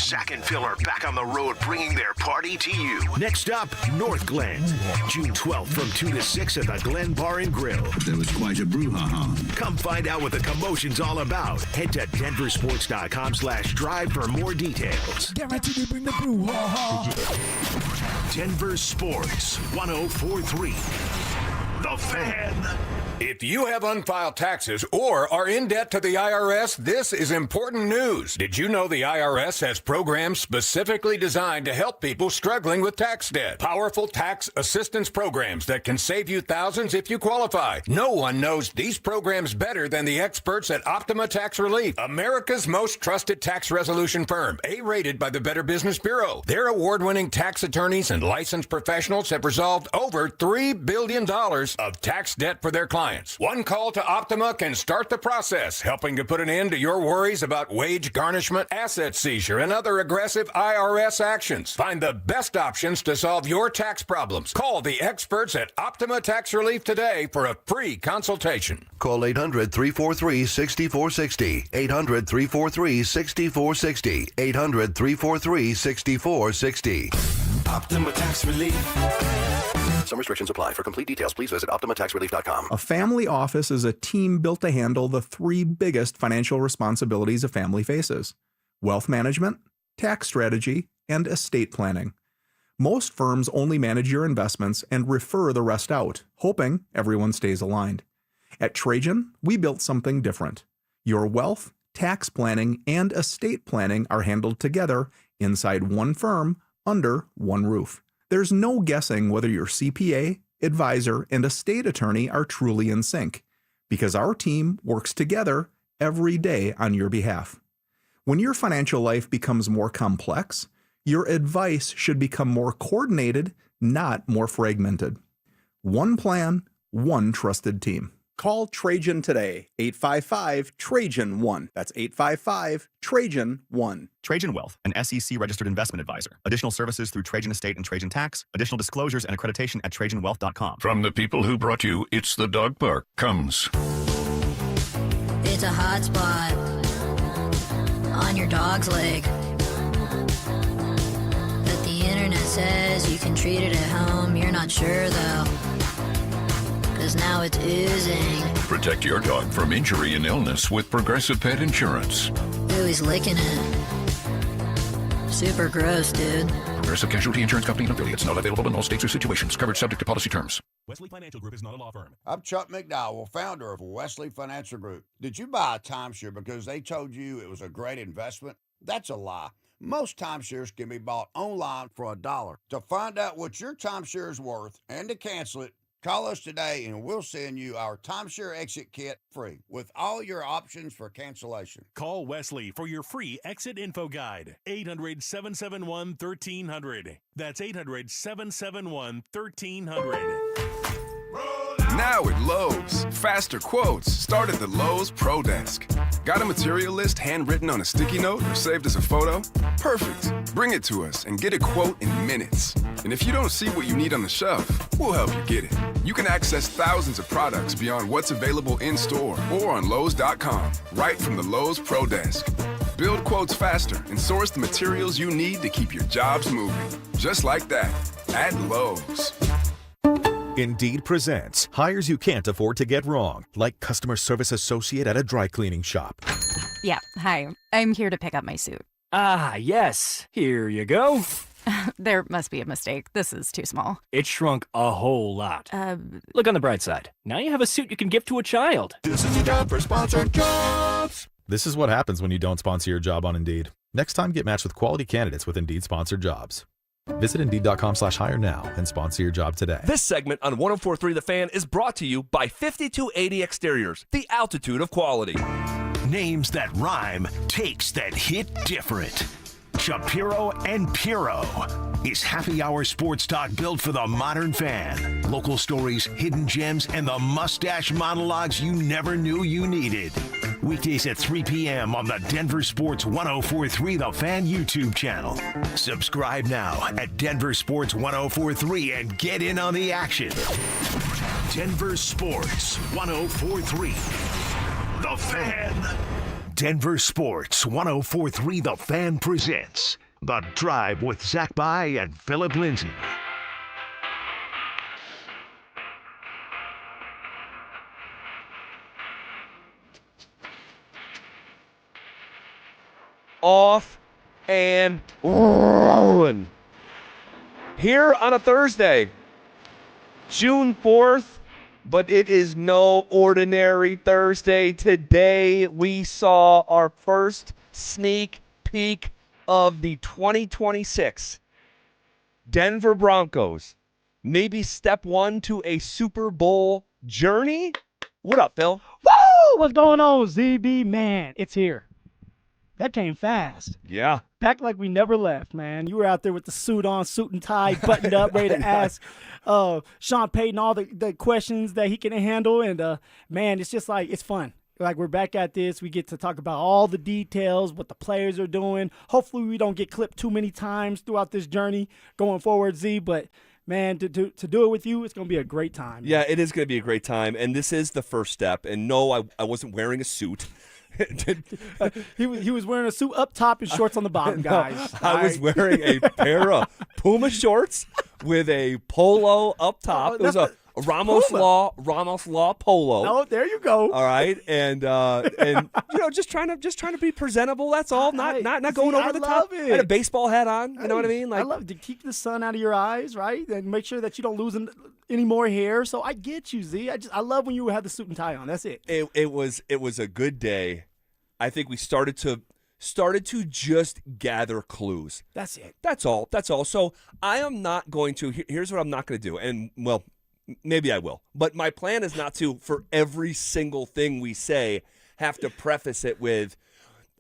Zach and Phil are back on the road bringing their party to you. Next up, North Glen. June 12th from 2 to 6 at the Glen Bar and Grill. There was quite a brouhaha. Come find out what the commotion's all about. Head to DenverSports.com/drive for more details. Guaranteed to bring the brouhaha. Denver Sports 104.3. The Fan. If you have unfiled taxes or are in debt to the IRS, this is important news. Did you know the IRS has programs specifically designed to help people struggling with tax debt? Powerful tax assistance programs that can save you thousands if you qualify. No one knows these programs better than the experts at Optima Tax Relief, America's most trusted tax resolution firm, A-rated by the Better Business Bureau. Their award-winning tax attorneys and licensed professionals have resolved over $3 billion of tax debt for their clients. One call to Optima can start the process, helping to put an end to your worries about wage garnishment, asset seizure, and other aggressive IRS actions. Find the best options to solve your tax problems. Call the experts at Optima Tax Relief today for a free consultation. Call 800-343-6460. 800-343-6460. 800-343-6460. Optima Tax Relief. Some restrictions apply. For complete details, please visit OptimaTaxRelief.com. A family office is a team built to handle the three biggest financial responsibilities a family faces: wealth management, tax strategy, and estate planning. Most firms only manage your investments and refer the rest out, hoping everyone stays aligned. At Trajan, we built something different. Your wealth, tax planning, and estate planning are handled together inside one firm under one roof. There's no guessing whether your CPA, advisor, and estate attorney are truly in sync, because our team works together every day on your behalf. When your financial life becomes more complex, your advice should become more coordinated, not more fragmented. One plan, one trusted team. Call Trajan today, 855-TRAJAN-1. That's 855-TRAJAN-1. Trajan Wealth, an SEC-registered investment advisor. Additional services through Trajan Estate and Trajan Tax. Additional disclosures and accreditation at TrajanWealth.com. From the people who brought you It's the Dog Park comes. It's a hot spot on your dog's leg. But the internet says you can treat it at home. You're not sure, though. 'Cause now it's oozing. Protect your dog from injury and illness with Progressive Pet Insurance. Ooh, he's licking it. Super gross, dude. Progressive Casualty Insurance Company and affiliates. Not available in all states or situations. Covered subject to policy terms. Wesley Financial Group is not a law firm. I'm Chuck McDowell, founder of Wesley Financial Group. Did you buy a timeshare because they told you it was a great investment? That's a lie. Most timeshares can be bought online for $1. To find out what your timeshare is worth and to cancel it, call us today and we'll send you our timeshare exit kit free with all your options for cancellation. Call Wesley for your free exit info guide. 800-771-1300. That's 800-771-1300. Now at Lowe's, faster quotes start at the Lowe's Pro Desk. Got a material list handwritten on a sticky note or saved as a photo? Perfect. Bring it to us and get a quote in minutes. And if you don't see what you need on the shelf, we'll help you get it. You can access thousands of products beyond what's available in-store or on Lowe's.com, right from the Lowe's Pro Desk. Build quotes faster and source the materials you need to keep your jobs moving. Just like that, at Lowe's. Indeed presents hires you can't afford to get wrong, like customer service associate at a dry cleaning shop. Yeah, hi. I'm here to pick up my suit. Ah, yes. Here you go. There must be a mistake. This is too small. It shrunk a whole lot. Look on the bright side. Now you have a suit you can give to a child. This is your job for sponsored jobs. This is what happens when you don't sponsor your job on Indeed. Next time, get matched with quality candidates with Indeed sponsored jobs. Visit Indeed.com/hire now and sponsor your job today. This segment on 104.3 The Fan is brought to you by 5280 Exteriors, the altitude of quality. Names that rhyme, takes that hit different. Shapiro and Piro is happy hour sports talk built for the modern fan. Local stories, hidden gems, and the mustache monologues you never knew you needed. Weekdays at 3 p.m. on the Denver Sports 104.3 The Fan YouTube channel. Subscribe now at Denver Sports 104.3 and get in on the action. Denver Sports 104.3 The Fan. Denver Sports 104.3 The Fan presents The Drive with Zach By and Phillip Lindsay. Off and rolling. Here on a Thursday, June 4th, but it is no ordinary Thursday. Today, we saw our first sneak peek of the 2026 Denver Broncos. Maybe step one to a Super Bowl journey. What up, Phil? Woo! What's going on, ZB? Man, it's here. That came fast. Yeah. Back like we never left, man. You were out there with the suit on, suit and tie, buttoned up, ready to ask Sean Payton all the questions that he can handle. And, man, it's just like, it's fun. Like, we're back at this. We get to talk about all the details, what the players are doing. Hopefully we don't get clipped too many times throughout this journey going forward, Z. But, man, to do it with you, it's going to be a great time. Yeah, it is going to be a great time. And this is the first step. And, no, I wasn't wearing a suit. He was wearing a suit up top and shorts on the bottom, guys. I was wearing a pair of Puma shorts with a polo up top. It was a Ramos Law polo. Oh, there you go. All right, and just trying to be presentable. That's all. Not going over the top. It. I had a baseball hat on. You know what I mean? I love to keep the sun out of your eyes, right, and make sure that you don't lose any more hair. So I get you, Z. I love when you have the suit and tie on. That's it. It was a good day. I think we started to just gather clues. That's it. That's all. So I am not going to. Here's what I'm not going to do. And well, maybe I will. But my plan is not to, for every single thing we say, have to preface it with,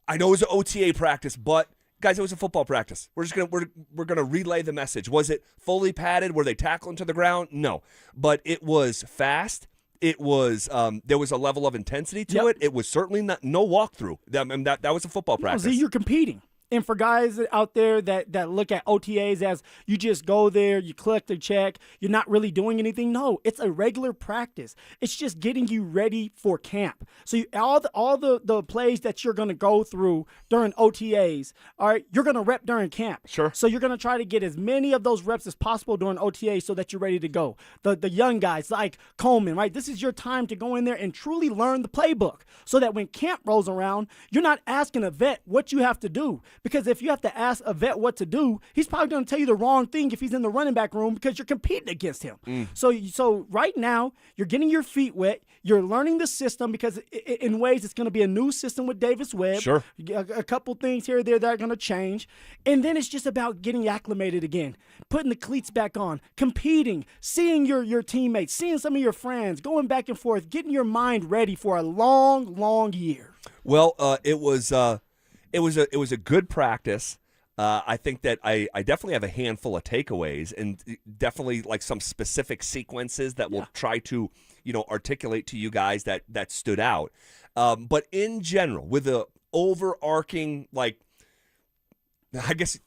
I know it was an OTA practice, but guys, it was a football practice. We're gonna relay the message. Was it fully padded? Were they tackling to the ground? No, but it was fast. It was there was a level of intensity to it. It was certainly no walkthrough. That was a football practice. See, you're competing. And for guys out there that look at OTAs as you just go there, you collect a check, you're not really doing anything. No, it's a regular practice. It's just getting you ready for camp. So all the plays that you're going to go through during OTAs, all right, you're going to rep during camp. Sure. So you're going to try to get as many of those reps as possible during OTAs so that you're ready to go. The young guys like Coleman, right? This is your time to go in there and truly learn the playbook so that when camp rolls around, you're not asking a vet what you have to do. Because if you have to ask a vet what to do, he's probably going to tell you the wrong thing if he's in the running back room because you're competing against him. So right now, you're getting your feet wet. You're learning the system because in ways it's going to be a new system with Davis Webb. Sure. A couple things here or there that are going to change. And then it's just about getting acclimated again, putting the cleats back on, competing, seeing your teammates, seeing some of your friends, going back and forth, getting your mind ready for a long, long year. Well, it was a good practice. I think that I definitely have a handful of takeaways and definitely like some specific sequences that we'll try to, articulate to you guys that stood out. But in general, with the overarching, like, I guess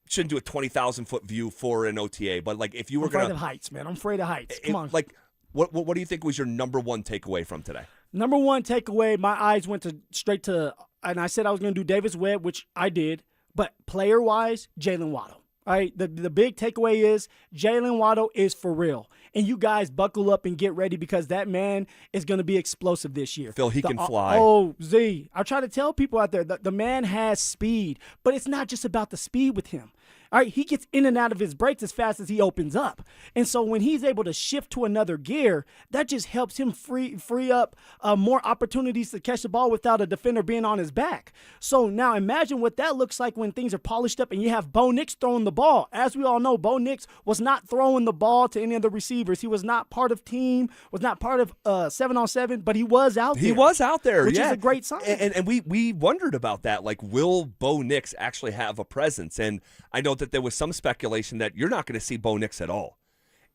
shouldn't do a 20,000-foot view for an OTA, but like if you were I'm afraid of heights, man. I'm afraid of heights. Come on. Like, what do you think was your number one takeaway from today? Number one takeaway, my eyes went straight to, and I said I was going to do Davis Webb, which I did, but player-wise, Jalen Waddle. All right, the big takeaway is Jalen Waddle is for real. And you guys buckle up and get ready because that man is going to be explosive this year. Phil, he can fly. Oh, Z, I try to tell people out there that the man has speed, but it's not just about the speed with him. All right, he gets in and out of his breaks as fast as he opens up. And so when he's able to shift to another gear, that just helps him free up more opportunities to catch the ball without a defender being on his back. So now imagine what that looks like when things are polished up and you have Bo Nix throwing the ball. As we all know, Bo Nix was not throwing the ball to any of the receivers. He was not part of team, was not part of 7-on-7, but he was out there. He was out there, which is a great sign. And we wondered about that. Like, will Bo Nix actually have a presence? And I know that there was some speculation that you're not going to see Bo Nix at all.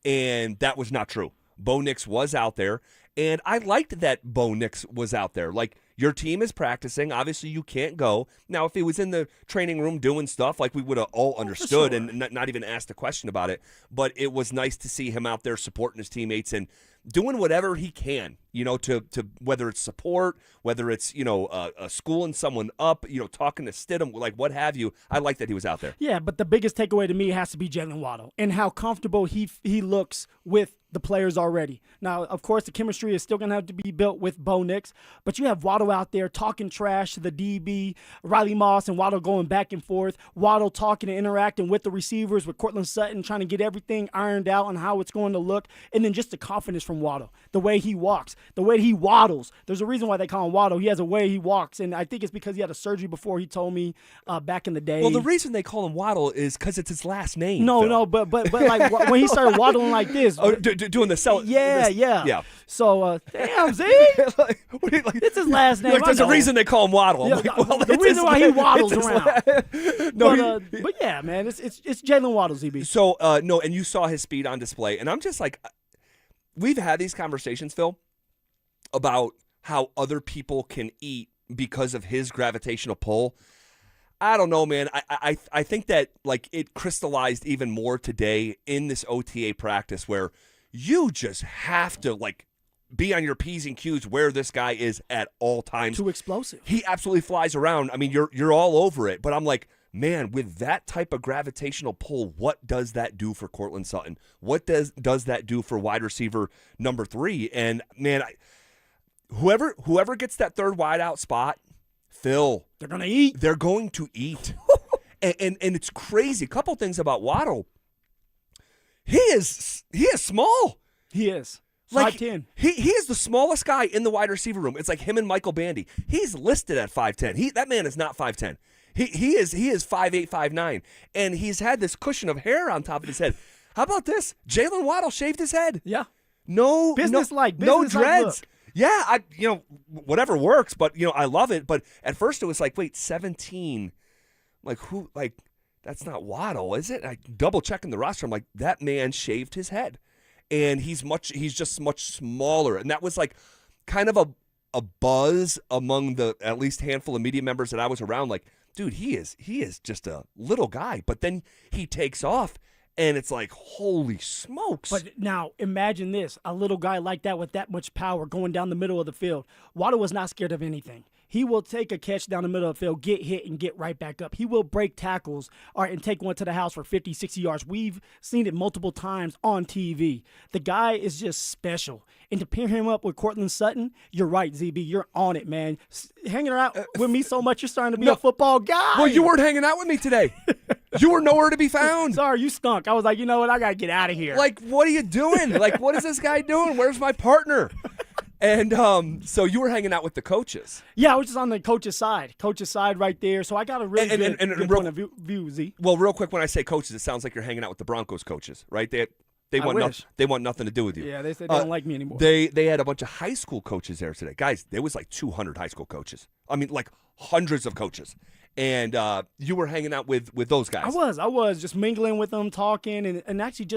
And that was not true. Bo Nix was out there, and I liked that Bo Nix was out there. Like, your team is practicing. Obviously, you can't go. Now, if he was in the training room doing stuff, like, we would have all understood and not even asked a question about it. But it was nice to see him out there supporting his teammates and doing whatever he can, to whether it's support, whether it's, schooling someone up, talking to Stidham, like what have you. I like that he was out there. Yeah, but the biggest takeaway to me has to be Jalen Waddle and how comfortable he looks with the players already. Now, of course, the chemistry is still going to have to be built with Bo Nix, but you have Waddle out there talking trash to the DB, Riley Moss and Waddle going back and forth, Waddle talking and interacting with the receivers, with Cortland Sutton, trying to get everything ironed out on how it's going to look, and then just the confidence from Waddle, the way he walks, the way he waddles. There's a reason why they call him Waddle. He has a way he walks, and I think it's because he had a surgery before, he told me back in the day. Well, the reason they call him Waddle is because it's his last name. No, but like when he started waddling like this. Doing the cell. Yeah. So, damn, Z. It's his last name. There's a reason they call him Waddle. Yeah, the reason why he waddles around. No, but yeah, man, it's Jalen Waddle, ZB. So, no, and you saw his speed on display. And I'm just like, we've had these conversations, Phil, about how other people can eat because of his gravitational pull. I don't know, man. I think that like it crystallized even more today in this OTA practice where you just have to like be on your P's and Q's where this guy is at all times. Too explosive. He absolutely flies around. I mean, you're all over it. But I'm like, man, with that type of gravitational pull, what does that do for Cortland Sutton? What does that do for wide receiver number 3? And man, whoever gets that third wideout spot, Phil, they're gonna eat. They're going to eat. and it's crazy. A couple things about Waddle. He is small. He is. Like 5'10". He is the smallest guy in the wide receiver room. It's like him and Michael Bandy. He's listed at 5'10". That man is not 5'10". He is 5'8", 5'9", and he's had this cushion of hair on top of his head. How about this? Jalen Waddle shaved his head. Yeah. No dreads. Look. Yeah, whatever works, but I love it. But at first it was like, wait, 17. Like who? Like that's not Waddle, is it? I double checking the roster. I'm like, that man shaved his head, and he's just much smaller. And that was like kind of a buzz among the at least handful of media members that I was around. Like, dude, he is just a little guy. But then he takes off, and it's like, holy smokes. But now imagine this, a little guy like that with that much power going down the middle of the field. Waddle was not scared of anything. He will take a catch down the middle of the field, get hit, and get right back up. He will break tackles and take one to the house for 50, 60 yards. We've seen it multiple times on TV. The guy is just special. And to pair him up with Cortland Sutton, you're right, ZB. You're on it, man. Hanging out with me so much, you're starting to be a football guy. Well, you weren't hanging out with me today. You were nowhere to be found. Sorry, you stunk. I was like, you know what? I got to get out of here. Like, what are you doing? Like, what is this guy doing? Where's my partner? And so you were hanging out with the coaches. Yeah, I was just on the coach's side. Coach's side right there. So I got a really good point of view, Z. Well, real quick, when I say coaches, it sounds like you're hanging out with the Broncos coaches, right? They want nothing to do with you. Yeah, they said they don't like me anymore. They had a bunch of high school coaches there today. Guys, there was like 200 high school coaches. I mean, like hundreds of coaches. And you were hanging out with those guys. I was just mingling with them, talking, and actually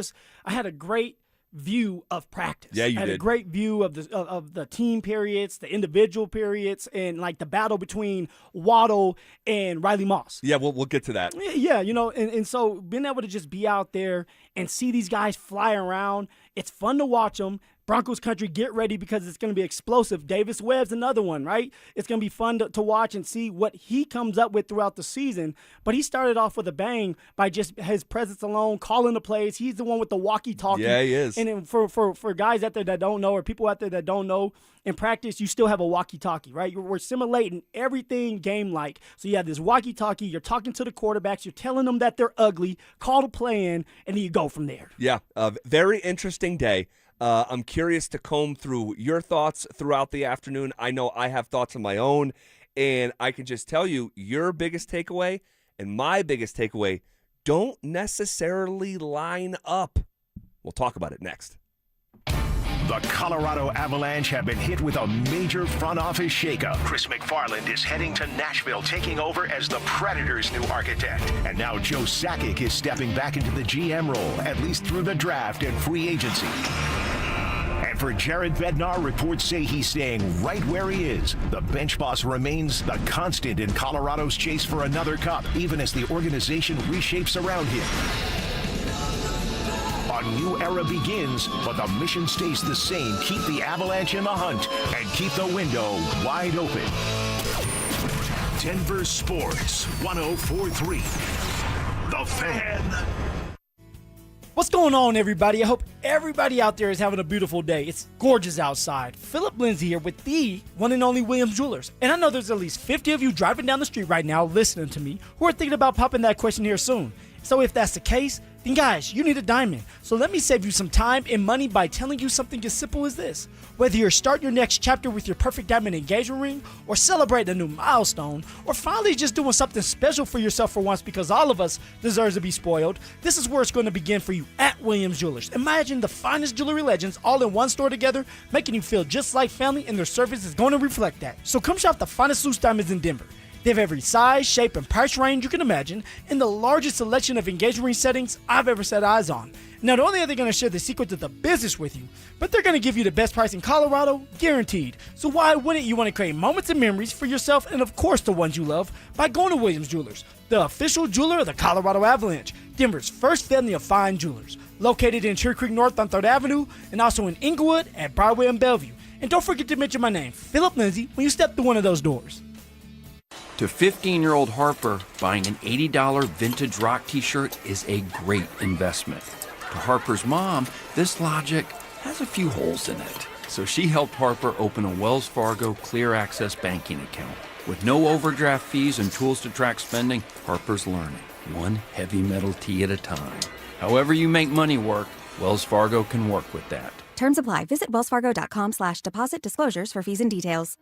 I had a great view of practice. Yeah, you had did. A great view of the team periods, the individual periods, and like the battle between Waddle and Riley Moss. Yeah, we'll get to that. Yeah, and so being able to just be out there and see these guys fly around, it's fun to watch them. Broncos country, get ready because it's going to be explosive. Davis Webb's another one, right? It's going to be fun to watch and see what he comes up with throughout the season. But he started off with a bang by just his presence alone, calling the plays. He's the one with the walkie-talkie. Yeah, he is. And then for guys out there that don't know or people out there that don't know, in practice, you still have a walkie-talkie, right? We're simulating everything game-like. So you have this walkie-talkie. You're talking to the quarterbacks. You're telling them that they're ugly. Call the play in, and then you go from there. Yeah, a very interesting day. I'm curious to comb through your thoughts throughout the afternoon. I know I have thoughts of my own, and I can just tell you your biggest takeaway and my biggest takeaway don't necessarily line up. We'll talk about it next. The Colorado Avalanche have been hit with a major front office shakeup. Chris McFarland is heading to Nashville, taking over as the Predators' new architect. And now Joe Sakic is stepping back into the GM role, at least through the draft and free agency. And for Jared Bednar, reports say he's staying right where he is. The bench boss remains the constant in Colorado's chase for another cup, even as the organization reshapes around him. A new era begins, but the mission stays the same. Keep the Avalanche in the hunt and keep the window wide open. Denver Sports 104.3. The Fan. What's going on, everybody? I hope everybody out there is having a beautiful day. It's gorgeous outside. Phillip Lindsay here with the one and only Williams Jewelers. And I know there's at least 50 of you driving down the street right now listening to me who are thinking about popping that question here soon. So if that's the case, then guys, you need a diamond. So let me save you some time and money by telling you something as simple as this. Whether you're starting your next chapter with your perfect diamond engagement ring, or celebrating a new milestone, or finally just doing something special for yourself for once because all of us deserve to be spoiled, this is where it's going to begin for you at Williams Jewelers. Imagine the finest jewelry legends all in one store together, making you feel just like family, and their service is going to reflect that. So come shop the finest loose diamonds in Denver. They have every size, shape, and price range you can imagine, and the largest selection of engagement ring settings I've ever set eyes on. Not only are they going to share the secret to the business with you, but they're going to give you the best price in Colorado, guaranteed. So why wouldn't you want to create moments and memories for yourself and, of course, the ones you love by going to Williams Jewelers, the official jeweler of the Colorado Avalanche, Denver's first family of fine jewelers, located in Cherry Creek North on 3rd Avenue, and also in Inglewood at Broadway and Bellevue. And don't forget to mention my name, Phillip Lindsay, when you step through one of those doors. To 15-year-old Harper, buying an $80 vintage rock t-shirt is a great investment. To Harper's mom, this logic has a few holes in it. So she helped Harper open a Wells Fargo Clear Access banking account. With no overdraft fees and tools to track spending, Harper's learning, one heavy metal tee at a time. However you make money work, Wells Fargo can work with that. Terms apply. Visit wellsfargo.com/deposit disclosures for fees and details.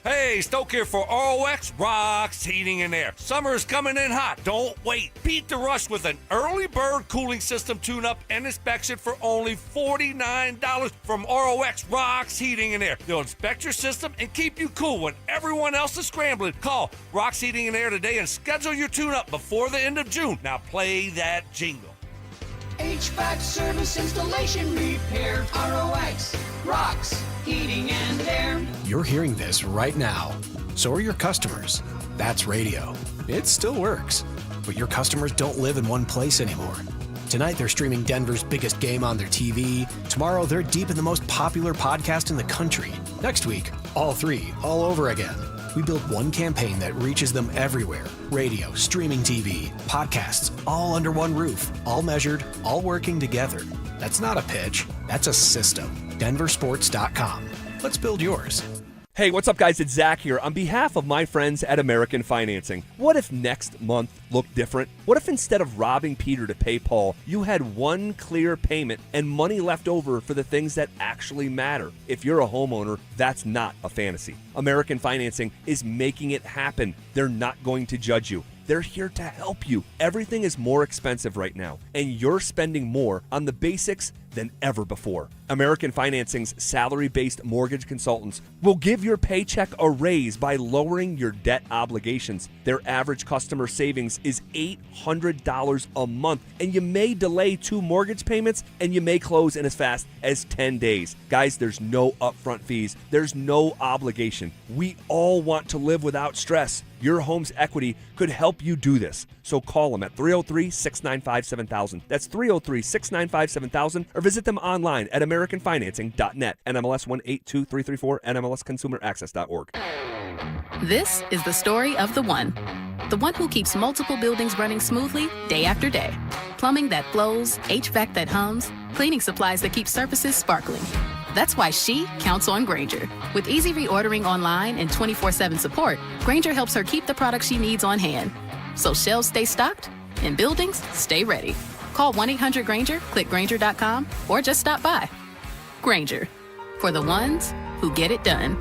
Hey, Stoke here for ROX Rocks Heating and Air. Summer is coming in hot. Don't wait. Beat the rush with an early bird cooling system tune-up and inspection for only $49 from ROX Rocks Heating and Air. They'll inspect your system and keep you cool when everyone else is scrambling. Call Rocks Heating and Air today and schedule your tune-up before the end of June. Now play that jingle. HVAC service, installation, repair, ROX, Rocks, Heating and Air. You're hearing this right now. So are your customers. That's radio. It still works. But your customers don't live in one place anymore. Tonight they're streaming Denver's biggest game on their TV. Tomorrow they're deep in the most popular podcast in the country. Next week, all three, all over again. We built one campaign that reaches them everywhere. Radio, streaming TV, podcasts, all under one roof, all measured, all working together. That's not a pitch, that's a system. DenverSports.com. Let's build yours. Hey, what's up, guys? It's Zach here. On behalf of my friends at American Financing, what if next month looked different? What if instead of robbing Peter to pay Paul, you had one clear payment and money left over for the things that actually matter? If you're a homeowner, that's not a fantasy. American Financing is making it happen. They're not going to judge you. They're here to help you. Everything is more expensive right now, and you're spending more on the basics than ever before. American Financing's salary-based mortgage consultants will give your paycheck a raise by lowering your debt obligations. Their average customer savings is $800 a month, and you may delay 2 mortgage payments, and you may close in as fast as 10 days. Guys, there's no upfront fees. There's no obligation. We all want to live without stress. Your home's equity could help you do this. So call them at 303-695-7000. That's 303-695-7000, or visit them online at americanfinancing.net. NMLS 182334, NMLSconsumeraccess.org. This is the story of the one who keeps multiple buildings running smoothly day after day. Plumbing that flows, HVAC that hums, cleaning supplies that keep surfaces sparkling. That's why she counts on Grainger. With easy reordering online and 24/7 support, Grainger helps her keep the products she needs on hand. So shelves stay stocked and buildings stay ready. Call 1-800-GRAINGER, click Grainger.com, or just stop by. Grainger, for the ones who get it done.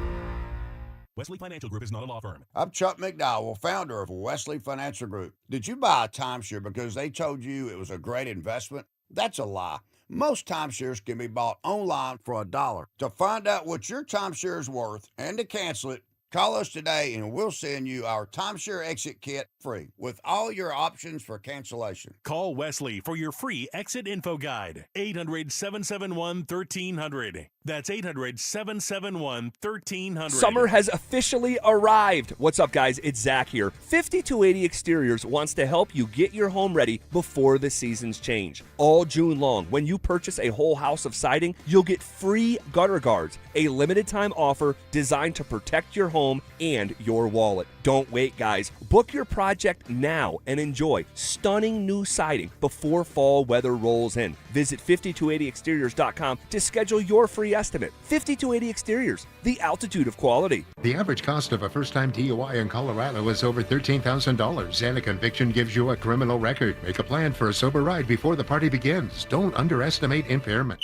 Wesley Financial Group is not a law firm. I'm Chuck McDowell, founder of Wesley Financial Group. Did you buy a timeshare because they told you it was a great investment? That's a lie. Most timeshares can be bought online for $1. To find out what your timeshare is worth and to cancel it, Call us today and we'll send you our timeshare exit kit free with all your options for cancellation. Call Wesley for your free exit info guide. 800-771-1300. That's 800-771-1300. Summer has officially arrived. What's up, guys? It's Zach here. 5280 Exteriors wants to help you get your home ready before the seasons change. All June long, when you purchase a whole house of siding, you'll get free gutter guards, a limited time offer designed to protect your home and your wallet. Don't wait, guys. Book your project now and enjoy stunning new siding before fall weather rolls in. Visit 5280exteriors.com to schedule your free estimate. 5280 Exteriors, the altitude of quality. The average cost of a first-time DUI in Colorado is over $13,000, and a conviction gives you a criminal record. Make a plan for a sober ride before the party begins. Don't underestimate impairment.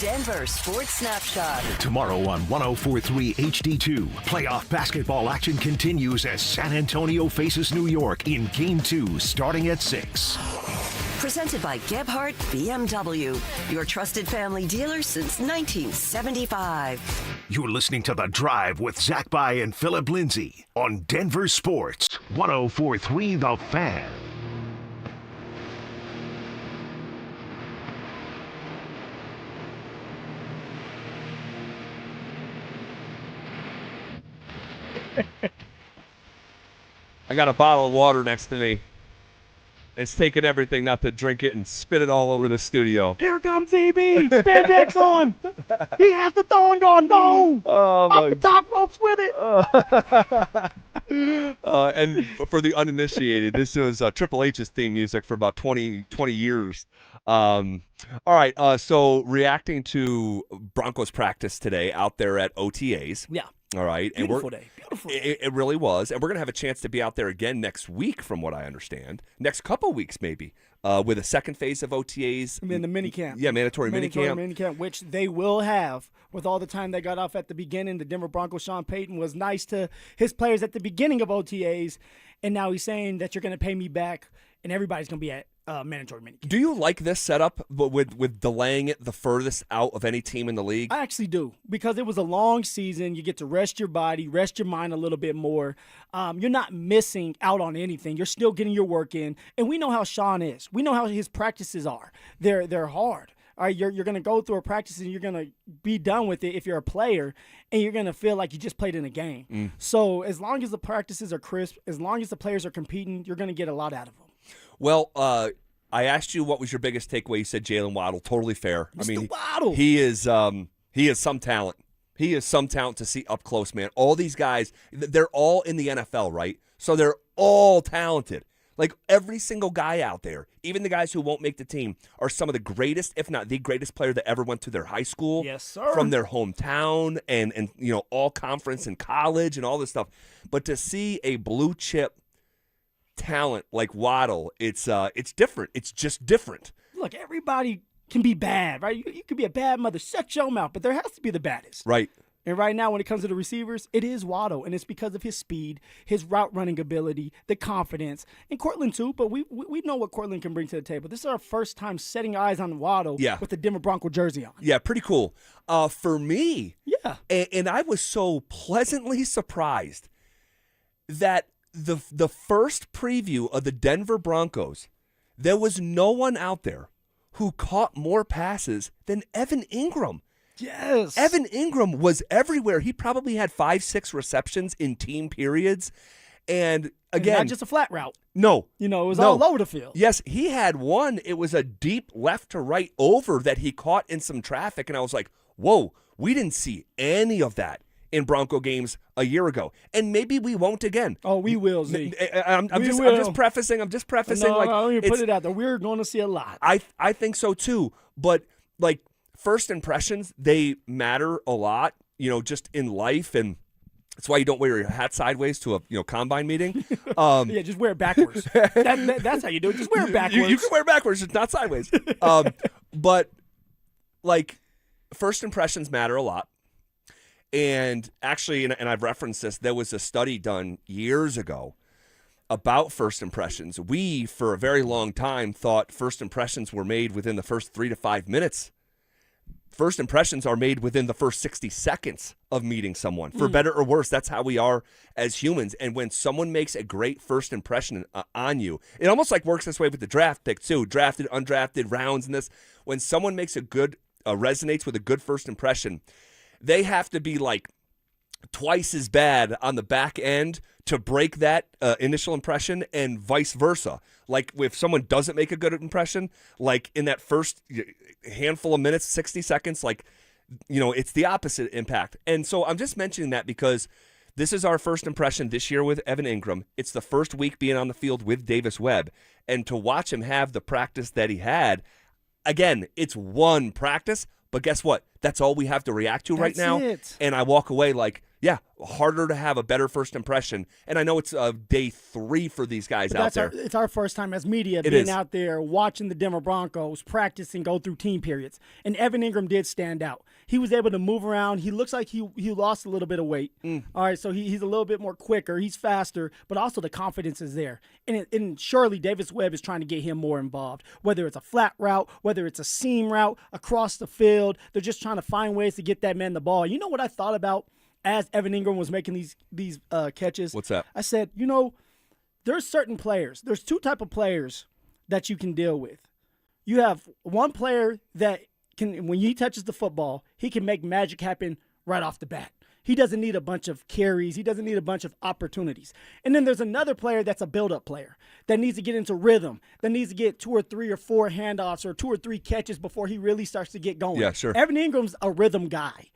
Denver Sports Snapshot. Tomorrow on 104.3 HD2, playoff basketball action continues as San Antonio faces New York in Game 2 starting at 6. Presented by Gebhardt BMW, your trusted family dealer since 1975. You're listening to The Drive with Zach By and Phillip Lindsay on Denver Sports 104.3 The Fan. I got a bottle of water next to me. It's taking everything not to drink it and spit it all over the studio. Here comes EB. Spandex on. He has the thong on. No. Oh, Off the top ropes with it. And for the uninitiated, this was Triple H's theme music for about 20 years. All right, so reacting to Broncos practice today out there at OTAs. Yeah. All right. Beautiful day. Beautiful day. It really was. And we're going to have a chance to be out there again next week, from what I understand. Next couple weeks, maybe, with a second phase of OTAs. I mean, the mini camp. Yeah, mandatory mini camp, which they will have with all the time they got off at the beginning. The Denver Broncos, Sean Payton, was nice to his players at the beginning of OTAs, and now he's saying that you're going to pay me back, and everybody's going to be at mandatory mini camp. Do you like this setup, but with delaying it the furthest out of any team in the league? I actually do, because it was a long season. You get to rest your body, rest your mind a little bit more. You're not missing out on anything. You're still getting your work in. And we know how Sean is. We know how his practices are. They're hard. All right, you're going to go through a practice and you're going to be done with it if you're a player, and you're going to feel like you just played in a game. So as long as the practices are crisp, as long as the players are competing, you're going to get a lot out of them. Well, I asked you what was your biggest takeaway. You said Jalen Waddle. Totally fair. Mr. I mean, Waddle. he is some talent. He is some talent to see up close, man. All these guys, they're all in the NFL, right? So they're all talented. Like every single guy out there, even the guys who won't make the team, are some of the greatest, if not the greatest player that ever went to their high school. Yes, sir. From their hometown and you know, all conference and college and all this stuff. But to see a blue chip talent like Waddle, it's different. It's just different. Look, everybody can be bad, right? You can be a bad mother. Shut your mouth, but there has to be the baddest. Right. And right now, when it comes to the receivers, it is Waddle, and it's because of his speed, his route running ability, the confidence, and Cortland too. But we know what Cortland can bring to the table. This is our first time setting eyes on Waddle with the Denver Bronco jersey on. Yeah, pretty cool. For me, yeah, and I was so pleasantly surprised that the first preview of the Denver Broncos, there was no one out there who caught more passes than Evan Ingram. Yes. Evan Ingram was everywhere. He probably had 5-6 receptions in team periods. And again, and not just a flat route. No. You know, it was all over the field. Yes, he had one. It was a deep left to right over that he caught in some traffic. And I was like, whoa, we didn't see any of that in Bronco games a year ago. And maybe we won't again. Oh, we will, Z. I'm just prefacing. No, like, let me put it out there. We're going to see a lot. I think so too. But like, first impressions, they matter a lot, you know, just in life, and that's why you don't wear your hat sideways to a combine meeting. Yeah, just wear it backwards. That's how you do it. Just wear it backwards. You can wear it backwards, just not sideways. But like, first impressions matter a lot. And actually, and I've referenced this, there was a study done years ago about first impressions. We, for a very long time, thought first impressions were made within the first 3 to 5 minutes. first impressions are made within the first 60 seconds of meeting someone. For better or worse, that's how we are as humans. And when someone makes a great first impression on you, it almost like works this way with the draft pick too, drafted, undrafted, rounds and this. When someone makes a good, resonates with a good first impression, they have to be like twice as bad on the back end to break that initial impression, and vice versa. Like if someone doesn't make a good impression, like in that first handful of minutes, 60 seconds, like, it's the opposite impact. And so I'm just mentioning that because this is our first impression this year with Evan Ingram. It's the first week being on the field with Davis Webb. And to watch him have the practice that he had, again, it's one practice, but guess what? That's all we have to react to right now. And I walk away like, yeah, harder to have a better first impression. And I know it's day 3 for these guys out there. It's our first time as media out there watching the Denver Broncos practice and go through team periods. And Evan Ingram did stand out. He was able to move around. He looks like he lost a little bit of weight. All right, so he's a little bit more quicker. He's faster, but also the confidence is there. And surely Davis Webb is trying to get him more involved, whether it's a flat route, whether it's a seam route, across the field. They're just trying to find ways to get that man the ball. You know what I thought about as Evan Ingram was making these catches? What's that? I said, there's certain players. There's 2 type of players that you can deal with. You have one player that can, when he touches the football, he can make magic happen right off the bat. He doesn't need a bunch of carries. He doesn't need a bunch of opportunities. And then there's another player that's a build-up player that needs to get into rhythm, that needs to get 2 or 3 or 4 handoffs or 2 or 3 catches before he really starts to get going. Yeah, sure. Evan Ingram's a rhythm guy.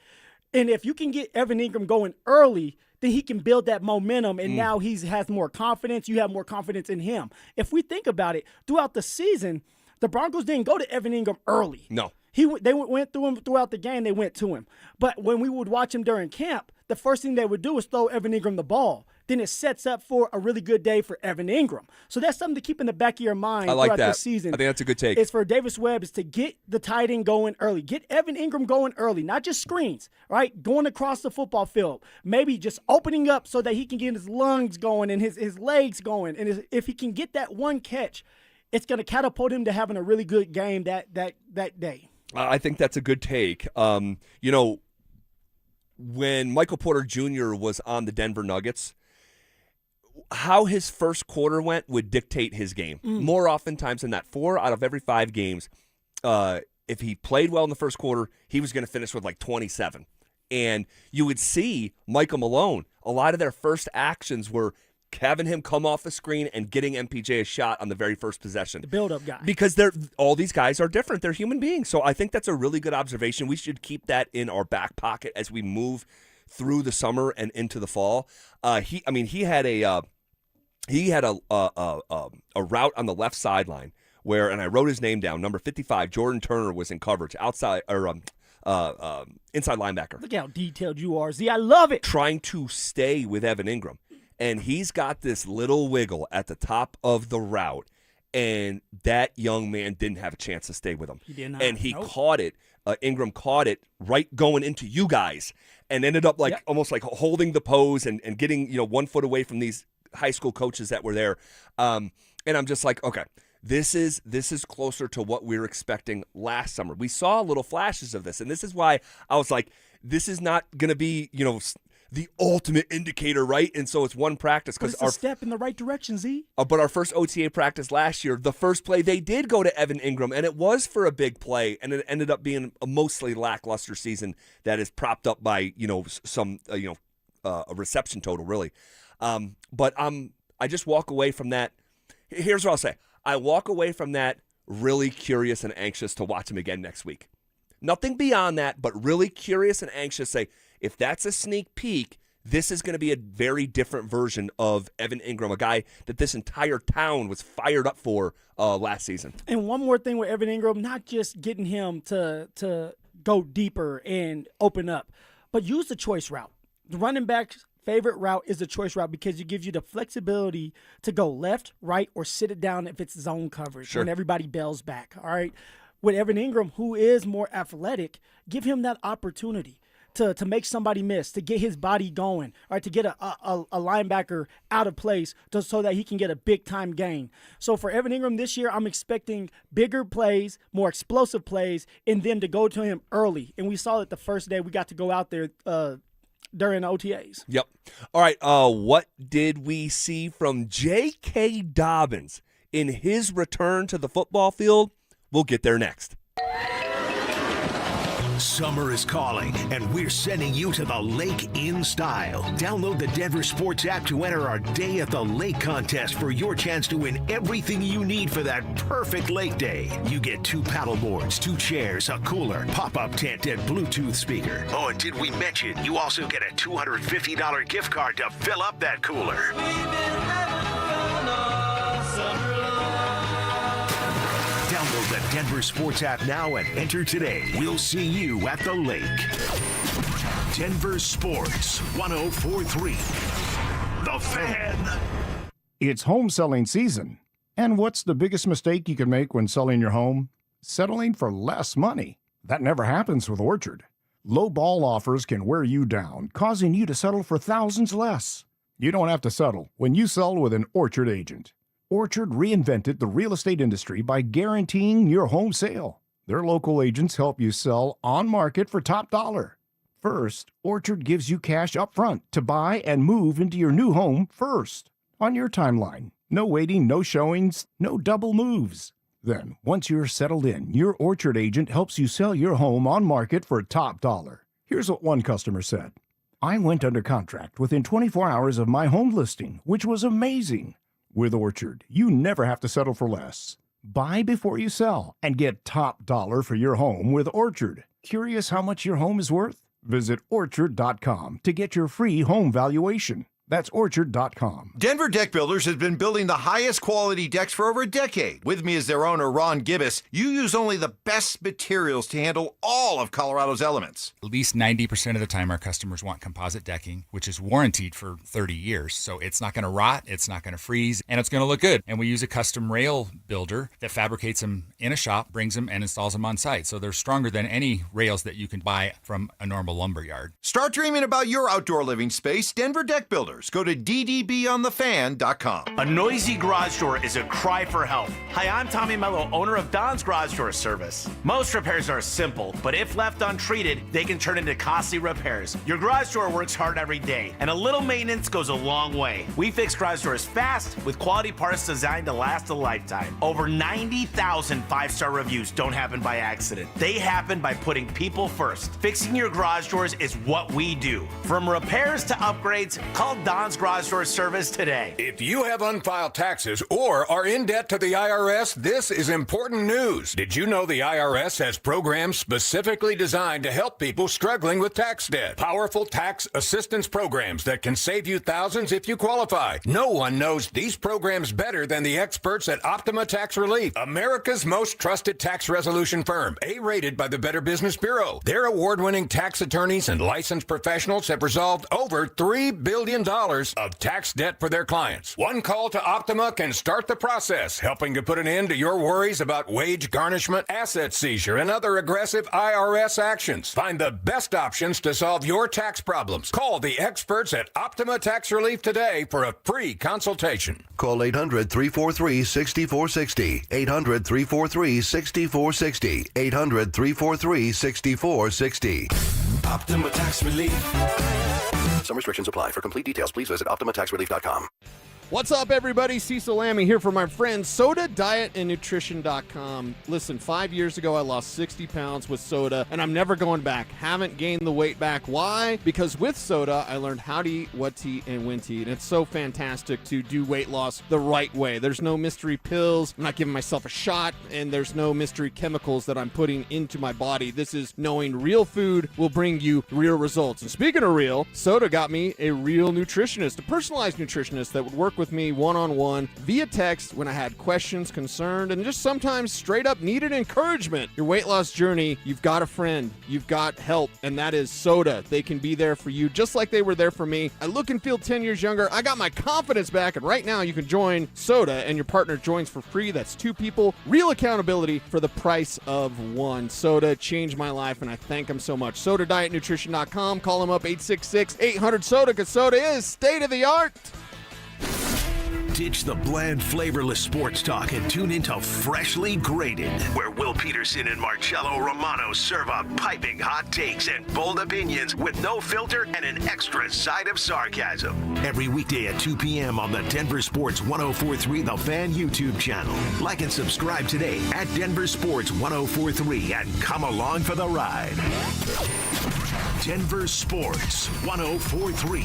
And if you can get Evan Ingram going early, then he can build that momentum, and now he has more confidence. You have more confidence in him. If we think about it, throughout the season, the Broncos didn't go to Evan Ingram early. No. They went through him throughout the game. They went to him. But when we would watch him during camp, the first thing they would do is throw Evan Ingram the ball. Then it sets up for a really good day for Evan Ingram. So that's something to keep in the back of your mind throughout the season. I think that's a good take. It's for Davis Webb is to get the tight end going early. Get Evan Ingram going early, not just screens, right? Going across the football field. Maybe just opening up so that he can get his lungs going and his legs going. And if he can get that one catch, it's going to catapult him to having a really good game that day. I think that's a good take. When Michael Porter Jr. was on the Denver Nuggets, how his first quarter went would dictate his game. More oftentimes than that, 4 out of every 5 games, if he played well in the first quarter, he was going to finish with like 27. And you would see Michael Malone, a lot of their first actions were having him come off the screen and getting MPJ a shot on the very first possession. The build-up guy. Because all these guys are different. They're human beings. So I think that's a really good observation. We should keep that in our back pocket as we move through the summer and into the fall. He had a route on the left sideline where, and I wrote his name down, number 55, Jordan Turner was in coverage, outside or inside linebacker. Look how detailed you are, Z. I love it. Trying to stay with Evan Ingram. And he's got this little wiggle at the top of the route, and that young man didn't have a chance to stay with him. He did not. And he caught it. Ingram caught it right going into you guys, and ended up almost like holding the pose and getting 1 foot away from these high school coaches that were there. And I'm just like, okay, this is closer to what we were expecting last summer. We saw little flashes of this, and this is why I was like, this is not going to be the ultimate indicator, right? And so it's one practice because it's a step in the right direction, Z. But our first OTA practice last year, the first play they did go to Evan Ingram, and it was for a big play, and it ended up being a mostly lackluster season that is propped up by a reception total, really. But I just walk away from that. Here's what I'll say: I walk away from that really curious and anxious to watch him again next week. Nothing beyond that, but really curious and anxious. Say, if that's a sneak peek, this is going to be a very different version of Evan Ingram, a guy that this entire town was fired up for last season. And one more thing with Evan Ingram, not just getting him to go deeper and open up, but use the choice route. The running back's favorite route is the choice route because it gives you the flexibility to go left, right, or sit it down if it's zone coverage when everybody bails back, all right? With Evan Ingram, who is more athletic, give him that opportunity. to make somebody miss, to get his body going, or to get a linebacker out of place so that he can get a big-time gain. So for Evan Ingram this year, I'm expecting bigger plays, more explosive plays, and them to go to him early. And we saw it the first day we got to go out there during OTAs. Yep. All right, what did we see from J.K. Dobbins in his return to the football field? We'll get there next. Summer is calling, and we're sending you to the lake in style. Download the Denver Sports app to enter our Day at the Lake contest for your chance to win everything you need for that perfect lake day. You get 2 paddle boards, 2 chairs, a cooler, pop-up tent, and Bluetooth speaker. Oh, and did we mention you also get a $250 gift card to fill up that cooler? Download the Denver Sports app now and enter today. We'll see you at the lake. Denver Sports 104.3. The Fan. It's home selling season. And what's the biggest mistake you can make when selling your home? Settling for less money. That never happens with Orchard. Low ball offers can wear you down, causing you to settle for thousands less. You don't have to settle when you sell with an Orchard agent. Orchard reinvented the real estate industry by guaranteeing your home sale. Their local agents help you sell on market for top dollar. First, Orchard gives you cash up front to buy and move into your new home first, on your timeline. No waiting, no showings, no double moves. Then, once you're settled in, your Orchard agent helps you sell your home on market for top dollar. Here's what one customer said. I went under contract within 24 hours of my home listing, which was amazing. With Orchard, you never have to settle for less. Buy before you sell and get top dollar for your home with Orchard. Curious how much your home is worth? Visit Orchard.com to get your free home valuation. That's Orchard.com. Denver Deck Builders has been building the highest quality decks for over a decade. With me is their owner, Ron Gibbous. You use only the best materials to handle all of Colorado's elements. At least 90% of the time, our customers want composite decking, which is warranted for 30 years. So it's not going to rot, it's not going to freeze, and it's going to look good. And we use a custom rail builder that fabricates them in a shop, brings them, and installs them on site. So they're stronger than any rails that you can buy from a normal lumber yard. Start dreaming about your outdoor living space. Denver Deck Builders. Go to ddbonthefan.com. A noisy garage door is a cry for help. Hi, I'm Tommy Mello, owner of Don's Garage Door Service. Most repairs are simple, but if left untreated, they can turn into costly repairs. Your garage door works hard every day, and a little maintenance goes a long way. We fix garage doors fast with quality parts designed to last a lifetime. Over 90,000 five-star reviews don't happen by accident. They happen by putting people first. Fixing your garage doors is what we do. From repairs to upgrades, call Don's Garage Door Service today. If you have unfiled taxes or are in debt to the IRS, this is important news. Did you know the IRS has programs specifically designed to help people struggling with tax debt? Powerful tax assistance programs that can save you thousands if you qualify. No one knows these programs better than the experts at Optima Tax Relief, America's most trusted tax resolution firm, A-rated by the Better Business Bureau. Their award-winning tax attorneys and licensed professionals have resolved over $3 billion of tax debt for their clients. One call to Optima can start the process, helping to put an end to your worries about wage garnishment, asset seizure, and other aggressive IRS actions. Find the best options to solve your tax problems. Call the experts at Optima Tax Relief today for a free consultation. Call 800-343-6460. 800-343-6460. 800-343-6460. Optima Tax Relief. Some restrictions apply. For complete details, please visit OptimaTaxRelief.com. What's up, everybody? Cecil Lammy here for my friends Soda Diet and Nutrition.com. Listen, 5 years ago, I lost 60 pounds with soda, and I'm never going back. Haven't gained the weight back. Why? Because with soda, I learned how to eat, what to eat, and when to eat. And it's so fantastic to do weight loss the right way. There's no mystery pills. I'm not giving myself a shot, and there's no mystery chemicals that I'm putting into my body. This is knowing real food will bring you real results. And speaking of real, soda got me a real nutritionist, a personalized nutritionist that would work with with me one-on-one via text when I had questions, concerned, and just sometimes straight up needed encouragement. Your weight loss journey, you've got a friend, you've got help, and that is Soda. They can be there for you just like they were there for me. I look and feel 10 years younger. I got my confidence back, and right now you can join Soda, and your partner joins for free. That's 2 people, real accountability for the price of 1. Soda changed my life, and I thank them so much. SodaDietNutrition.com. Call them up 866-800-SODA, because Soda is state of the art. Ditch the bland, flavorless sports talk and tune into Freshly Grated, where Will Peterson and Marcello Romano serve up piping hot takes and bold opinions with no filter and an extra side of sarcasm. Every weekday at 2 p.m. on the Denver Sports 1043 The Fan YouTube channel. Like and subscribe today at Denver Sports 1043 and come along for the ride. Denver Sports 1043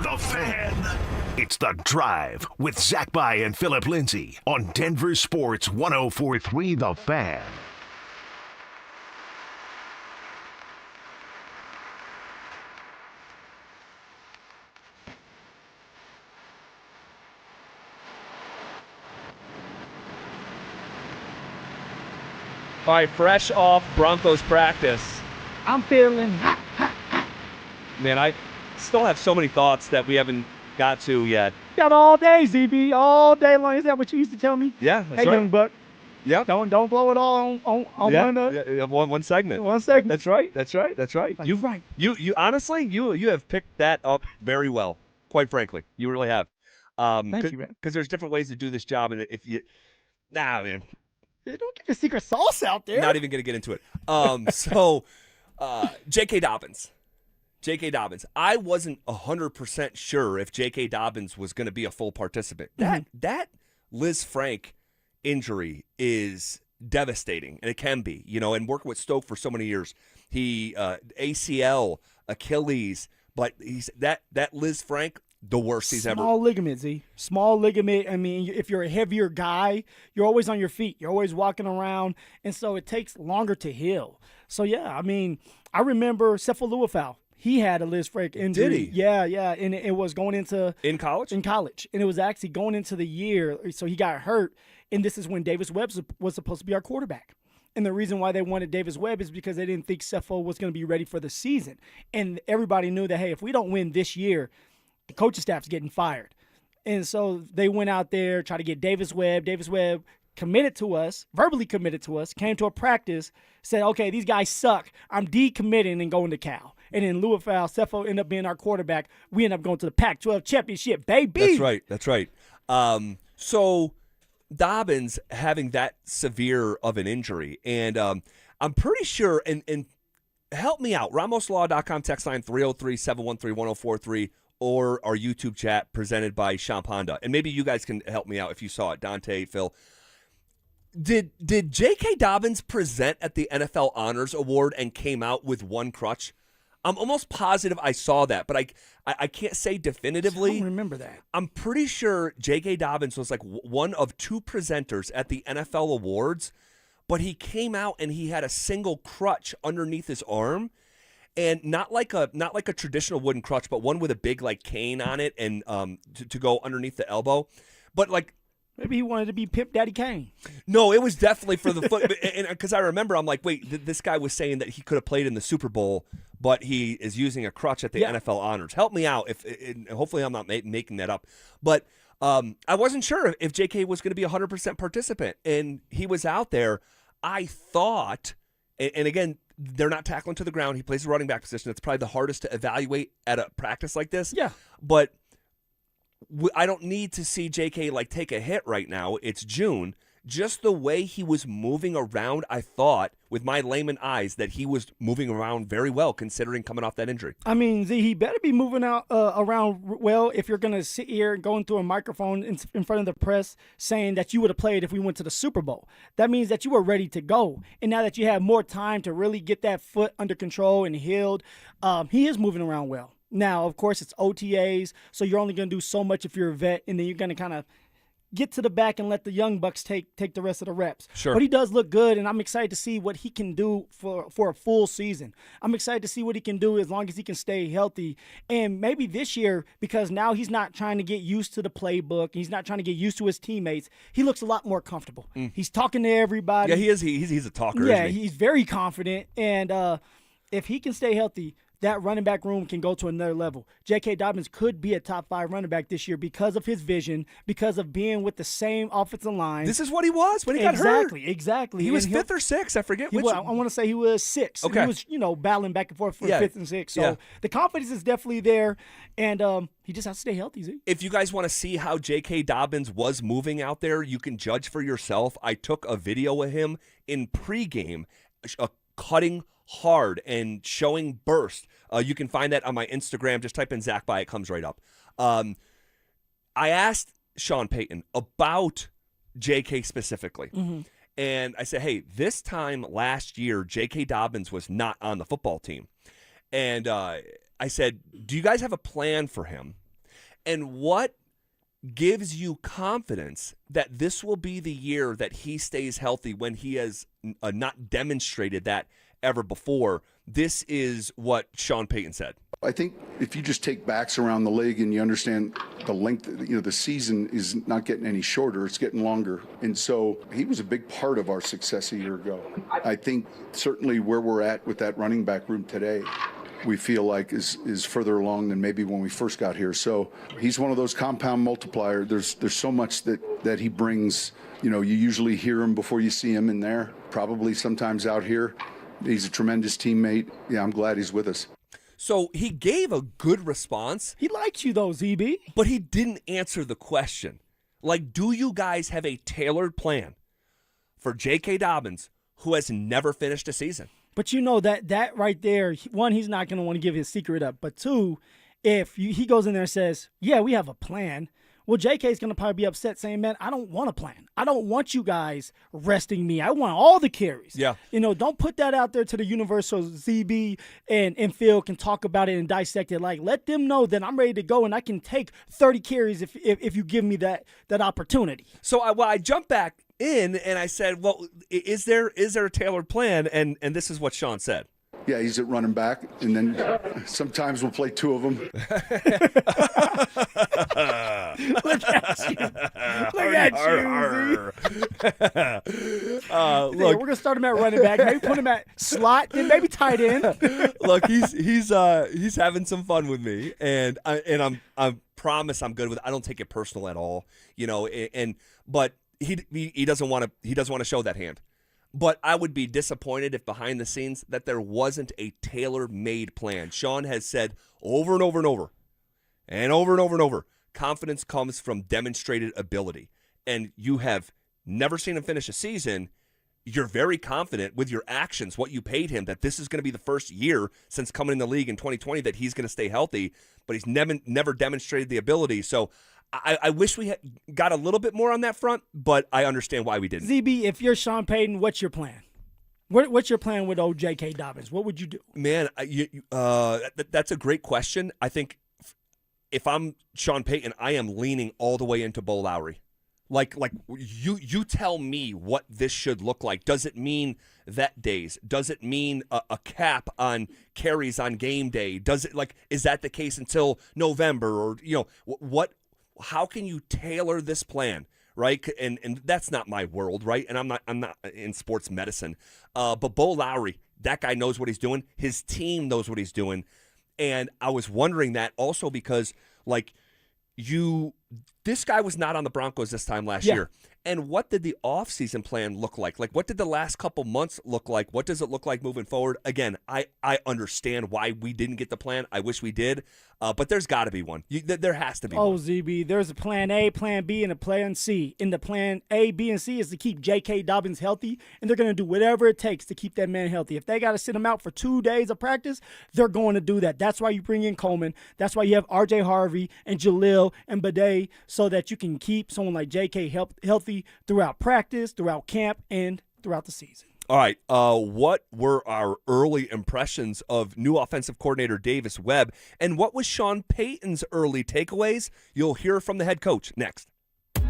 The Fan. It's The Drive with Zach By and Phillip Lindsay on Denver Sports 1043 The Fan. All right, fresh off Broncos practice. I'm feeling. Man, I still have so many thoughts that we haven't got to yet. Got all day, ZB, all day long. Is that what you used to tell me? Yeah, that's hey, right. young buck. Yeah. Don't blow it all on one segment. One segment. That's right. That's right. That's right. You're right. You honestly, you have picked that up very well. Quite frankly, you really have. Thank you, man. Because there's different ways to do this job, and if you, man, don't get your secret sauce out there. not even gonna get into it. So, J.K. Dobbins. J.K. Dobbins. I wasn't 100% sure if J.K. Dobbins was going to be a full participant. That Liz Frank injury is devastating, and it can be. And working with Stoke for so many years, he ACL, Achilles, but that Liz Frank, the worst he's ever. Small ligament, Z. Small ligament. I mean, if you're a heavier guy, you're always on your feet. You're always walking around, and so it takes longer to heal. So, yeah, I mean, I remember Cephaleuophal. He had a Liz Frank injury. Did he? Yeah, and it was going into in college. In college, and it was actually going into the year. So he got hurt, and this is when Davis Webb was supposed to be our quarterback. And the reason why they wanted Davis Webb is because they didn't think Cepho was going to be ready for the season, and everybody knew that if we don't win this year, the coaching staff's getting fired. And so they went out there, tried to get Davis Webb. Davis Webb committed to us, verbally committed to us, came to a practice, said, okay, these guys suck. I'm decommitting and going to Cal. And then Cepho ended up being our quarterback. We ended up going to the Pac-12 championship, baby. That's right. So Dobbins having that severe of an injury, and I'm pretty sure, and help me out, RamosLaw.com, text line 303-713-1043, or our YouTube chat presented by Sean Honda. And maybe you guys can help me out if you saw it, Dante, Phil. Did J.K. Dobbins present at the NFL Honors Award and came out with one crutch? I'm almost positive I saw that, but I can't say definitively. I don't remember that. I'm pretty sure J.K. Dobbins was like one of 2 presenters at the NFL Awards, but he came out and he had a single crutch underneath his arm, and not like a traditional wooden crutch, but one with a big like cane on it and to go underneath the elbow, but like. Maybe he wanted to be Pimp Daddy Kane. No, it was definitely for the foot. Because I remember, I'm like, wait, this guy was saying that he could have played in the Super Bowl, but he is using a crutch at the NFL Honors. Help me out. Hopefully I'm not making that up. But I wasn't sure if JK was going to be 100% participant, and he was out there. I thought, and again, they're not tackling to the ground. He plays the running back position. It's probably the hardest to evaluate at a practice like this. Yeah. But I don't need to see JK like take a hit right now. It's June. Just the way he was moving around, I thought, with my layman eyes, that he was moving around very well considering coming off that injury. I mean, Z, he better be moving around well if you're going to sit here going through a microphone in front of the press saying that you would have played if we went to the Super Bowl. That means that you were ready to go. And now that you have more time to really get that foot under control and healed, he is moving around well. Now, of course, it's OTAs, so you're only going to do so much if you're a vet, and then you're going to kind of get to the back and let the young bucks take the rest of the reps. Sure. But he does look good, and I'm excited to see what he can do for a full season. I'm excited to see what he can do as long as he can stay healthy. And maybe this year, because now he's not trying to get used to the playbook, he's not trying to get used to his teammates, he looks a lot more comfortable. He's talking to everybody. Yeah, he is. He's a talker, Yeah, isn't he? he's very confident. And if he can stay healthy, that running back room can go to another level. J.K. Dobbins could be a top 5 running back this year because of his vision, because of being with the same offensive line. This is what he was when he got hurt. Exactly. He was 5th or 6th. I forget which. I want to say he was 6. Okay. He was, battling back and forth for 5th and 6th. So Yeah. the confidence is definitely there, and he just has to stay healthy. Z. If you guys want to see how J.K. Dobbins was moving out there, you can judge for yourself. I took a video of him in pregame, cutting hard and showing burst. You can find that on my Instagram. Just type in Zach By. It comes right up. I asked Sean Payton about J.K. specifically. And I said, hey, this time last year, J.K. Dobbins was not on the football team. And I said, do you guys have a plan for him? And what gives you confidence that this will be the year that he stays healthy when he has not demonstrated that ever before? This is what Sean Payton said. I think if you just take backs around the league and you understand the length, the season is not getting any shorter, it's getting longer. And so he was a big part of our success a year ago. I think certainly where we're at with that running back room today, we feel like is further along than maybe when we first got here. So he's one of those compound multiplier. There's so much that he brings. You usually hear him before you see him in there, probably sometimes out here. He's a tremendous teammate. Yeah, I'm glad he's with us. So he gave a good response. He likes you, though, ZB. But he didn't answer the question. Like, do you guys have a tailored plan for J.K. Dobbins, who has never finished a season? But that right there, one, he's not going to want to give his secret up. But two, if he goes in there and says, yeah, we have a plan, well, JK is going to probably be upset saying, man, I don't want a plan. I don't want you guys resting me. I want all the carries. Yeah. Don't put that out there to the universe so ZB and Phil can talk about it and dissect it. Like, let them know that I'm ready to go and I can take 30 carries if you give me that opportunity. So I jumped back in and I said, well, is there a tailored plan? And this is what Sean said. Yeah, he's at running back, and then sometimes we'll play 2 of them. Look at you. Look at you. Look, we're going to start him at running back. Maybe put him at slot, then maybe tight end. Look, he's having some fun with me, and I promise I'm good with it. I don't take it personal at all, but he doesn't want to show that hand. But I would be disappointed if behind the scenes that there wasn't a tailor-made plan. Sean has said over and over and over and over, confidence comes from demonstrated ability. And you have never seen him finish a season. You're very confident with your actions, what you paid him, that this is going to be the first year since coming in the league in 2020 that he's going to stay healthy, but he's never demonstrated the ability. So I wish we had got a little bit more on that front, but I understand why we didn't. ZB, if you're Sean Payton, what's your plan? What's your plan with old J.K. Dobbins? What would you do? Man, that's a great question. I think if I'm Sean Payton, I am leaning all the way into Bo Lowry. Like you tell me what this should look like. Does it mean vet days? Does it mean a cap on carries on game day? Is that the case until November? Or what? How can you tailor this plan, right? And that's not my world, right? And I'm not in sports medicine. But Bo Lowry, that guy knows what he's doing. His team knows what he's doing. And I was wondering that also because, this guy was not on the Broncos this time last year. And what did the offseason plan look like? Like, what did the last couple months look like? What does it look like moving forward? Again, I understand why we didn't get the plan. I wish we did. But there's got to be one. There has to be one. ZB, there's a plan A, plan B, and a plan C. And the plan A, B, and C is to keep J.K. Dobbins healthy, and they're going to do whatever it takes to keep that man healthy. If they got to sit him out for 2 days of practice, they're going to do that. That's why you bring in Coleman. That's why you have R.J. Harvey and Jalil and Bidet so that you can keep someone like J.K. healthy throughout practice, throughout camp, and throughout the season. All right, what were our early impressions of new offensive coordinator Davis Webb, and what was Sean Payton's early takeaways? You'll hear from the head coach next.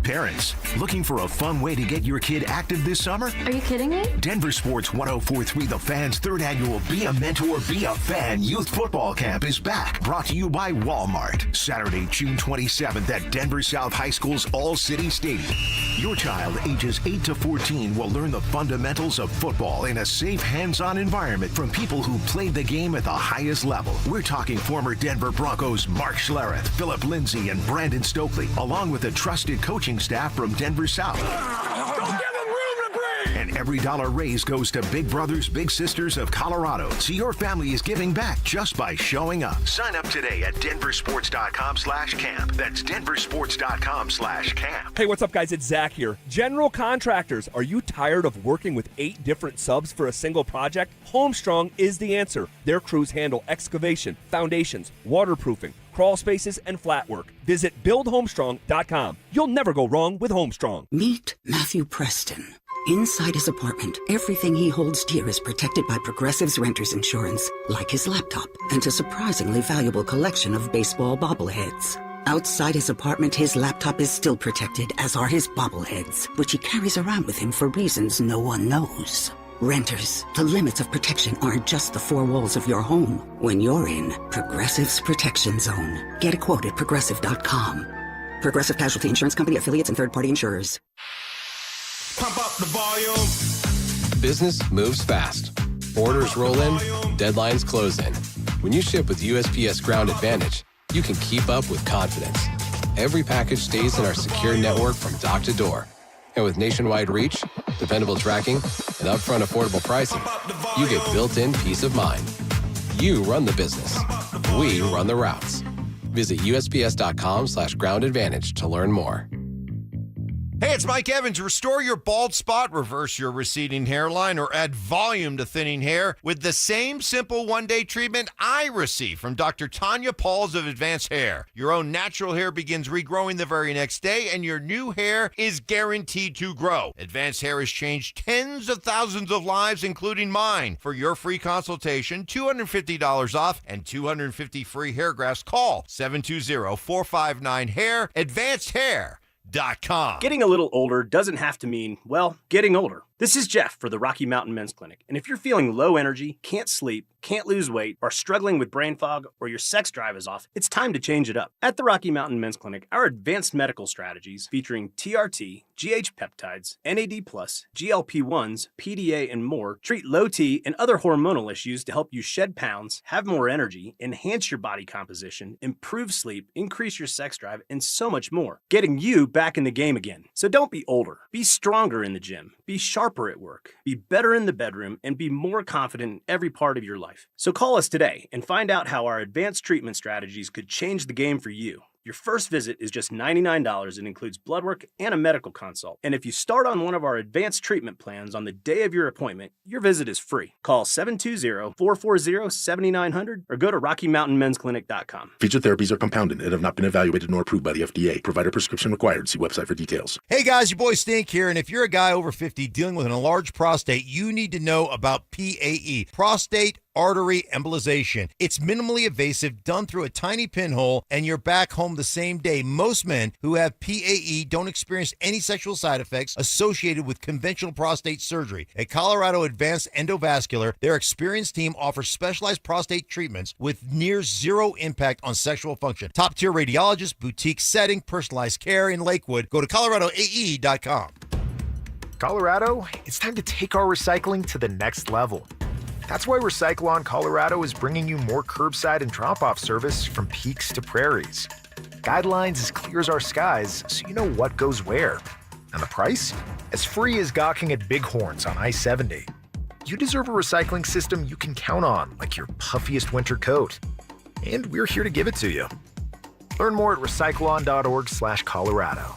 Parents, looking for a fun way to get your kid active this summer? Are you kidding me? Denver Sports 104.3 The Fan's third annual Be a Mentor, Be a Fan Youth Football Camp is back. Brought to you by Walmart. Saturday, June 27th at Denver South High School's All-City Stadium. Your child ages 8 to 14 will learn the fundamentals of football in a safe, hands-on environment from people who played the game at the highest level. We're talking former Denver Broncos Mark Schlereth, Phillip Lindsay, and Brandon Stokely, along with a trusted coaching staff from Denver South. And every dollar raised goes to Big Brothers Big Sisters of Colorado. So your family is giving back just by showing up. Sign up today at DenverSports.com/camp. That's DenverSports.com/camp. Hey, what's up, guys? It's Zach here. General contractors, are you tired of working with 8 different subs for a single project? Homestrong is the answer. Their crews handle excavation, foundations, waterproofing, crawl spaces, and flat work. Visit BuildHomestrong.com. You'll never go wrong with Homestrong. Meet Matthew Preston. Inside his apartment, everything he holds dear is protected by Progressive's Renter's Insurance, like his laptop and a surprisingly valuable collection of baseball bobbleheads. Outside his apartment, his laptop is still protected, as are his bobbleheads, which he carries around with him for reasons no one knows. Renters, the limits of protection aren't just the 4 walls of your home. When you're in Progressive's Protection Zone, get a quote at Progressive.com. Progressive Casualty Insurance Company, affiliates, and third-party insurers. Pump up the volume. Business moves fast. Orders roll in, deadlines close in. When you ship with USPS Ground Advantage, you can keep up with confidence. Every package stays in our secure network from dock to door. And with nationwide reach, dependable tracking, and upfront affordable pricing, you get built-in peace of mind. You run the business. We run the routes. Visit USPS.com/Ground Advantage to learn more. Hey, it's Mike Evans. Restore your bald spot, reverse your receding hairline, or add volume to thinning hair with the same simple one-day treatment I receive from Dr. Tanya Pauls of Advanced Hair. Your own natural hair begins regrowing the very next day, and your new hair is guaranteed to grow. Advanced Hair has changed tens of thousands of lives, including mine. For your free consultation, $250 off and 250 free hair grafts. Call 720-459-HAIR. AdvancedHair.com. Getting a little older doesn't have to mean, well, getting older. This is Jeff for the Rocky Mountain Men's Clinic. And if you're feeling low energy, can't sleep, can't lose weight, are struggling with brain fog, or your sex drive is off, it's time to change it up. At the Rocky Mountain Men's Clinic, our advanced medical strategies featuring TRT, GH peptides, NAD+, GLP-1s, PDA, and more treat low T and other hormonal issues to help you shed pounds, have more energy, enhance your body composition, improve sleep, increase your sex drive, and so much more. Getting you back in the game again. So don't be older. Be stronger in the gym. Be sharper at work. Be better in the bedroom, and be more confident in every part of your life. So call us today and find out how our advanced treatment strategies could change the game for you. Your first visit is just $99 and includes blood work and a medical consult. And if you start on one of our advanced treatment plans on the day of your appointment, your visit is free. Call 720-440-7900 or go to RockyMountainMen'sClinic.com. Featured therapies are compounded and have not been evaluated nor approved by the FDA. Provider prescription required. See website for details. Hey guys, your boy Stink here, and if you're a guy over 50 dealing with an enlarged prostate, you need to know about PAE, prostate artery embolization. It's minimally invasive, done through a tiny pinhole, and you're back home the same day. Most men who have PAE don't experience any sexual side effects associated with conventional prostate surgery. At Colorado Advanced Endovascular, their experienced team offers specialized prostate treatments with near zero impact on sexual function. Top-tier radiologists, boutique setting, personalized care in Lakewood. Go to coloradoae.com. Colorado, it's time to take our recycling to the next level. That's why Recycle-On Colorado is bringing you more curbside and drop-off service from peaks to prairies. Guidelines as clear as our skies, so you know what goes where. And the price? As free as gawking at Bighorns on I-70. You deserve a recycling system you can count on, like your puffiest winter coat. And we're here to give it to you. Learn more at recycleon.org/Colorado.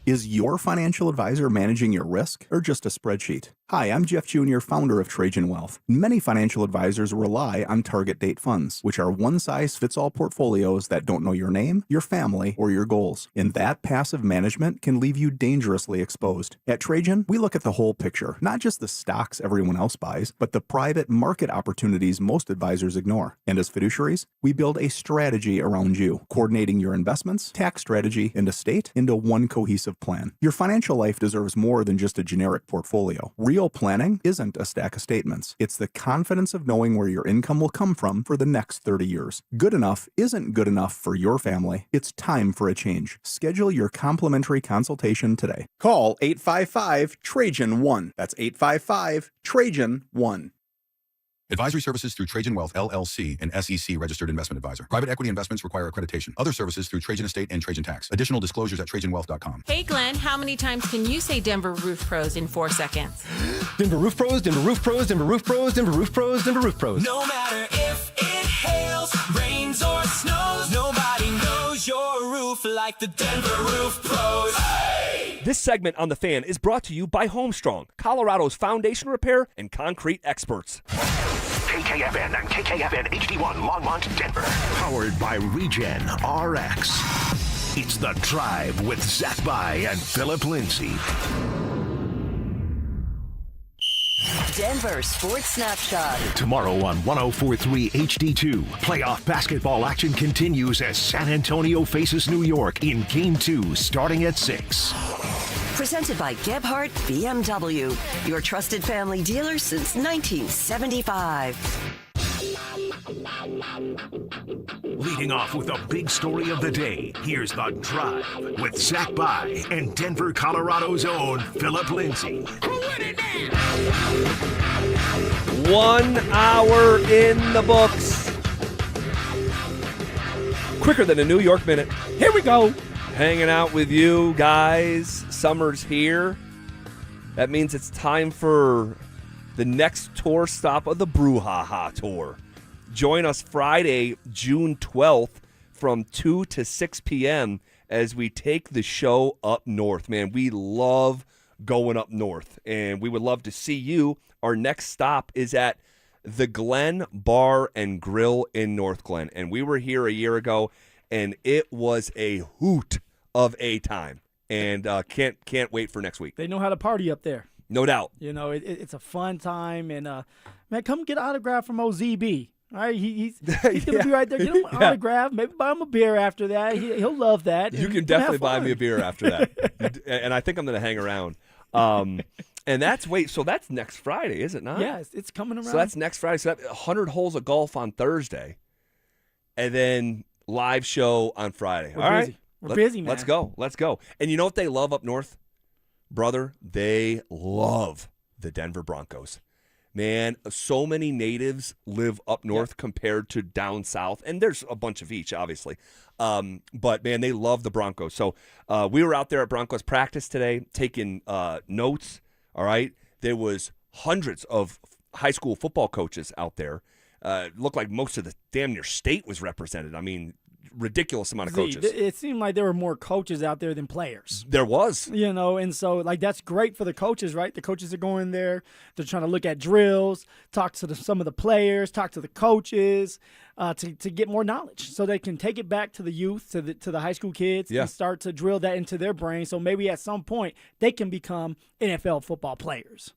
Is your financial advisor managing your risk or just a spreadsheet? Hi, I'm Jeff Jr., founder of Trajan Wealth. Many financial advisors rely on target date funds, which are one-size-fits-all portfolios that don't know your name, your family, or your goals. And that passive management can leave you dangerously exposed. At Trajan, we look at the whole picture, not just the stocks everyone else buys, but the private market opportunities most advisors ignore. And as fiduciaries, we build a strategy around you, coordinating your investments, tax strategy, and estate into one cohesive plan. Your financial life deserves more than just a generic portfolio. Real planning isn't a stack of statements. It's the confidence of knowing where your income will come from for the next 30 years. Good enough isn't good enough for your family. It's time for a change. Schedule your complimentary consultation today. Call 855-TRAJAN-1. That's 855-TRAJAN-1. Advisory services through Trajan Wealth, LLC, an SEC registered investment advisor. Private equity investments require accreditation. Other services through Trajan Estate and Trajan Tax. Additional disclosures at TrajanWealth.com. Hey, Glenn, how many times can you say Denver Roof Pros in 4 seconds? Denver Roof Pros, Denver Roof Pros, Denver Roof Pros, Denver Roof Pros, Denver Roof Pros. No matter if it hails, rains, or snows, nobody knows your roof like the Denver Roof Pros. Hey! This segment on The Fan is brought to you by Homestrong, Colorado's foundation repair and concrete experts. KKFN and KKFN HD1 Longmont, Denver. Powered by Regen RX. It's The Drive with Zach By and Phillip Lindsay. Denver Sports Snapshot. Tomorrow on 104.3 HD2, playoff basketball action continues as San Antonio faces New York in Game 2 starting at 6. Presented by Gebhardt BMW, your trusted family dealer since 1975. Leading off with a big story of the day, here's The Drive with Zach By and Denver, Colorado's own Phillip Lindsay. 1 hour in the books. Quicker than a New York minute. Here we go. Hanging out with you guys. Summer's here. That means it's time for the next tour stop of the Brouhaha Tour. Join us Friday, June 12th from 2 to 6 p.m. as we take the show up north. Man, we love going up north, and we would love to see you. Our next stop is at the Glen Bar and Grill in North Glen, and we were here a year ago, and it was a hoot of a time, and can't wait for next week. They know how to party up there. No doubt. You know, it's a fun time, and man, come get an autograph from OZB. All right, he's going to be right there. Get him an autograph. Maybe buy him a beer after that. He'll love that. You can definitely buy me a beer after that, and I think I'm going to hang around. And that's next Friday, is it not? Yeah, it's coming around. So that's next Friday. So that's 100 holes of golf on Thursday, and then live show on Friday. We're All busy. right, We're busy, man. Let's go. And you know what they love up north, brother? They love the Denver Broncos. Man, so many natives live up north compared to down south, and there's a bunch of each, obviously. But, man, they love the Broncos. So we were out there at Broncos practice today taking notes, all right? There was hundreds of high school football coaches out there. Looked like most of the damn near state was represented. I mean, ridiculous amount of coaches. It seemed like there were more coaches out there than players. There was. You know, and so, like, that's great for the coaches, right? The coaches are going there. They're trying to look at drills, talk to some of the players, talk to the coaches to get more knowledge so they can take it back to the youth, to the high school kids, and start to drill that into their brain so maybe at some point they can become NFL football players.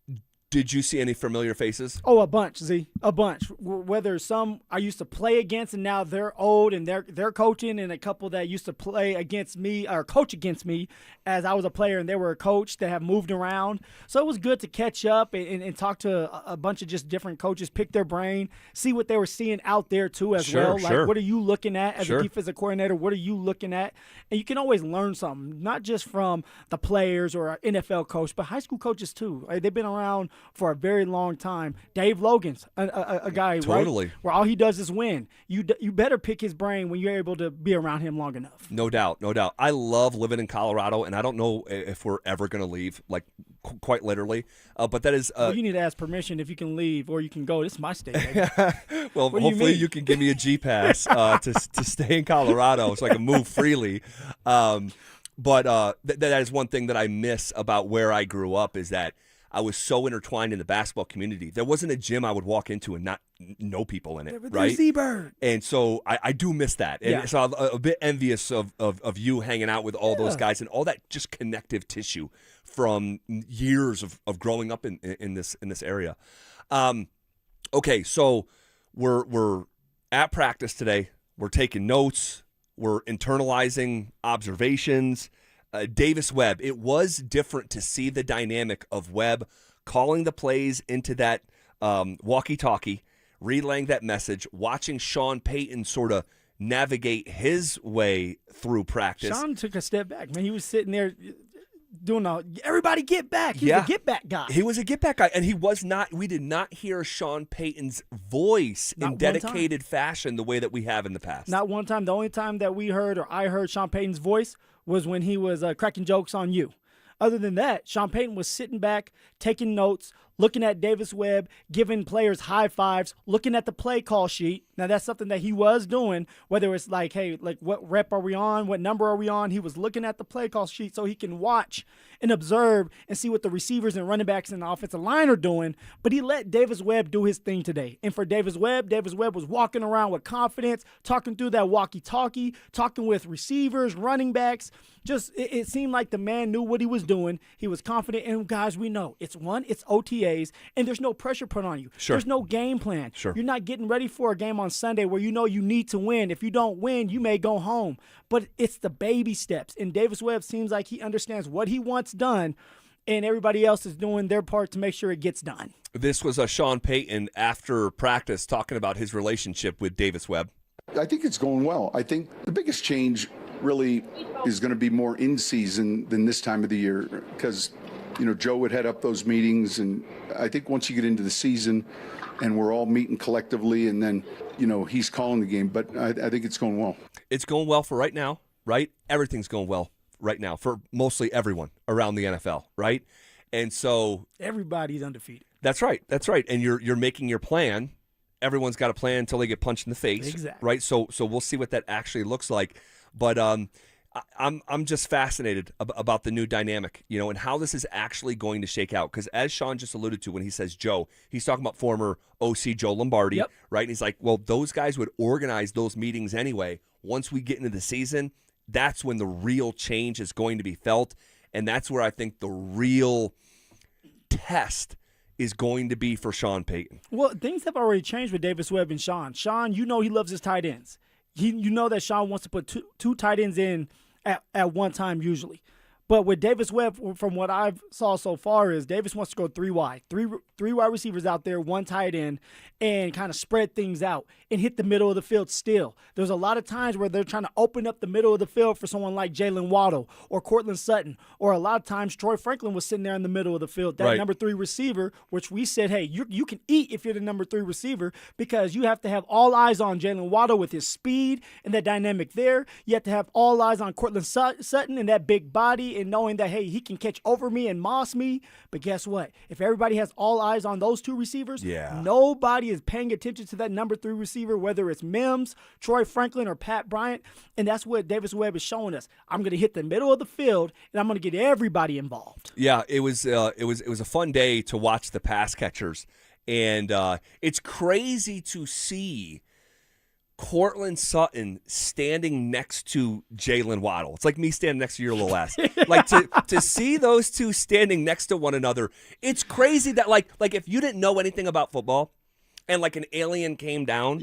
Did you see any familiar faces? Oh, a bunch, Z. A bunch. Whether some I used to play against and now they're old and they're coaching, and a couple that used to play against me or coach against me as I was a player and they were a coach that have moved around. So it was good to catch up and talk to a bunch of just different coaches, pick their brain, see what they were seeing out there too as well. Like, what are you looking at as a defensive coordinator? What are you looking at? And you can always learn something, not just from the players or an NFL coach, but high school coaches too. They've been around for a very long time. Dave Logan's a guy, totally, right? Where all he does is win. You better pick his brain when you're able to be around him long enough. No doubt. I love living in Colorado, and I don't know if we're ever going to leave, like quite literally. But that is. Well, you need to ask permission if you can leave or you can go. This is my state. Well, hopefully you can give me a G pass to stay in Colorado so I can move freely. But that is one thing that I miss about where I grew up is that I was so intertwined in the basketball community. There wasn't a gym I would walk into and not know people in it, right? Z-Bird. And so I do miss that. And so I'm a bit envious of you hanging out with all those guys and all that just connective tissue from years of growing up in this area. Okay, so we're at practice today. We're taking notes. We're internalizing observations. Davis Webb, it was different to see the dynamic of Webb calling the plays into that walkie-talkie, relaying that message, watching Sean Payton sort of navigate his way through practice. Sean took a step back, man. He was sitting there doing everybody get back. He was a get back guy. He was a get back guy, and he was not. We did not hear Sean Payton's voice in dedicated fashion the way that we have in the past. Not one time. The only time that we heard or I heard Sean Payton's voice was when he was cracking jokes on you. Other than that, Sean Payton was sitting back, taking notes, looking at Davis Webb, giving players high fives, looking at the play call sheet. Now, that's something that he was doing, whether it's like, hey, like what rep are we on? What number are we on? He was looking at the play call sheet so he can watch and observe and see what the receivers and running backs and the offensive line are doing. But he let Davis Webb do his thing today. And for Davis Webb was walking around with confidence, talking through that walkie-talkie, talking with receivers, running backs. Just it seemed like the man knew what he was doing. He was confident. And, guys, we know it's OTAs, and there's no pressure put on you. Sure. There's no game plan. Sure. You're not getting ready for a game on Sunday where you know you need to win. If you don't win, you may go home. But it's the baby steps. And Davis Webb seems like he understands what he wants done, and everybody else is doing their part to make sure it gets done. This was Sean Payton after practice talking about his relationship with Davis Webb. I think it's going well. I think the biggest change really is going to be more in season than this time of the year because, Joe would head up those meetings. And I think once you get into the season and we're all meeting collectively and then, he's calling the game. But I think it's going well. It's going well for right now, right? Everything's going well right now for mostly everyone around the NFL, right? And so everybody's undefeated. That's right. And you're making your plan. Everyone's got a plan until they get punched in the face, exactly. Right? So we'll see what that actually looks like. But I'm just fascinated about the new dynamic, and how this is actually going to shake out. Because as Sean just alluded to when he says Joe, he's talking about former OC Joe Lombardi, yep. Right? And he's like, well, those guys would organize those meetings anyway. Once we get into the season, that's when the real change is going to be felt. And that's where I think the real test is going to be for Sean Payton. Well, things have already changed with Davis Webb and Sean. Sean, he loves his tight ends. You know that Sean wants to put two tight ends in at one time usually. But with Davis Webb, from what I've saw so far, is Davis wants to go three wide receivers out there, one tight end, and kind of spread things out and hit the middle of the field still. There's a lot of times where they're trying to open up the middle of the field for someone like Jalen Waddle or Cortland Sutton, or a lot of times Troy Franklin was sitting there in the middle of the field, that right. number 3 receiver, which we said, hey, you can eat if you're the number 3 receiver because you have to have all eyes on Jalen Waddle with his speed and that dynamic there. You have to have all eyes on Cortland Sutton and that big body and knowing that, hey, he can catch over me and moss me. But guess what? If everybody has all eyes on those 2 receivers, nobody is paying attention to that number 3 receiver, whether it's Mims, Troy Franklin, or Pat Bryant. And that's what Davis Webb is showing us. I'm going to hit the middle of the field, and I'm going to get everybody involved. Yeah, it was a fun day to watch the pass catchers. And it's crazy to see Cortland Sutton standing next to Jalen Waddle. It's like me standing next to your little ass. Like to see those two standing next to one another, it's crazy that like if you didn't know anything about football and like an alien came down,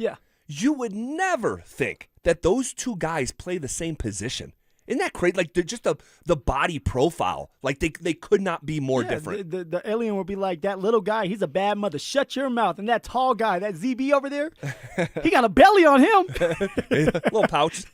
you would never think that those two guys play the same position. Isn't that crazy? Like just the body profile, like they could not be more different. The alien would be like, that little guy, he's a bad mother. Shut your mouth. And that tall guy, that ZB over there, he got a belly on him. little pouch.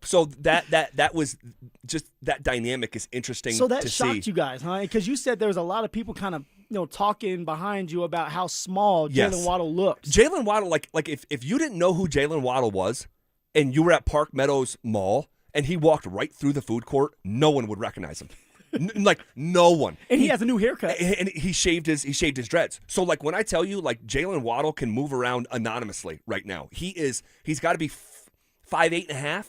So that was just that dynamic is interesting. So that to shocked see. you guys, huh? Because you said there was a lot of people kind of talking behind you about how small Jalen Waddle looks. Jalen Waddle, like if you didn't know who Jalen Waddle was, and you were at Park Meadows Mall, and he walked right through the food court, no one would recognize him. Like no one. And he has a new haircut. And he shaved his dreads. So like when I tell you like Jalen Waddle can move around anonymously right now, he's got to be 5'8.5",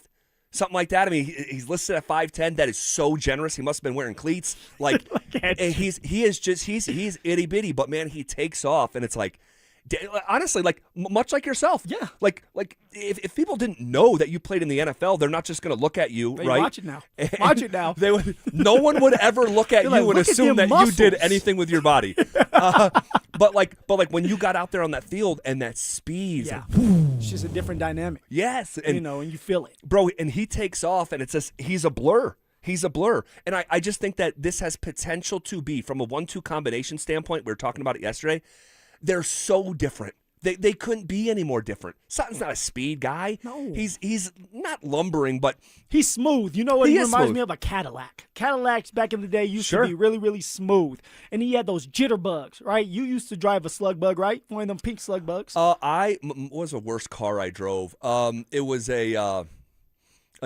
something like that. I mean, he's listed at 5'10". That is so generous. He must have been wearing cleats. Like, and he's itty bitty, but man, he takes off, and it's like, honestly, like much like yourself. Yeah. Like if people didn't know that you played in the NFL, they're not just going to look at you, right? Watch it now. Watch it now. No one would ever look at you like, and look at assume that muscles. you did anything with your body. But when you got out there on that field and that speed, Yeah. it's like, It's just a different dynamic. yes, and and you feel it. bro, and he takes off, and it's just he's a blur. He's a blur. And I just think that this has potential to be, from a 1-2 combination standpoint, we were talking about it yesterday, they're so different. They couldn't be any more different. Sutton's not a speed guy. No. He's not lumbering, but he's smooth. You know what? He is reminds smooth. me of a Cadillac. Cadillacs back in the day used Sure. to be really, really smooth. And he had those jitterbugs, right? You used to drive a slug bug, right? One of them pink slug bugs. what was the worst car I drove? It was a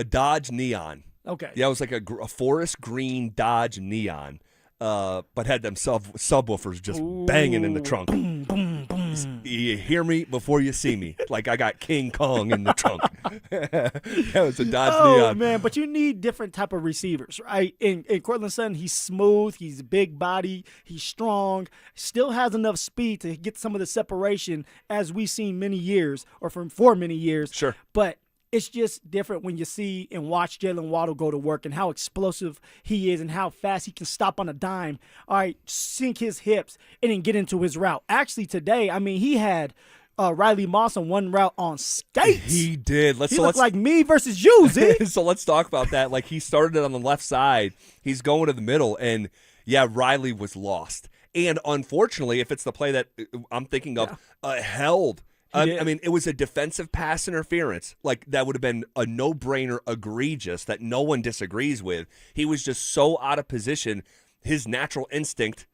Dodge Neon. Okay. Yeah, it was like a forest green Dodge Neon, but had them subwoofers just banging in the trunk. Boom, boom, boom. You hear me before you see me. Like I got King Kong in the trunk. That was a Dodge Neon. Oh, man, but you need different type of receivers, right? In Cortland Sutton, he's smooth, he's a big body, he's strong, still has enough speed to get some of the separation as we've seen many years, or for many years. Sure. But it's just different when you see and watch Jalen Waddle go to work and how explosive he is and how fast he can stop on a dime. All right, sink his hips and then get into his route. Actually, today, I mean, he had Riley Moss on one route on skates. He did. He looked like me versus you, Z. So let's talk about that. Like, he started it on the left side. He's going to the middle, and, yeah, Riley was lost. And, unfortunately, if it's the play that I'm thinking of, held. I mean, it was a defensive pass interference. Like, that would have been a no-brainer, egregious, that no one disagrees with. He was just so out of position. His natural instinct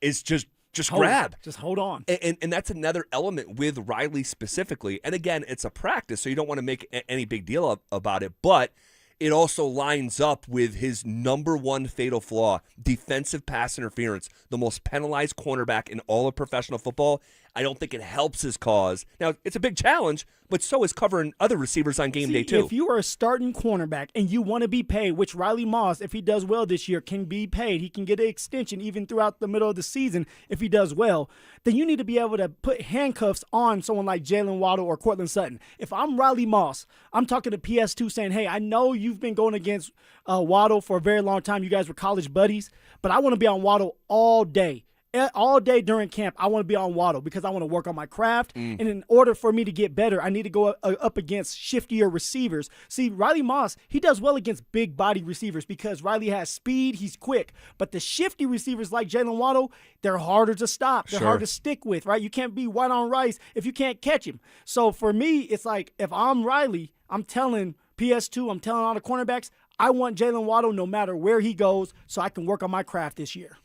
is just grab. Just hold on. And that's another element with Riley specifically. And, again, it's a practice, so you don't want to make any big deal about it. But it also lines up with his number one fatal flaw, defensive pass interference, the most penalized cornerback in all of professional football. I don't think it helps his cause. Now, it's a big challenge, but so is covering other receivers on game day, too. If you are a starting cornerback and you want to be paid, which Riley Moss, if he does well this year, can be paid, he can get an extension even throughout the middle of the season if he does well, then you need to be able to put handcuffs on someone like Jalen Waddle or Cortland Sutton. If I'm Riley Moss, I'm talking to PS2 saying, hey, I know you've been going against Waddle for a very long time. You guys were college buddies, but I want to be on Waddle all day. All day during camp, I want to be on Waddle because I want to work on my craft. And in order for me to get better, I need to go up against shiftier receivers. See, Riley Moss, he does well against big body receivers because Riley has speed, he's quick. But the shifty receivers like Jalen Waddle, they're harder to stop. They're hard to stick with, right? You can't be white on rice if you can't catch him. So for me, it's like if I'm Riley, I'm telling PS2, I'm telling all the cornerbacks, I want Jalen Waddle no matter where he goes so I can work on my craft this year.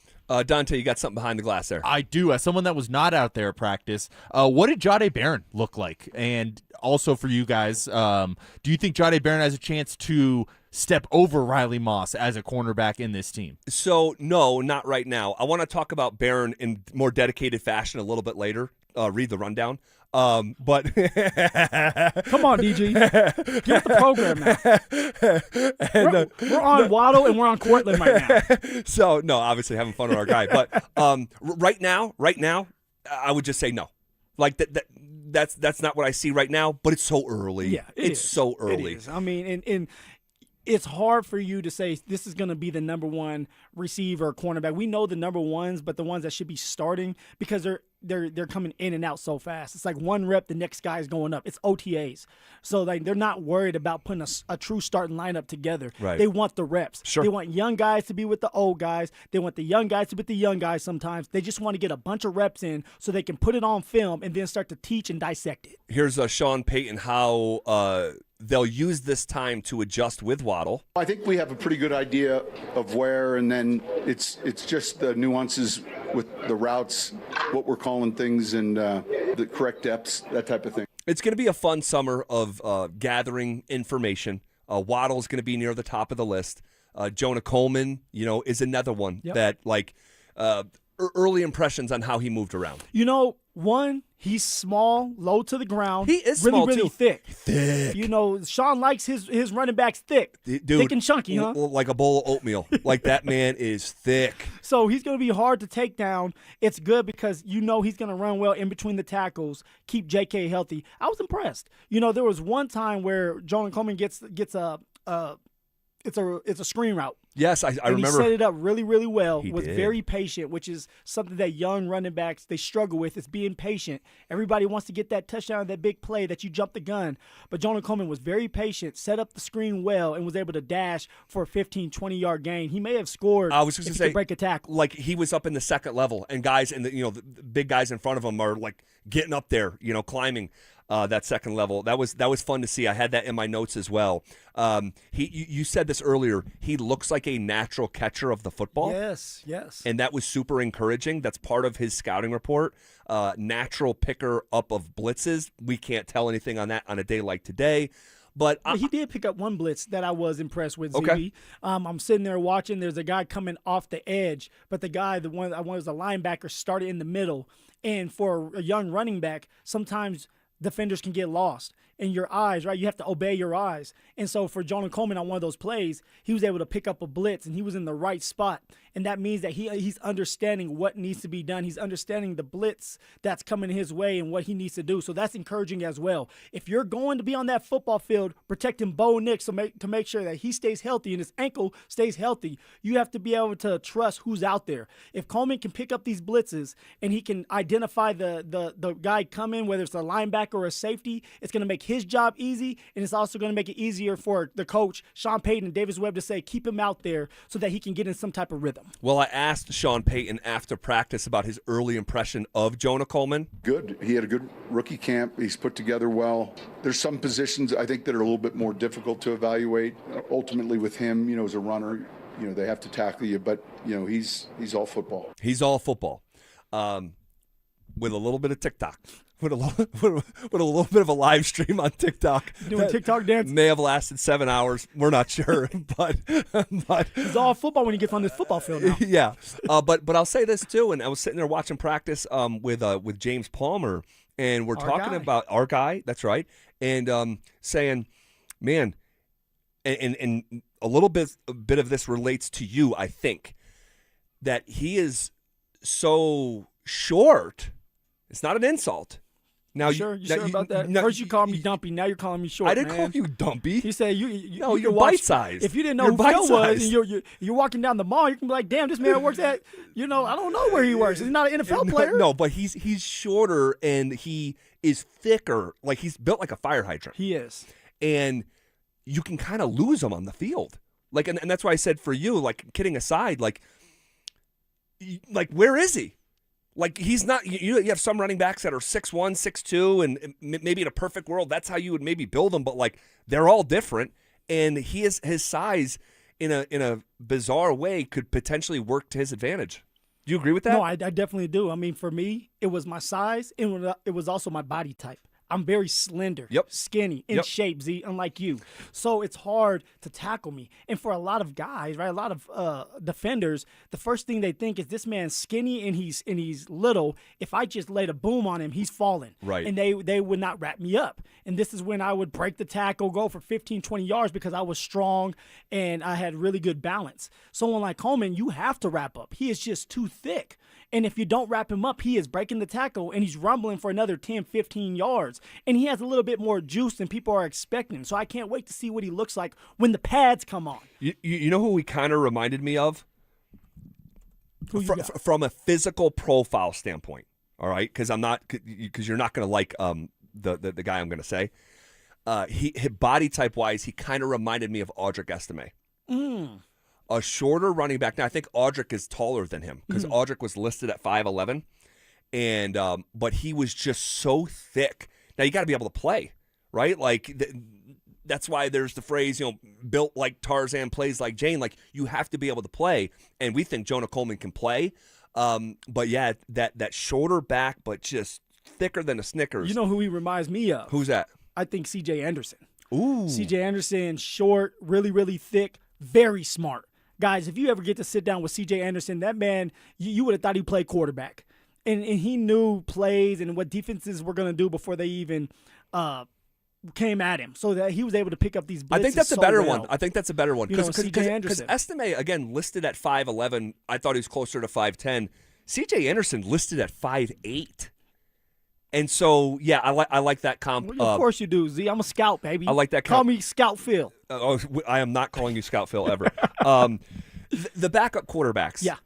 Dante, you got something behind the glass there. I do. As someone that was not out there at practice, what did Jahdae Barron look like? And also for you guys, do you think Jahdae Barron has a chance to step over Riley Moss as a cornerback in this team? So, no, not right now. I want to talk about Barron in more dedicated fashion a little bit later. Read the rundown. But come on, DG, get the program now. We're on Waddle and we're on Cortland right now. So no, obviously having fun with our guy, but right now, I would just say no. Like that's not what I see right now. But it's so early. Yeah, it's so early. It is. I mean, and it's hard for you to say this is going to be the number one receiver, cornerback. We know the number ones, but the ones that should be starting because they're coming in and out so fast. It's like one rep, the next guy is going up. It's OTAs. So like they're not worried about putting a true starting lineup together. Right. They want the reps. Sure. They want young guys to be with the old guys. They want the young guys to be with the young guys sometimes. They just want to get a bunch of reps in so they can put it on film and then start to teach and dissect it. Here's Sean Payton, how they'll use this time to adjust with Waddle. I think we have a pretty good idea of where, and then it's just the nuances with the routes, what we're calling things, and the correct depths, that type of thing. It's going to be a fun summer of gathering information. Waddle's going to be near the top of the list. Jonah Coleman, is another one that, like, early impressions on how he moved around. One, he's small, low to the ground. He is really, small, really too. thick. Thick. You know, Sean likes his running backs thick. Dude, thick and chunky, huh? Like a bowl of oatmeal. Like that man is thick. So he's going to be hard to take down. It's good because you know he's going to run well in between the tackles, keep JK healthy. I was impressed. You know, there was one time where Jonah Coleman gets it's a screen route. Yes, I and remember. He set it up really, really well. He Was did. very patient, which is something that young running backs, they struggle with, is being patient. Everybody wants to get that touchdown, that big play, that you jump the gun. But Jonah Coleman was very patient, set up the screen well, and was able to dash for a 15, 20-yard gain. He may have scored I was just if going he to say, could break a tackle. Like he was up in the second level, and guys, and the big guys in front of him are like getting up there, climbing that second level. That was fun to see. I had that in my notes as well. You said this earlier. He looks like a natural catcher of the football. Yes. And that was super encouraging. That's part of his scouting report. Natural picker up of blitzes. We can't tell anything on that on a day like today. But he did pick up one blitz that I was impressed with, Okay. ZB. I'm sitting there watching. There's a guy coming off the edge, but the one was a linebacker, started in the middle. And for a young running back, sometimes defenders can get lost in your eyes, right? You have to obey your eyes. And so for Jonah Coleman on one of those plays, he was able to pick up a blitz, and he was in the right spot. And that means that he's understanding what needs to be done. He's understanding the blitz that's coming his way and what he needs to do. So that's encouraging as well. If you're going to be on that football field protecting Bo Nix to make sure that he stays healthy and his ankle stays healthy, you have to be able to trust who's out there. If Coleman can pick up these blitzes and he can identify the guy coming, whether it's a linebacker or a safety, it's going to make his job easy, and it's also going to make it easier for the coach, Sean Payton and Davis Webb, to say keep him out there so that he can get in some type of rhythm. Well, I asked Sean Payton after practice about his early impression of Jonah Coleman. Good. He had a good rookie camp. He's put together well. There's some positions I think that are a little bit more difficult to evaluate. Ultimately with him, as a runner, they have to tackle you, but he's all football. He's all football. With a little bit of TikTok. With a little bit of a live stream on TikTok. Doing TikTok dance? May have lasted 7 hours. We're not sure. but it's all football when he gets on this football field now. Yeah. But I'll say this too, and I was sitting there watching practice with James Palmer, and we're talking about our guy, that's right, and saying, man, and a little bit of this relates to you, I think, that he is so short. It's not an insult. Now, you sure about that? First you called me dumpy, now you're calling me short. I didn't man. call you dumpy. You said No, you you're can watch- bite-sized. If you didn't know You're who Phil was, bite-sized. and you're walking down the mall, you can be like, damn, this man works at, I don't know where he works. He's not an NFL player. No, but he's shorter and he is thicker. Like he's built like a fire hydrant. He is. And you can kind of lose him on the field. Like, and that's why I said for you, like kidding aside, like where is he? Like he's not. You have some running backs that are 6'1", 6'2", and maybe in a perfect world, that's how you would maybe build them. But like they're all different, and his size in a bizarre way could potentially work to his advantage. Do you agree with that? No, I definitely do. I mean, for me, it was my size, and it was also my body type. I'm very slender, skinny, in shape, Z, unlike you. So it's hard to tackle me. And for a lot of guys, right, a lot of defenders, the first thing they think is this man's skinny and he's little. If I just laid a boom on him, he's falling. Right. And they would not wrap me up. And this is when I would break the tackle, go for 15, 20 yards because I was strong and I had really good balance. Someone like Coleman, you have to wrap up. He is just too thick. And if you don't wrap him up, he is breaking the tackle and he's rumbling for another 10, 15 yards. And he has a little bit more juice than people are expecting. So I can't wait to see what he looks like when the pads come on. You know who he kind of reminded me of? From a physical profile standpoint, all right? Because you're not going to like the guy I'm going to say. He body type wise, he kind of reminded me of Audric Estime. A shorter running back. Now I think Audric is taller than him because Audric was listed at 5'11", and but he was just so thick. Now you got to be able to play, right? Like that's why there's the phrase, built like Tarzan, plays like Jane. Like you have to be able to play, and we think Jonah Coleman can play. But yeah, that shorter back, but just thicker than a Snickers. You know who he reminds me of? Who's that? I think C.J. Anderson. Ooh. C.J. Anderson, short, really, really thick, very smart. Guys, if you ever get to sit down with C.J. Anderson, that man, you would have thought he played quarterback. And he knew plays and what defenses were going to do before they even came at him, so that he was able to pick up these blitzes. I think that's so a better well. one. I think that's a better one. Because Estime, again, listed at 5'11". I thought he was closer to 5'10". C.J. Anderson listed at 5'8". And so, yeah, I like that comp. Well, of course you do, Z. I'm a scout, baby. I like that Call comp. me Scout Phil. I am not calling you Scout Phil ever. The backup quarterbacks. Yeah.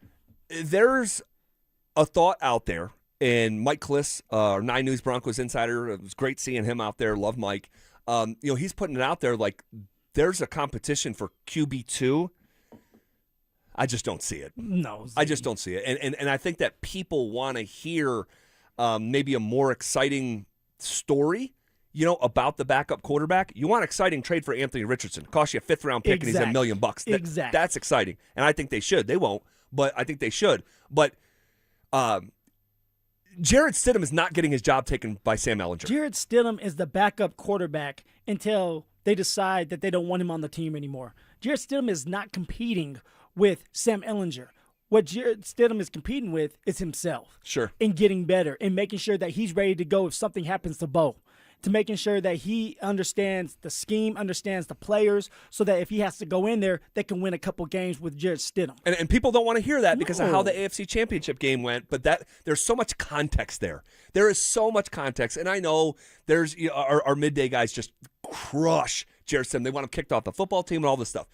There's a thought out there, and Mike Kliss, our 9 News Broncos insider, it was great seeing him out there. Love Mike. He's putting it out there like there's a competition for QB2. I just don't see it. No. I just don't see it. And I think that people want to hear maybe a more exciting story, about the backup quarterback. You want an exciting trade for Anthony Richardson. Cost you a 5th-round pick, and he's $1 million. Exactly. That's exciting. And I think they should. They won't, but I think they should. But Jarrett Stidham is not getting his job taken by Sam Ehlinger. Jarrett Stidham is the backup quarterback until they decide that they don't want him on the team anymore. Jarrett Stidham is not competing with Sam Ehlinger. What Jarrett Stidham is competing with is himself. Sure. And getting better and making sure that he's ready to go if something happens to Bo. To making sure that he understands the scheme, understands the players, so that if he has to go in there, they can win a couple games with Jarrett Stidham. And people don't want to hear that because of how the AFC Championship game went, but there's so much context there. There is so much context, and I know there's our midday guys just crush Jarrett Stidham. They want him kicked off the football team and all this stuff.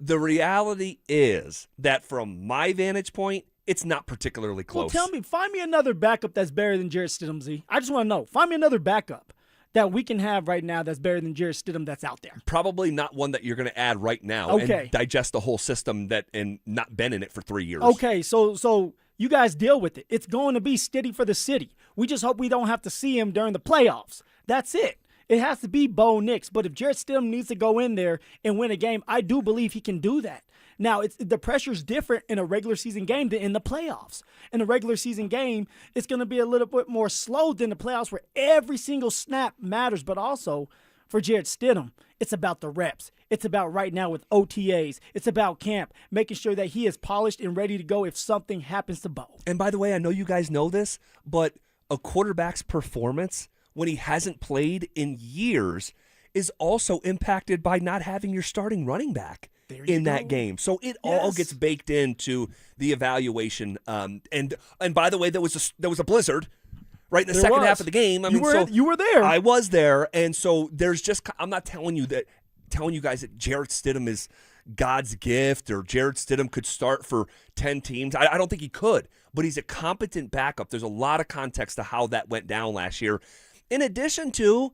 The reality is that from my vantage point, it's not particularly close. Well, find me another backup that's better than Jarrett Stidham, Z. I just want to know. Find me another backup that we can have right now that's better than Jarrett Stidham that's out there. Probably not one that you're going to add right now and digest the whole system and not been in it for 3 years. Okay, so you guys deal with it. It's going to be steady for the city. We just hope we don't have to see him during the playoffs. That's it. It has to be Bo Nix. But if Jarrett Stidham needs to go in there and win a game, I do believe he can do that. Now, the pressure's different in a regular season game than in the playoffs. In a regular season game, it's going to be a little bit more slow than the playoffs where every single snap matters. But also, for Jarrett Stidham, it's about the reps. It's about right now with OTAs. It's about camp, making sure that he is polished and ready to go if something happens to Bo. And by the way, I know you guys know this, but a quarterback's performance when he hasn't played in years is also impacted by not having your starting running back in that game. So it all gets baked into the evaluation. And by the way, there was a blizzard right in the second half of the game. You were there. I was there, and so there's just I'm not telling you guys that Jarrett Stidham is God's gift or Jarrett Stidham could start for 10 teams. I don't think he could, but he's a competent backup. There's a lot of context to how that went down last year. In addition to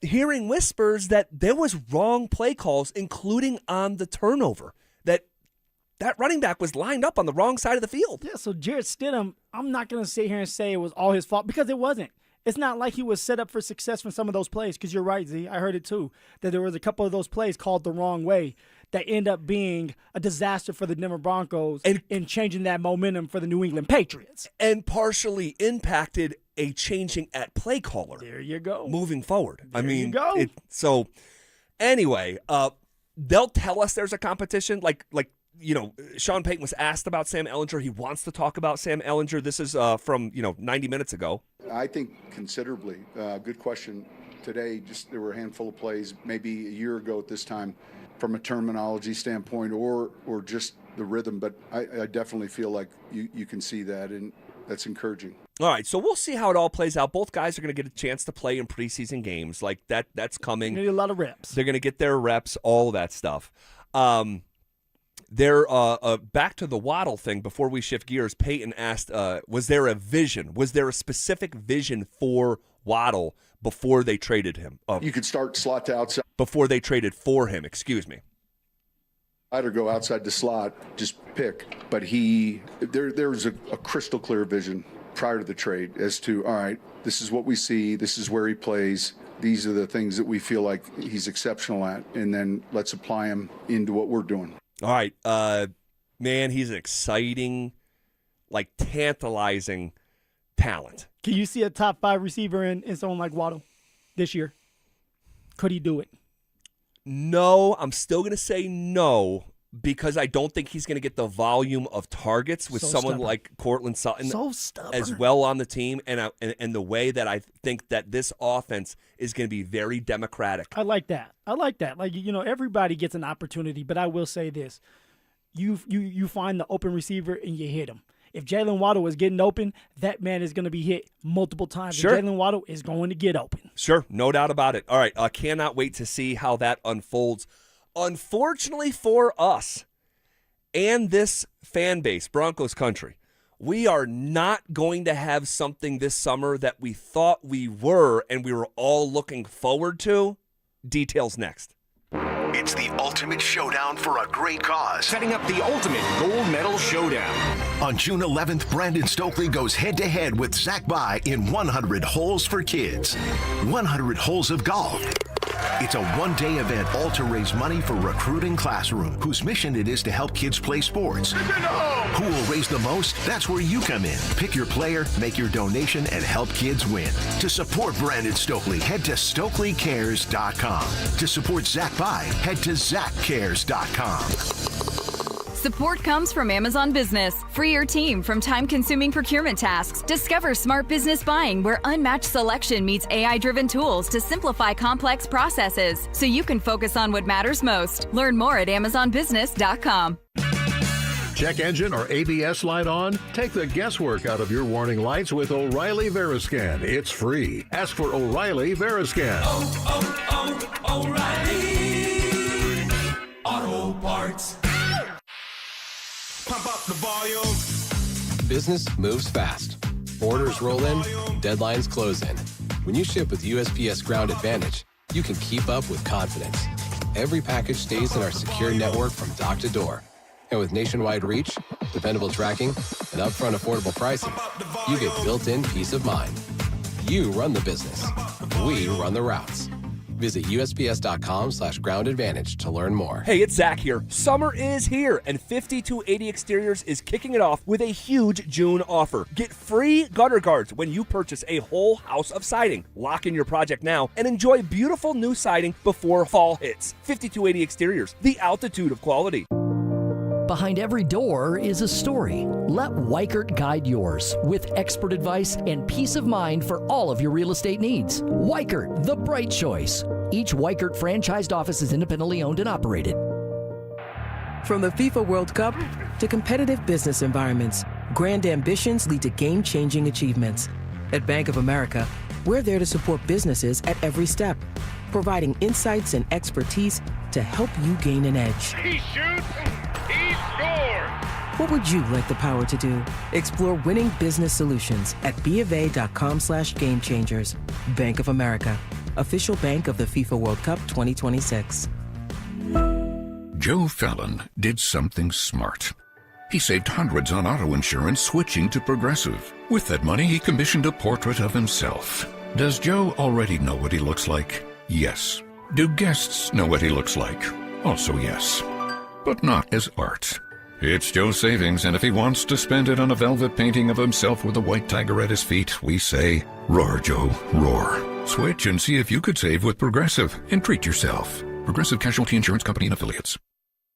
hearing whispers that there was wrong play calls, including on the turnover, that running back was lined up on the wrong side of the field. Yeah, so Jarrett Stidham, I'm not going to sit here and say it was all his fault because it wasn't. It's not like he was set up for success from some of those plays because you're right, Z. I heard it too, that there was a couple of those plays called the wrong way that end up being a disaster for the Denver Broncos and changing that momentum for the New England Patriots. And partially impacted a changing at play caller. There you go. Moving forward. There you go. So anyway, they'll tell us there's a competition. Like Sean Payton was asked about Sam Ehlinger. He wants to talk about Sam Ehlinger. This is from 90 minutes ago. I think considerably. Good question. Today, there were a handful of plays, maybe a year ago at this time, from a terminology standpoint or just the rhythm. But I definitely feel like you can see that, and that's encouraging. All right, so we'll see how it all plays out. Both guys are going to get a chance to play in preseason games. Like that's coming. Need a lot of reps. They're going to get their reps, all of that stuff. They're back to the Waddle thing before we shift gears. Payton asked, was there a vision? Was there a specific vision for Waddle before they traded him? You could start slot to outside. Before they traded for him, excuse me. Either go outside the slot, just pick. But there was a crystal clear vision prior to the trade as to, all right, this is what we see, this is where he plays, these are the things that we feel like he's exceptional at, and then let's apply him into what we're doing. All right, man, he's an exciting, tantalizing talent. Can you see a top 5 receiver in someone like Waddle this year? Could he do it? No, I'm still going to say no, because I don't think he's going to get the volume of targets with someone like Cortland Sutton as well on the team, and the way that I think that this offense is going to be very democratic. I like that. Like, everybody gets an opportunity, but I will say this. You find the open receiver and you hit him. If Jalen Waddle is getting open, that man is going to be hit multiple times. Sure. And Jalen Waddle is going to get open. Sure, no doubt about it. All right, I cannot wait to see how that unfolds. Unfortunately for us and this fan base, Broncos country, we are not going to have something this summer that we thought we were and we were all looking forward to. Details next. It's the ultimate showdown for a great cause. Setting up the ultimate gold medal showdown. On June 11th, Brandon Stokely goes head-to-head with Zach By in 100 Holes for Kids. 100 holes of golf. It's a one-day event all to raise money for Recruiting Classroom, whose mission it is to help kids play sports. Who will raise the most? That's where you come in. Pick your player, make your donation, and help kids win. To support Brandon Stokely, head to StokelyCares.com. To support Zach By, head to ZachCares.com. Support comes from Amazon Business. Free your team from time-consuming procurement tasks. Discover smart business buying where unmatched selection meets AI-driven tools to simplify complex processes so you can focus on what matters most. Learn more at AmazonBusiness.com. Check engine or ABS light on? Take the guesswork out of your warning lights with O'Reilly Veriscan. It's free. Ask for O'Reilly Veriscan. O'Reilly Auto Parts. Pump up the volume. Business moves fast. Orders roll in, deadlines close in. When you ship with USPS Ground Advantage, you can keep up with confidence. Every package stays in our secure network from dock to door. And with nationwide reach, dependable tracking, and upfront affordable pricing, you get built-in peace of mind. You run the business. We run the routes. Visit USPS.com/Ground Advantage to learn more. Hey, it's Zach here. Summer is here, and 5280 Exteriors is kicking it off with a huge June offer. Get free gutter guards when you purchase a whole house of siding. Lock in your project now and enjoy beautiful new siding before fall hits. 5280 Exteriors, the altitude of quality. Behind every door is a story. Let Weichert guide yours with expert advice and peace of mind for all of your real estate needs. Weichert, the bright choice. Each Weichert franchised office is independently owned and operated. From the FIFA World Cup to competitive business environments, grand ambitions lead to game-changing achievements. At Bank of America, we're there to support businesses at every step, providing insights and expertise to help you gain an edge. He shoots. He scores! What would you like the power to do? Explore winning business solutions at BofA.com/gamechangers. Bank of America, official bank of the FIFA World Cup 2026. Joe Fallon did something smart. He saved hundreds on auto insurance switching to Progressive. With that money, he commissioned a portrait of himself. Does Joe already know what he looks like? Yes. Do guests know what he looks like? Also yes. But not as art. It's Joe's savings, and if he wants to spend it on a velvet painting of himself with a white tiger at his feet, we say, roar, Joe, roar. Switch and see if you could save with Progressive and treat yourself. Progressive Casualty Insurance Company and Affiliates.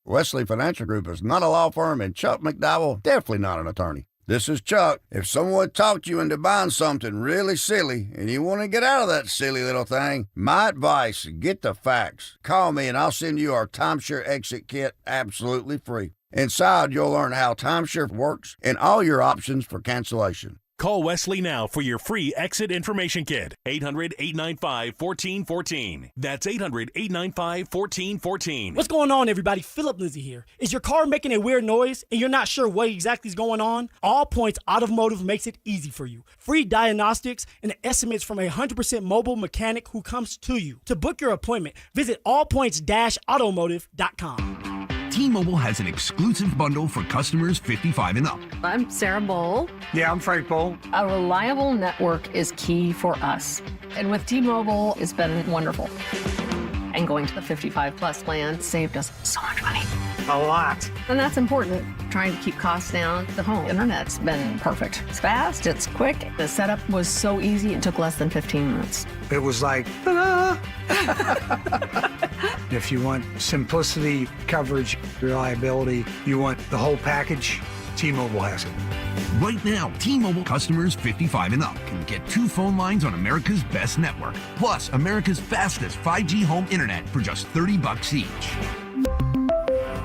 Wesley Financial Group is not a law firm, and Chuck McDowell definitely not an attorney. This is Chuck. If someone talked you into buying something really silly and you want to get out of that silly little thing, my advice, get the facts. Call me and I'll send you our timeshare exit kit absolutely free. Inside, you'll learn how timeshare works and all your options for cancellation. Call Wesley now for your free exit information kit. 800-895-1414. That's 800-895-1414. What's going on, everybody? Phillip Lindsay here. Is your car making a weird noise and you're not sure what exactly is going on? All Points Automotive makes it easy for you. Free diagnostics and estimates from a 100% mobile mechanic who comes to you. To book your appointment, visit allpoints-automotive.com. T-Mobile has an exclusive bundle for customers 55 and up. I'm Sarah Bowl. Yeah, I'm Frank Bowl. A reliable network is key for us. And with T-Mobile, it's been wonderful. And going to the 55 plus plan saved us so much money. A lot. And that's important. Trying to keep costs down. The home internet's been perfect. It's fast, it's quick. The setup was so easy, it took less than 15 minutes. It was like, ta-da! If you want simplicity, coverage, reliability, you want the whole package, T-Mobile has it. Right now, T-Mobile customers 55 and up can get 2 phone lines on America's best network, plus America's fastest 5G home internet for just $30 each.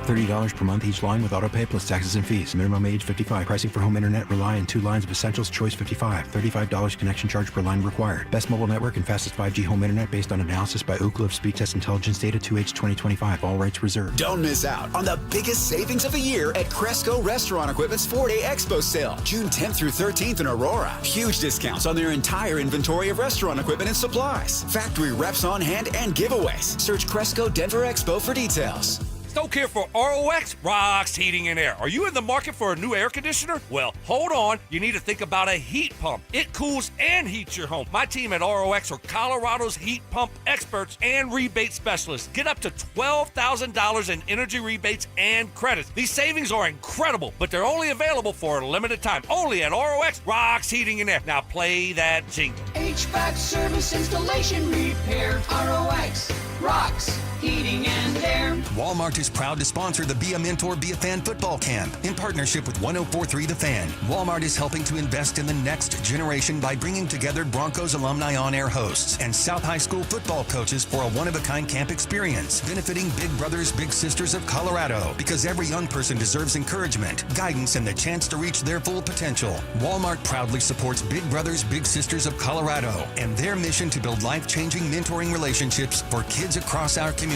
$30 per month each line with autopay plus taxes and fees. Minimum age 55. Pricing for home internet rely on 2 lines of Essentials. Choice 55. $35 connection charge per line required. Best mobile network and fastest 5G home internet based on analysis by Ookla of Speed Test Intelligence data 2H 2025. All rights reserved. Don't miss out on the biggest savings of the year at Cresco Restaurant Equipment's 4-Day Expo Sale. June 10th through 13th in Aurora. Huge discounts on their entire inventory of restaurant equipment and supplies. Factory reps on hand and giveaways. Search Cresco Denver Expo for details. Stoke here for ROX Rocks Heating and Air. Are you in the market for a new air conditioner? Well, hold on. You need to think about a heat pump. It cools and heats your home. My team at ROX are Colorado's heat pump experts and rebate specialists. Get up to $12,000 in energy rebates and credits. These savings are incredible, but they're only available for a limited time. Only at ROX Rocks Heating and Air. Now play that jingle. HVAC service, installation, repair. ROX Rocks Heating and Air. Walmart is proud to sponsor the Be a Mentor, Be a Fan football camp. In partnership with 104.3 The Fan, Walmart is helping to invest in the next generation by bringing together Broncos alumni on-air hosts and South High School football coaches for a one-of-a-kind camp experience, benefiting Big Brothers, Big Sisters of Colorado. Because every young person deserves encouragement, guidance, and the chance to reach their full potential. Walmart proudly supports Big Brothers, Big Sisters of Colorado and their mission to build life-changing mentoring relationships for kids across our community.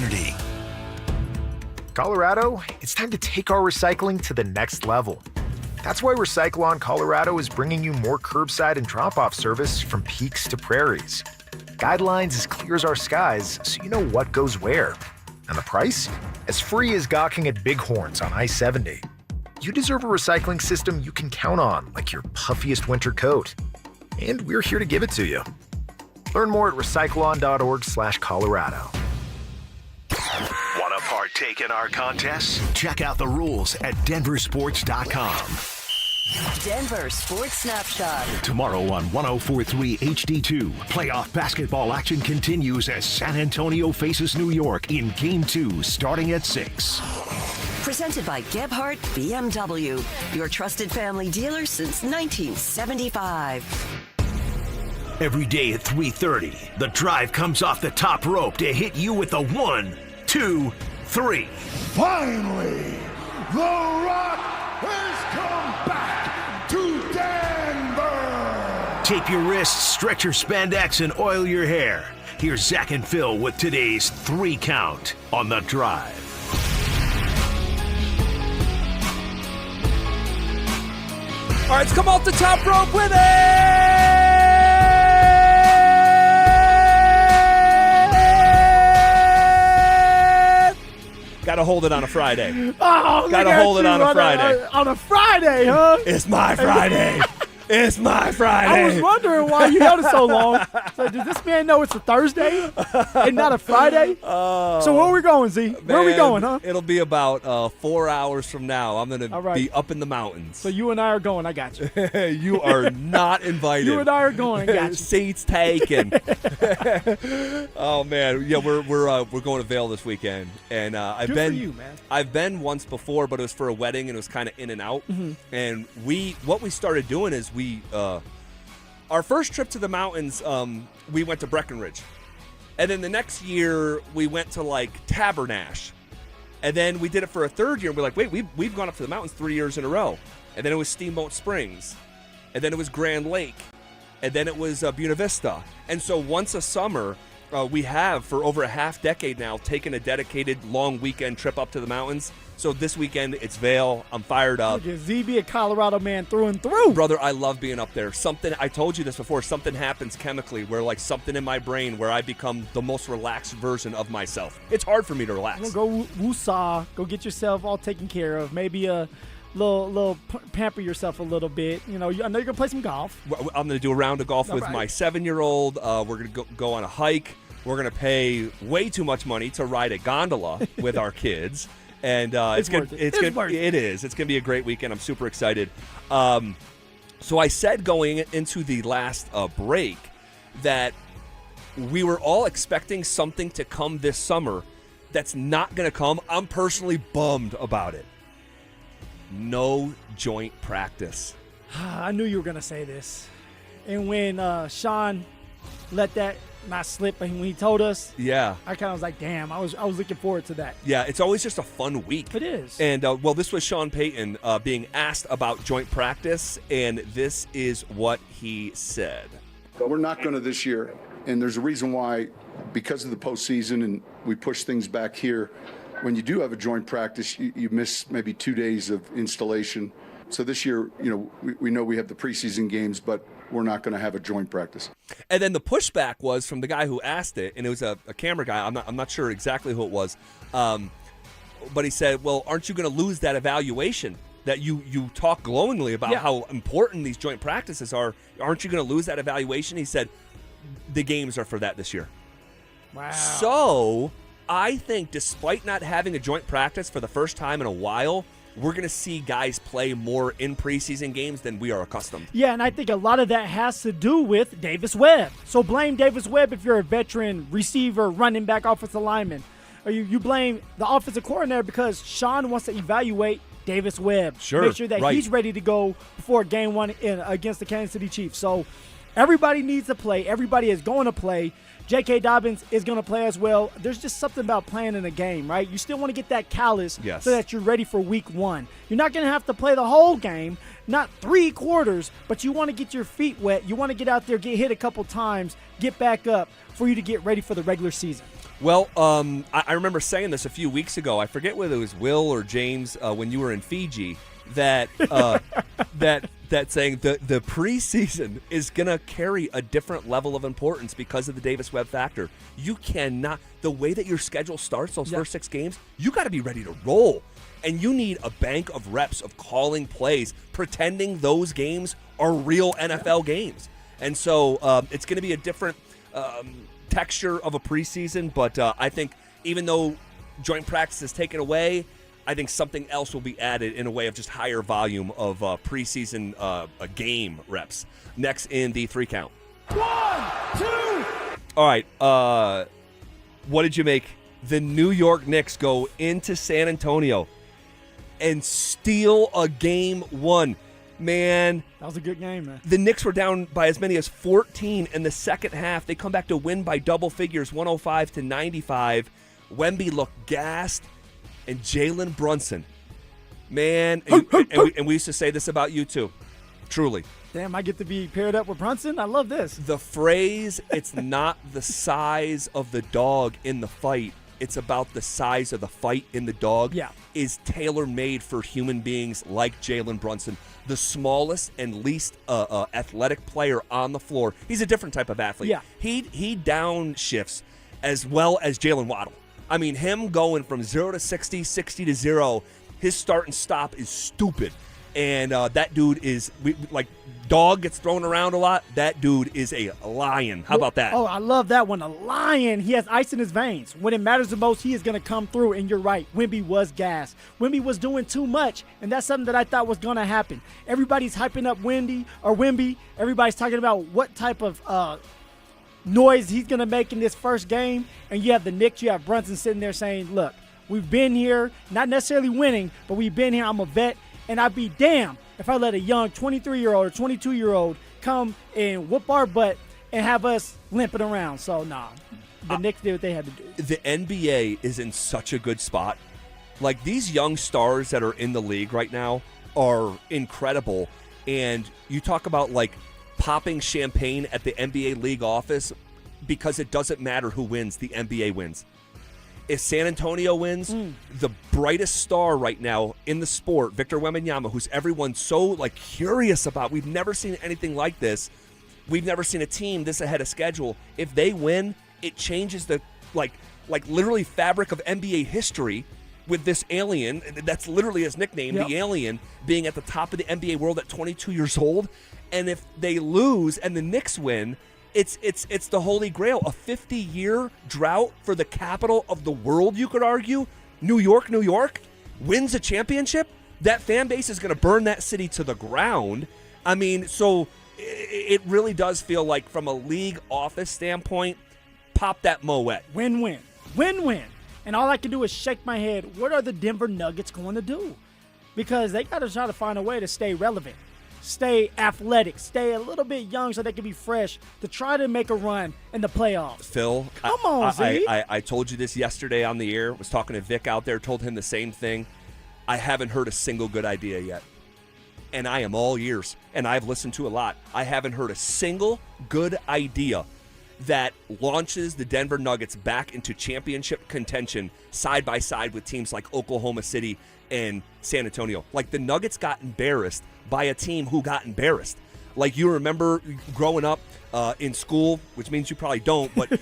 Colorado, it's time to take our recycling to the next level. That's why Recycle-On Colorado is bringing you more curbside and drop-off service from peaks to prairies. Guidelines as clear as our skies, so you know what goes where. And the price? As free as gawking at bighorns on I-70. You deserve a recycling system you can count on, like your puffiest winter coat. And we're here to give it to you. Learn more at recycleon.org/Colorado. Want to partake in our contest? Check out the rules at DenverSports.com. Denver Sports Snapshot. Tomorrow on 104.3 HD2, playoff basketball action continues as San Antonio faces New York in Game 2 starting at 6. Presented by Gebhardt BMW, your trusted family dealer since 1975. Every day at 3:30, the drive comes off the top rope to hit you with the 1, 2, 3. Finally, The Rock has come back to Denver. Tape your wrists, stretch your spandex, and oil your hair. Here's Zach and Phil with today's 3 count on The Drive. All right, let's come off the top rope with it! Gotta hold it on a Friday. Oh, gotta hold it on a Friday. On a Friday, huh? It's my Friday. It's my Friday. I was wondering why you held it so long. So does this man know it's a Thursday and not a Friday? So where are we going, Z? Where are we going, huh? It'll be about 4 hours from now. I'm going to be up in the mountains. So you and I are going. I got you. You are not invited. You and I are going. I got you. Seats taken. Oh man, yeah, we're going to Vail this weekend, and I've Good been for you, man. I've been once before, but it was for a wedding, and it was kind of in and out. Mhm. And what we started doing is our first trip to the mountains, we went to Breckenridge. And then the next year, we went to, like, Tabernash. And then we did it for a third year, and we're like, wait, we've gone up to the mountains 3 years in a row. And then it was Steamboat Springs. And then it was Grand Lake. And then it was Buena Vista. And so once a summer, we have, for over a half decade now, taken a dedicated long weekend trip up to the mountains. So this weekend, it's Vail. I'm fired up. Look at Z be a Colorado man through and through. Brother, I love being up there. I told you this before, something happens chemically where, like, something in my brain where I become the most relaxed version of myself. It's hard for me to relax. Go woosah. Go get yourself all taken care of. Maybe a little pamper yourself a little bit. You know, I know you're going to play some golf. I'm going to do a round of golf with right. my 7-year-old. We're going to go on a hike. We're going to pay way too much money to ride a gondola with our kids. And it's going to be a great weekend. I'm super excited. So I said going into the last break that we were all expecting something to come this summer that's not going to come. I'm personally bummed about it. No joint practice. I knew you were going to say this. And when Sean let that not slip, and when he told us, yeah, I kind of was like, damn, I was looking forward to that. Yeah, it's always just a fun week. It is. And, well, this was Sean Payton being asked about joint practice, and this is what he said. We're not going to this year, and there's a reason why, because of the postseason, and we push things back here. When you do have a joint practice, you miss maybe 2 days of installation. So this year, we know we have the preseason games, but we're not going to have a joint practice. And then the pushback was from the guy who asked it, and it was a camera guy. I'm not sure exactly who it was, but he said, "Well, aren't you going to lose that evaluation that you talk glowingly about how important these joint practices are? Aren't you going to lose that evaluation?" He said, "The games are for that this year." Wow. So I think, despite not having a joint practice for the first time in a while, we're going to see guys play more in preseason games than we are accustomed. Yeah, and I think a lot of that has to do with Davis Webb. So blame Davis Webb if you're a veteran receiver, running back, offensive lineman. Or you blame the offensive coordinator because Sean wants to evaluate Davis Webb. Sure, make sure that he's ready to go before game one against the Kansas City Chiefs. So everybody needs to play. Everybody is going to play. J.K. Dobbins is going to play as well. There's just something about playing in a game, right? You still want to get that callus so that you're ready for week one. You're not going to have to play the whole game, not 3 quarters, but you want to get your feet wet. You want to get out there, get hit a couple times, get back up for you to get ready for the regular season. Well, I remember saying this a few weeks ago. I forget whether it was Will or James when you were in Fiji that that saying the preseason is going to carry a different level of importance because of the Davis Webb factor. You cannot, the way that your schedule starts those first 6 games, you got to be ready to roll. And you need a bank of reps of calling plays, pretending those games are real NFL games. And so it's going to be a different texture of a preseason, but I think even though joint practice is taken away, I think something else will be added in a way of just higher volume of preseason game reps. Next in the 3 count. 1, 2. All right. What did you make? The New York Knicks go into San Antonio and steal a game 1. Man. That was a good game, man. The Knicks were down by as many as 14 in the second half. They come back to win by double figures, 105-95. Wemby looked gassed. And Jalen Brunson, man, and we used to say this about you too, truly. Damn, I get to be paired up with Brunson? I love this. The phrase, it's not the size of the dog in the fight, it's about the size of the fight in the dog, is tailor-made for human beings like Jalen Brunson, the smallest and least athletic player on the floor. He's a different type of athlete. Yeah. He downshifts as well as Jalen Waddle. I mean, him going from 0 to 60, 60 to 0, his start and stop is stupid. And that dude is, like, dog gets thrown around a lot. That dude is a lion. How about that? Oh, I love that one. A lion. He has ice in his veins. When it matters the most, he is going to come through, and you're right. Wemby was gassed. Wemby was doing too much, and that's something that I thought was going to happen. Everybody's hyping up Wemby. Everybody's talking about what type of noise he's going to make in this first game, and you have the Knicks, you have Brunson sitting there saying, look, we've been here, not necessarily winning, but we've been here. I'm a vet, and I'd be damned if I let a young 23-year-old or 22-year-old come and whoop our butt and have us limping around. So, the Knicks did what they had to do. The NBA is in such a good spot. Like, these young stars that are in the league right now are incredible, and you talk about, like, popping champagne at the NBA league office because it doesn't matter who wins, the NBA wins. If San Antonio wins, the brightest star right now in the sport, Victor Wembanyama, who's everyone's so curious about, we've never seen anything like this. We've never seen a team this ahead of schedule. If they win, it changes the literally fabric of NBA history with this alien. That's literally his nickname, the alien, being at the top of the NBA world at 22 years old. And if they lose and the Knicks win, it's the holy grail. A 50-year drought for the capital of the world, you could argue. New York wins a championship. That fan base is going to burn that city to the ground. I mean, so it really does feel like, from a league office standpoint, pop that Moet. Win-win. Win-win. And all I can do is shake my head. What are the Denver Nuggets going to do? Because they got to try to find a way to stay relevant, stay athletic, stay a little bit young so they can be fresh to try to make a run in the playoffs. Phil, come on, Z. I told you this yesterday on the air. Was talking to Vic out there, told him the same thing. I haven't heard a single good idea yet. And I am all ears, and I've listened to a lot. I haven't heard a single good idea that launches the Denver Nuggets back into championship contention side by side with teams like Oklahoma City and San Antonio. Like, the Nuggets got embarrassed by a team who got embarrassed. Like, you remember growing up in school, which means you probably don't, but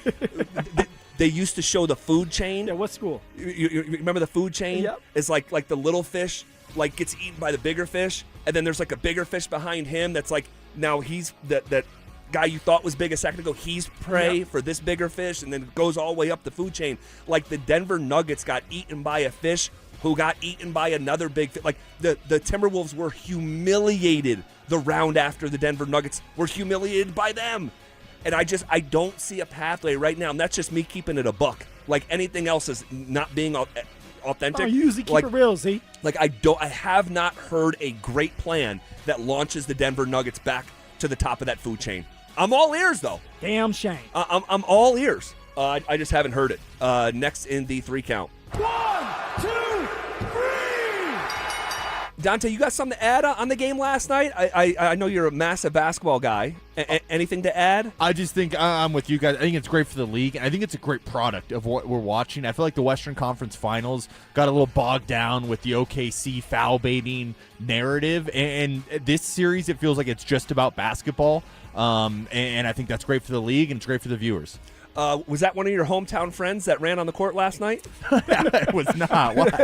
they used to show the food chain. Yeah, what school? You remember the food chain? Yep. It's like the little fish like gets eaten by the bigger fish, and then there's like a bigger fish behind him that's like, now he's that guy you thought was big a second ago, he's prey for this bigger fish, and then it goes all the way up the food chain. Like, the Denver Nuggets got eaten by a fish who got eaten by another big fish. Like, the Timberwolves were humiliated the round after the Denver Nuggets were humiliated by them. And I don't see a pathway right now, and that's just me keeping it a buck. Like, anything else is not being authentic. Oh, you usually keep it real, Z. Like, I have not heard a great plan that launches the Denver Nuggets back to the top of that food chain. I'm all ears, though. Damn shame. I'm all ears. I just haven't heard it. Next in the 3 count. 1, 2, 3. Dante, you got something to add on the game last night? I know you're a massive basketball guy. Anything to add? I just think I'm with you guys. I think it's great for the league, and I think it's a great product of what we're watching. I feel like the Western Conference Finals got a little bogged down with the OKC foul baiting narrative, and this series, it feels like it's just about basketball, and I think that's great for the league, and it's great for the viewers. Was that one of your hometown friends that ran on the court last night? It was not. Like,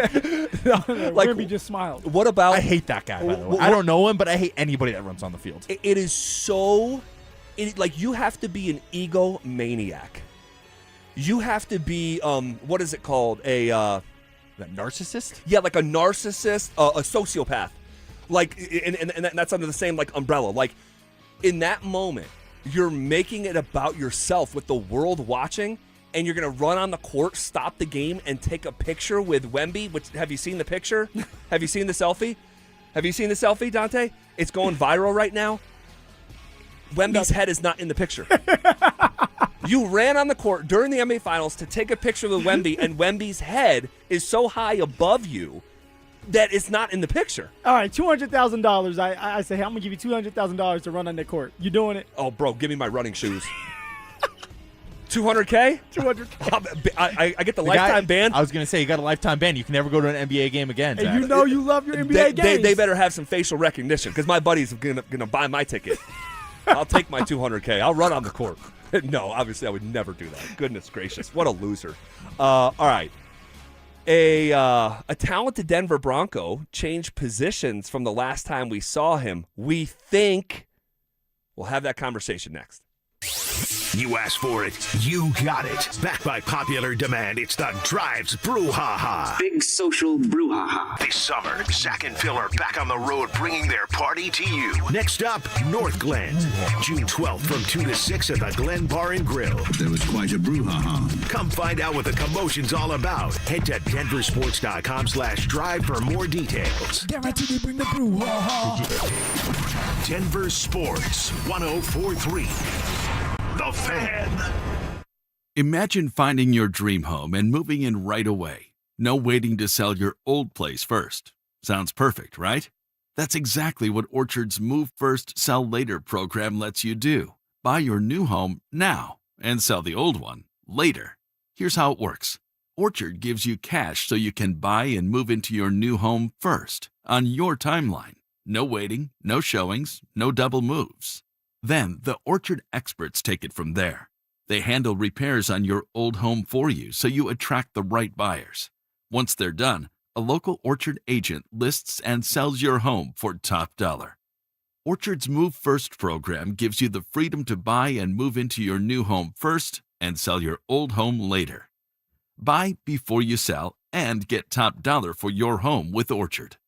Wimby just smiled. What about? I hate that guy, by the way. I don't know him, but I hate anybody that runs on the field. It is so, like, you have to be an egomaniac. You have to be, what is it called? A narcissist? Yeah, like a narcissist, a sociopath. Like, and that's under the same, like, umbrella. Like, in that moment, you're making it about yourself with the world watching, and you're going to run on the court, stop the game, and take a picture with Wemby. Which, have you seen the picture? Have you seen the selfie? Have you seen the selfie, Dante? It's going viral right now. Wemby's head is not in the picture. You ran on the court during the NBA Finals to take a picture with Wemby, and Wemby's head is so high above you that it's not in the picture. All right, $200,000. I say, hey, I'm going to give you $200,000 to run on the court. You doing it? Oh, bro, give me my running shoes. $200K? $200K. I get the lifetime ban. I was going to say, you got a lifetime ban. You can never go to an NBA game again, Zach. And you know you love your NBA games. They better have some facial recognition, because my buddy's going to buy my ticket. I'll take my $200K. I'll run on the court. No, obviously I would never do that. Goodness gracious. What a loser. All right. A talented Denver Bronco changed positions from the last time we saw him. We think we'll have that conversation next. You asked for it, you got it. Backed by popular demand, it's the Drives Brouhaha. Big social brouhaha. This summer, Zach and Phil are back on the road bringing their party to you. Next up, North Glen. June 12th from 2 to 6 at the Glen Bar and Grill. There was quite a brouhaha. Come find out what the commotion's all about. Head to DenverSports.com/drive for more details. Guaranteed to bring the brouhaha. Denver Sports 104.3. The Fan. Imagine finding your dream home and moving in right away. No waiting to sell your old place first. Sounds perfect, right? That's exactly what Orchard's Move First, Sell Later program lets you do. Buy your new home now and sell the old one later. Here's how it works. Orchard gives you cash so you can buy and move into your new home first, on your timeline. No waiting, no showings, no double moves. Then the Orchard experts take it from there. They handle repairs on your old home for you so you attract the right buyers. Once they're done, a local Orchard agent lists and sells your home for top dollar. Orchard's Move First program gives you the freedom to buy and move into your new home first and sell your old home later. Buy before you sell and get top dollar for your home with Orchard.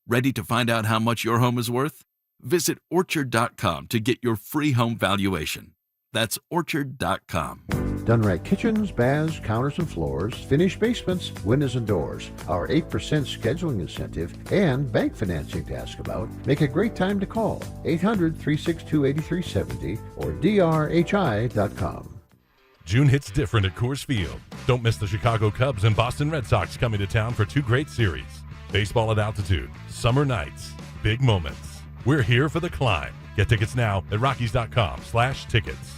Ready to find out how much your home is worth? Visit Orchard.com to get your free home valuation. That's Orchard.com. Done right kitchens, baths, counters and floors, finished basements, windows and doors. Our 8% scheduling incentive and bank financing to ask about make a great time to call 800-362-8370 or drhi.com. June hits different at Coors Field. Don't miss the Chicago Cubs and Boston Red Sox coming to town for 2 great series. Baseball at altitude, summer nights, big moments. We're here for the climb. Get tickets now at Rockies.com/tickets.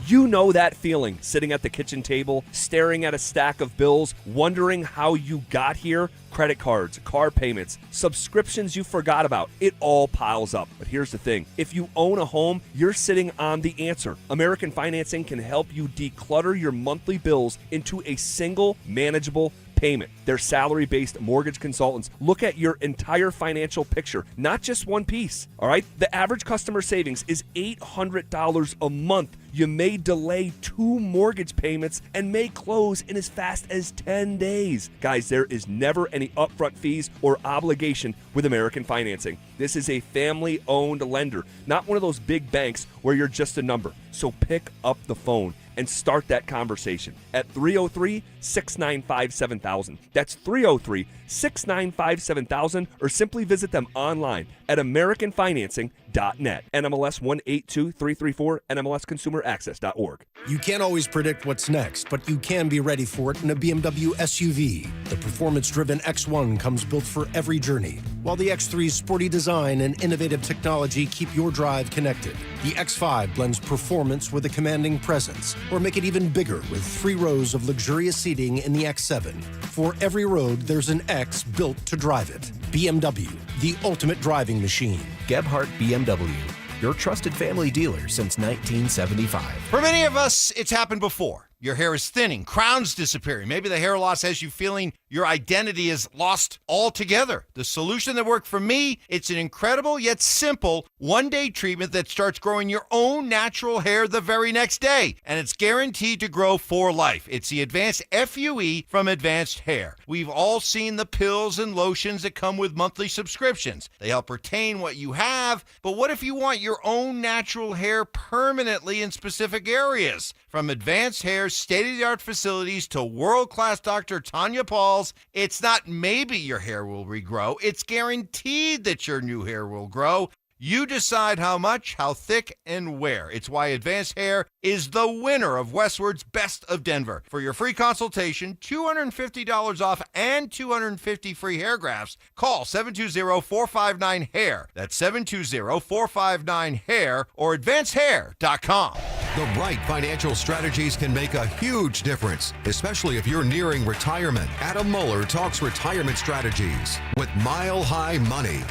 You know that feeling, sitting at the kitchen table, staring at a stack of bills, wondering how you got here? Credit cards, car payments, subscriptions you forgot about. It all piles up. But here's the thing. If you own a home, you're sitting on the answer. American Financing can help you declutter your monthly bills into a single manageable payment. Their salary-based mortgage consultants look at your entire financial picture, not just one piece. All right? The average customer savings is $800 a month. You may delay 2 mortgage payments and may close in as fast as 10 days. Guys, there is never any upfront fees or obligation with American Financing. This is a family-owned lender, not one of those big banks where you're just a number. So pick up the phone and start that conversation at 303-695-7000. That's 303-695-7000, or simply visit them online at AmericanFinancing.net. NMLS 182334, NMLSConsumerAccess.org. You can't always predict what's next, but you can be ready for it in a BMW SUV. The performance-driven X1 comes built for every journey, while the X3's sporty design and innovative technology keep your drive connected. The X5 blends performance with a commanding presence, or make it even bigger with 3 rows of luxurious seating in the X7. For every road, there's an X built to drive it. BMW, the ultimate driving machine. Gebhardt BMW, your trusted family dealer since 1975. For many of us, it's happened before. Your hair is thinning, crowns disappearing. Maybe the hair loss has you feeling your identity is lost altogether. The solution that worked for me, it's an incredible yet simple one-day treatment that starts growing your own natural hair the very next day. And it's guaranteed to grow for life. It's the Advanced FUE from Advanced Hair. We've all seen the pills and lotions that come with monthly subscriptions. They help retain what you have, but what if you want your own natural hair permanently in specific areas? From Advanced Hair's state-of-the-art facilities to world-class Dr. Tanya Paul's, it's not maybe your hair will regrow, it's guaranteed that your new hair will grow. You decide how much, how thick, and where. It's why Advanced Hair is the winner of Westward's Best of Denver. For your free consultation, $250 off and 250 free hair grafts, call 720-459-HAIR. That's 720-459-HAIR or advancedhair.com. The right financial strategies can make a huge difference, especially if you're nearing retirement. Adam Mueller talks retirement strategies with Mile High Money.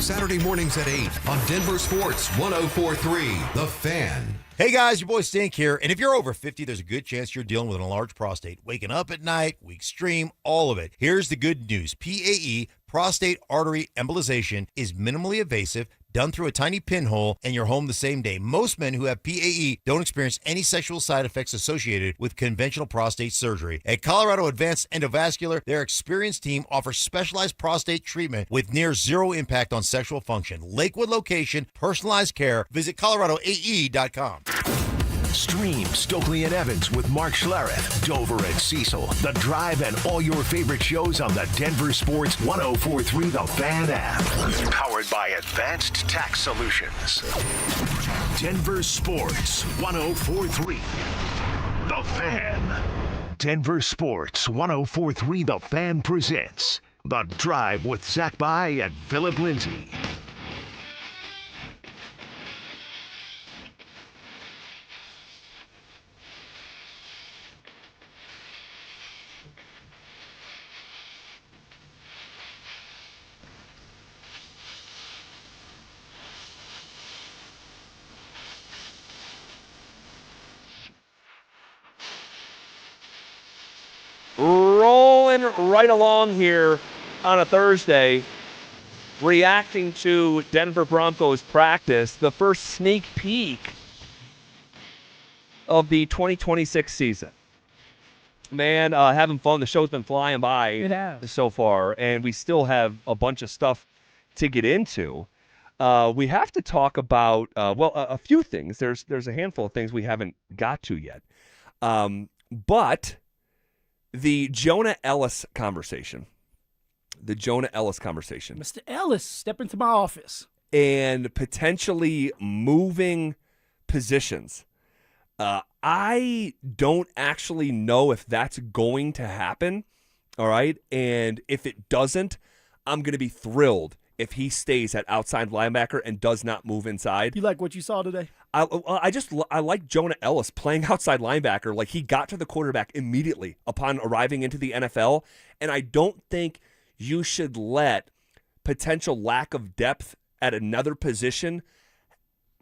Saturday mornings at 8 on Denver Sports 104.3 The Fan. Hey guys, your boy Stink here. And if you're over 50, there's a good chance you're dealing with an enlarged prostate. Waking up at night, weak stream, all of it. Here's the good news. PAE, prostate artery embolization, is minimally invasive, done through a tiny pinhole, and you're home the same day. Most men who have PAE don't experience any sexual side effects associated with conventional prostate surgery. At Colorado Advanced Endovascular, their experienced team offers specialized prostate treatment with near zero impact on sexual function. Lakewood location, personalized care. Visit coloradoae.com. Stream Stokely and Evans with Mark Schlereth, Dover and Cecil, The Drive, and all your favorite shows on the Denver Sports 104.3 The Fan app. Powered by Advanced Tax Solutions. Denver Sports 104.3 The Fan. Denver Sports 104.3 The Fan presents The Drive with Zach By and Phillip Lindsay. Rolling right along here on a Thursday, reacting to Denver Broncos practice, the first sneak peek of the 2026 season. Man, having fun. The show's been flying by It has. so far, and we still have a bunch of stuff to get into. We have to talk about, a few things. There's a handful of things we haven't got to yet. But the Jonah Ellis conversation. Mr. Ellis, step into my office. And potentially moving positions. I don't actually know if that's going to happen, all right? And if it doesn't, I'm going to be thrilled if he stays at outside linebacker and does not move inside. You like what you saw today? I like Jonah Ellis playing outside linebacker. Like, he got to the quarterback immediately upon arriving into the NFL, and I don't think you should let potential lack of depth at another position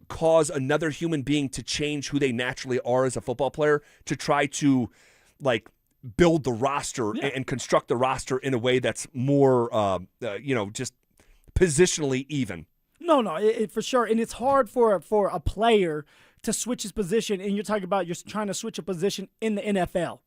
cause another human being to change who they naturally are as a football player to try to, like, build the roster and construct the roster in a way that's more, just positionally even. No, for sure. And it's hard for a player to switch his position, and you're talking about you're trying to switch a position in the NFL.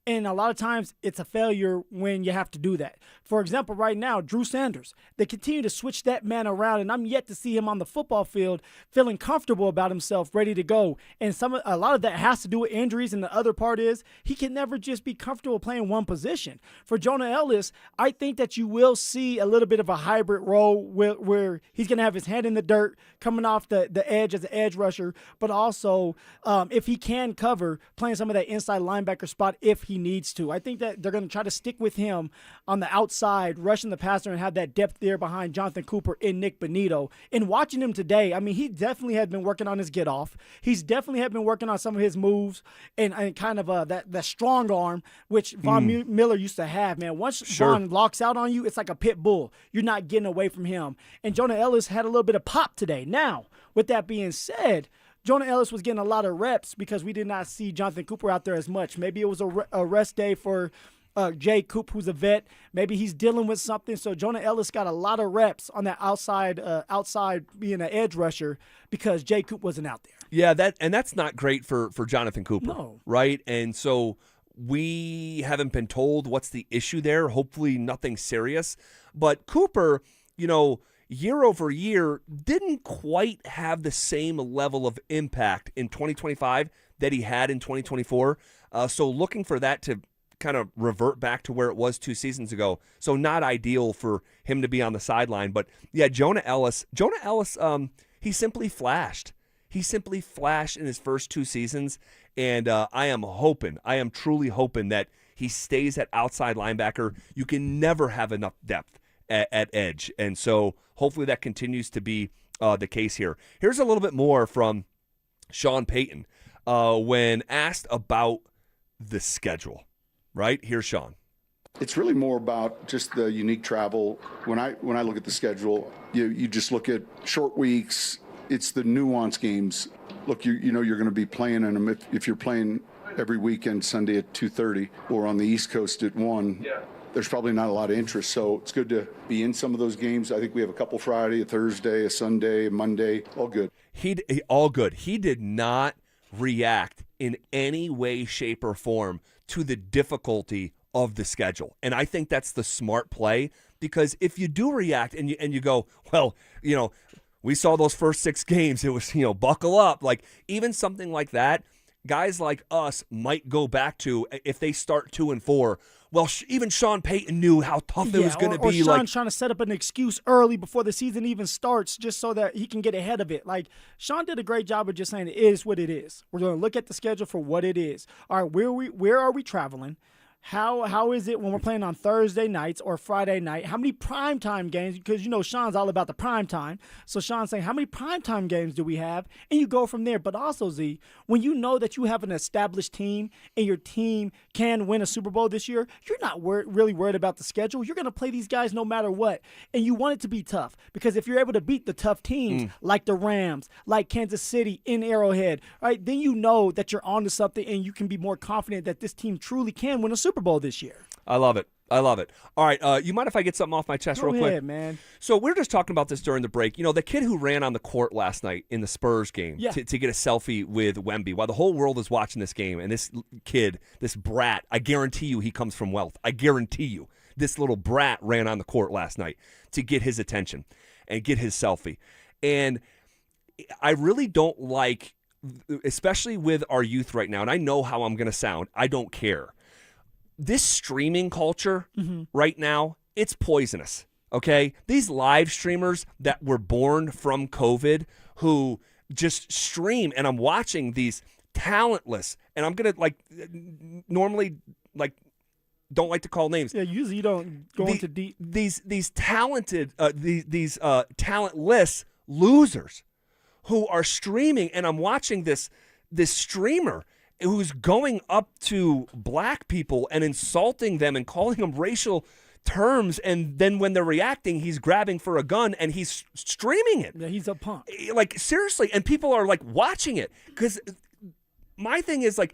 And a lot of times it's a failure when you have to do that. For example, right now, Drew Sanders, they continue to switch that man around, and I'm yet to see him on the football field feeling comfortable about himself, ready to go. And a lot of that has to do with injuries, and the other part is he can never just be comfortable playing one position. For Jonah Ellis, I think that you will see a little bit of a hybrid role where he's going to have his hand in the dirt, coming off the edge as an edge rusher, but also if he can cover, playing some of that inside linebacker spot if he needs to. I think that they're going to try to stick with him on the outside, rushing the passer, and have that depth there behind Jonathan Cooper and Nick Bonito. And watching him today, I mean, he definitely has been working on his get off. He's definitely had been working on some of his moves and kind of that strong arm, which Von Miller used to have, man. Once Von locks out on you, it's like a pit bull. You're not getting away from him. And Jonah Ellis had a little bit of pop today. Now, with that being said, Jonah Ellis was getting a lot of reps because we did not see Jonathan Cooper out there as much. Maybe it was a rest day for Jay Coop, who's a vet. Maybe he's dealing with something. So Jonah Ellis got a lot of reps on that outside being an edge rusher because Jay Coop wasn't out there. Yeah, that's not great for Jonathan Cooper, no. Right? And so we haven't been told what's the issue there. Hopefully nothing serious. But Cooper, year over year, didn't quite have the same level of impact in 2025 that he had in 2024. So looking for that to kind of revert back to where it was 2 seasons ago. So not ideal for him to be on the sideline. But yeah, Jonah Ellis, he simply flashed. He simply flashed in his first 2 seasons. And I am truly hoping that he stays at outside linebacker. You can never have enough depth at edge. And so hopefully that continues to be the case here. Here's a little bit more from Sean Payton when asked about the schedule. Right? Here's Sean. It's really more about just the unique travel. When I look at the schedule, you just look at short weeks. It's the nuance games. Look, you're going to be playing in them if you're playing every weekend, Sunday at 2:30 or on the East Coast at 1. Yeah. There's probably not a lot of interest, so it's good to be in some of those games. I think we have a couple Friday, a Thursday, a Sunday, a Monday, all good. All good. He did not react in any way, shape, or form to the difficulty of the schedule. And I think that's the smart play, because if you do react and you go, well, we saw those first 6 games, it was, buckle up. Like, even something like that, guys like us might go back to if they start 2-4. Well, even Sean Payton knew how tough it was going to be. Or Sean's trying to set up an excuse early before the season even starts just so that he can get ahead of it. Like, Sean did a great job of just saying it is what it is. We're going to look at the schedule for what it is. All right, where are we traveling? How is it when we're playing on Thursday nights or Friday night? How many primetime games? Because, Sean's all about the primetime. So Sean's saying, how many primetime games do we have? And you go from there. But also, Z, when you know that you have an established team and your team can win a Super Bowl this year, you're not really worried about the schedule. You're going to play these guys no matter what. And you want it to be tough, because if you're able to beat the tough teams like the Rams, like Kansas City in Arrowhead, right, then you know that you're onto something and you can be more confident that this team truly can win a Super Bowl this year. I love it. All right, you mind if I get something off my chest real quick? Go ahead, man. So we're just talking about this during the break. The kid who ran on the court last night in the Spurs game to get a selfie with Wemby while the whole world is watching this game, and this kid, this brat, I guarantee you he comes from wealth. I guarantee you this little brat ran on the court last night to get his attention and get his selfie. And I really don't like especially with our youth right now, and I know how I'm going to sound. I don't care. This streaming culture right now, it's poisonous, okay? These live streamers that were born from COVID who just stream, and I'm watching these talentless, and I'm going to, normally, don't like to call names. Yeah, usually you don't go into deep. These talented, these talentless losers who are streaming, and I'm watching this streamer who's going up to black people and insulting them and calling them racial terms, and then when they're reacting, he's grabbing for a gun and he's streaming it. Yeah, he's a punk. Like, seriously, and people are like watching it, because my thing is, like,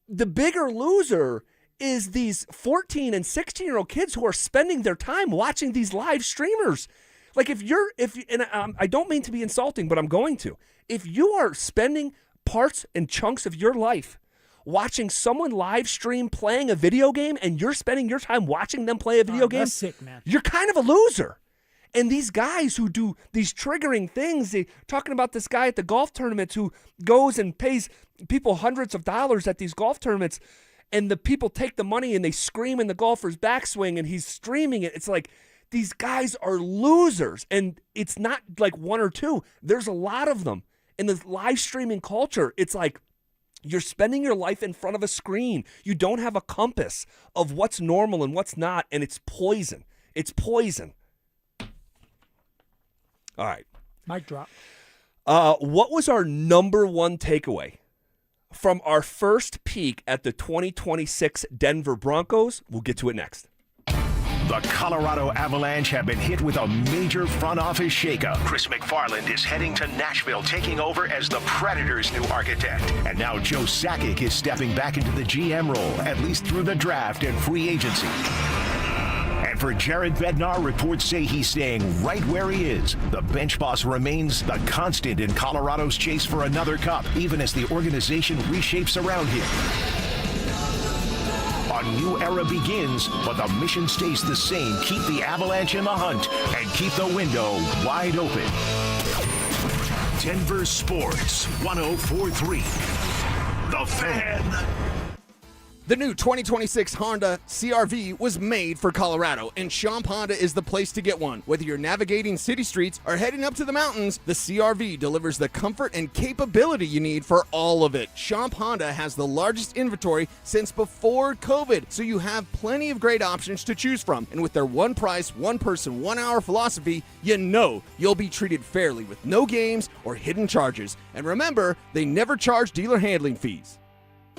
the bigger loser is these 14 and 16-year-old kids who are spending their time watching these live streamers. Like, I don't mean to be insulting, but I'm going to. If you are spending parts and chunks of your life watching someone live stream playing a video game, and you're spending your time watching them play a video game, that's sick, man. You're kind of a loser. And these guys who do these triggering things, talking about this guy at the golf tournament who goes and pays people hundreds of dollars at these golf tournaments, and the people take the money and they scream in the golfer's backswing, and he's streaming it. It's like, these guys are losers, and it's not like one or two. There's a lot of them. In the live streaming culture, it's like you're spending your life in front of a screen. You don't have a compass of what's normal and what's not, and it's poison. It's poison. All right. Mic drop. What was our number one takeaway from our first peek at the 2026 Denver Broncos? We'll get to it next. The Colorado Avalanche have been hit with a major front office shakeup. Chris McFarland is heading to Nashville, taking over as the Predators' new architect. And now Joe Sakic is stepping back into the GM role, at least through the draft and free agency. And for Jared Bednar, reports say he's staying right where he is. The bench boss remains the constant in Colorado's chase for another cup, even as the organization reshapes around him. A new era begins, but the mission stays the same. Keep the Avalanche in the hunt and keep the window wide open. Denver Sports 104.3. The Fan. The new 2026 Honda CR-V was made for Colorado, and Champ Honda is the place to get one. Whether you're navigating city streets or heading up to the mountains, the CR-V delivers the comfort and capability you need for all of it. Champ Honda has the largest inventory since before COVID, so you have plenty of great options to choose from. And with their one price, one person, 1 hour philosophy, you know you'll be treated fairly with no games or hidden charges. And remember, they never charge dealer handling fees.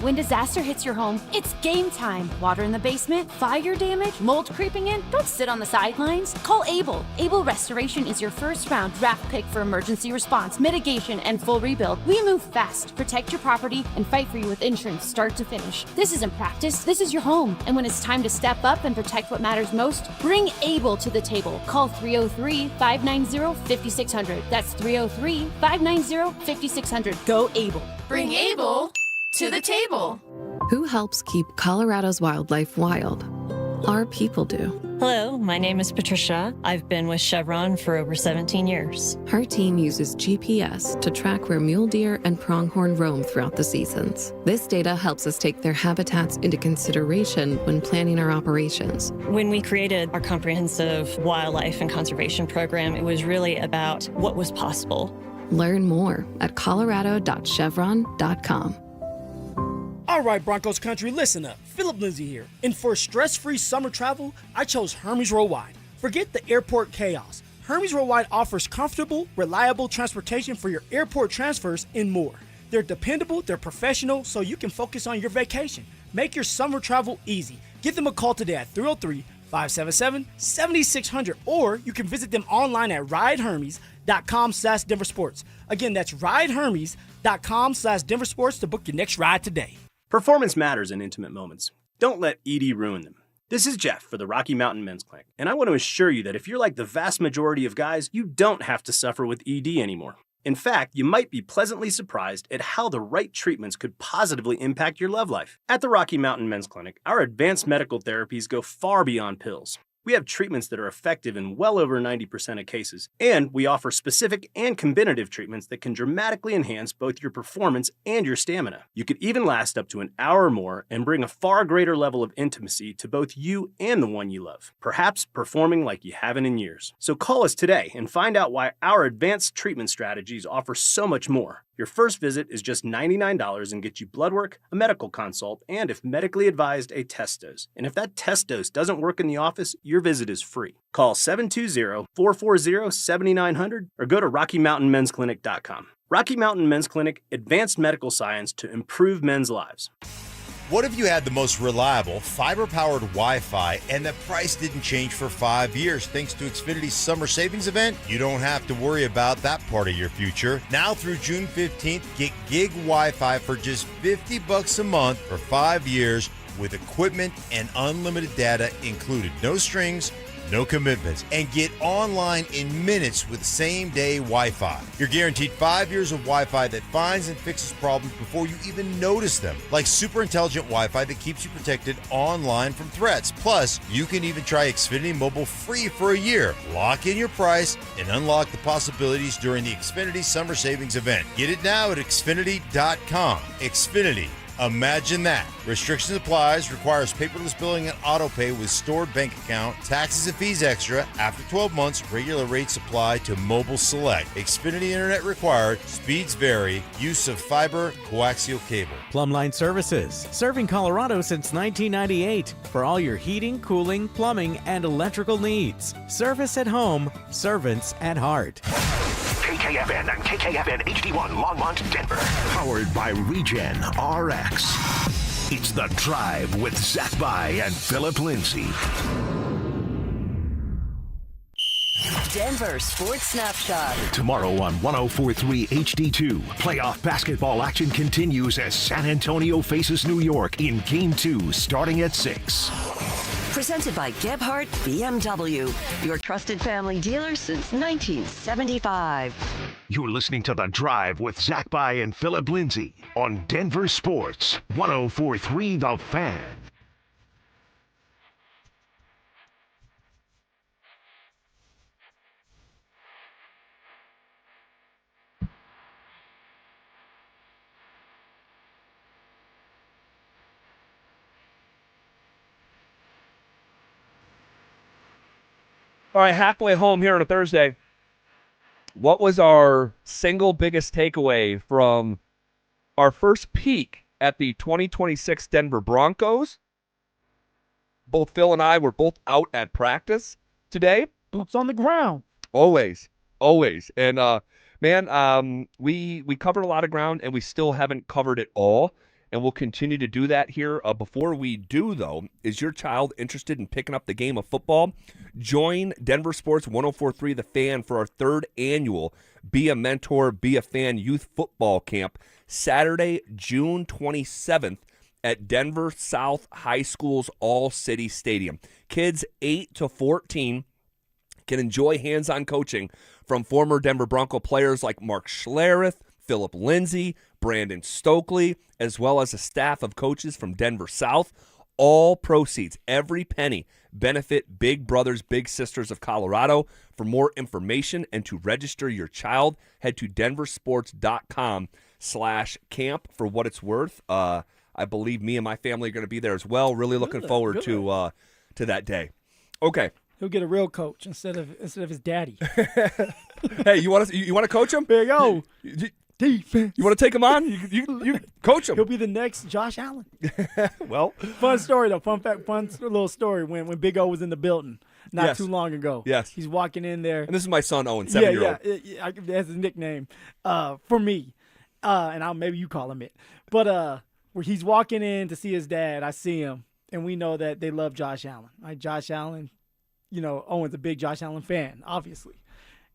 When disaster hits your home, it's game time. Water in the basement, fire damage, mold creeping in. Don't sit on the sidelines. Call Able. Able Restoration is your first round draft pick for emergency response, mitigation, and full rebuild. We move fast, protect your property, and fight for you with insurance start to finish. This isn't practice, this is your home. And when it's time to step up and protect what matters most, bring Able to the table. Call 303-590-5600. That's 303-590-5600. Go Able. Bring Able to the table. Who helps keep Colorado's wildlife wild? Our people do. Hello, my name is Patricia. I've been with Chevron for over 17 years. Her team uses GPS to track where mule deer and pronghorn roam throughout the seasons. This data helps us take their habitats into consideration when planning our operations. When we created our comprehensive wildlife and conservation program, it was really about what was possible. Learn more at colorado.chevron.com. All right, Broncos country, listen up. Phillip Lindsay here. And for stress-free summer travel, I chose Hermes Worldwide. Forget the airport chaos. Hermes Worldwide offers comfortable, reliable transportation for your airport transfers and more. They're dependable, they're professional, so you can focus on your vacation. Make your summer travel easy. Give them a call today at 303-577-7600, or you can visit them online at ridehermes.com/DenverSports. Again, that's ridehermes.com/DenverSports to book your next ride today. Performance matters in intimate moments. Don't let ED ruin them. This is Jeff for the Rocky Mountain Men's Clinic, and I want to assure you that if you're like the vast majority of guys, you don't have to suffer with ED anymore. In fact, you might be pleasantly surprised at how the right treatments could positively impact your love life. At the Rocky Mountain Men's Clinic, our advanced medical therapies go far beyond pills. We have treatments that are effective in well over 90% of cases, and we offer specific and combinative treatments that can dramatically enhance both your performance and your stamina. You could even last up to an hour or more and bring a far greater level of intimacy to both you and the one you love, perhaps performing like you haven't in years. So call us today and find out why our advanced treatment strategies offer so much more. Your first visit is just $99 and gets you blood work, a medical consult, and if medically advised, a test dose. And if that test dose doesn't work in the office, your visit is free. Call 720-440-7900 or go to RockyMountainMen'sClinic.com. Rocky Mountain Men's Clinic, advanced medical science to improve men's lives. What if you had the most reliable, fiber-powered Wi-Fi and the price didn't change for 5 years thanks to Xfinity's summer savings event? You don't have to worry about that part of your future. Now through June 15th, get gig Wi-Fi for just $50 a month for 5 years with equipment and unlimited data included. No strings, no commitments, and get online in minutes with same-day Wi-Fi. You're guaranteed 5 years of Wi-Fi that finds and fixes problems before you even notice them, like super intelligent Wi-Fi that keeps you protected online from threats. Plus, you can even try Xfinity Mobile free for a year. Lock in your price and unlock the possibilities during the Xfinity Summer Savings event. Get it now at Xfinity.com. Xfinity. Imagine that. Restrictions applies, requires paperless billing and auto pay with stored bank account, taxes and fees extra. After 12 months, regular rates apply to mobile select. Xfinity Internet required, speeds vary, use of fiber, coaxial cable. Plumline Services, serving Colorado since 1998 for all your heating, cooling, plumbing, and electrical needs. Service at home, servants at heart. KKFN and KKFN HD1 Longmont, Denver. Powered by Regen RX. It's The Drive with Zach By and Phillip Lindsay. Denver Sports Snapshot. Tomorrow on 104.3 HD2, playoff basketball action continues as San Antonio faces New York in Game 2 starting at 6. Presented by Gebhardt BMW, your trusted family dealer since 1975. You're listening to The Drive with Zach By and Phillip Lindsay on Denver Sports 104.3 The Fan. All right, halfway home here on a Thursday. What was our single biggest takeaway from our first peek at the 2026 Denver Broncos? Both Phil and I were both out at practice today. Boots on the ground. Always. And, we covered a lot of ground, and we still haven't covered it all. And we'll continue to do that here. Before we do, though, is your child interested in picking up the game of football? Join Denver Sports 104.3 The Fan for our third annual Be a Mentor, Be a Fan Youth Football Camp, Saturday, June 27th at Denver South High School's All-City Stadium. Kids 8 to 14 can enjoy hands-on coaching from former Denver Bronco players like Mark Schlereth, Phillip Lindsay, Brandon Stokely, as well as a staff of coaches from Denver South. All proceeds, every penny, benefit Big Brothers Big Sisters of Colorado. For more information and to register your child, head to denversports.com/camp. For what it's worth, I believe me and my family are going to be there as well. Really looking forward to that day. Okay. He'll get a real coach instead of his daddy. Hey, you want to coach him? There you go. Defense. You want to take him on? You coach him. He'll be the next Josh Allen. Well, fun story though. Fun fact. Fun little story. When Big O was in the building not too long ago. Yes. He's walking in there. And this is my son Owen, 7-year-old. Yeah. That's his nickname for me. And maybe you call him it. But where he's walking in to see his dad, I see him, and we know that they love Josh Allen. Right? Josh Allen. Owen's a big Josh Allen fan, obviously.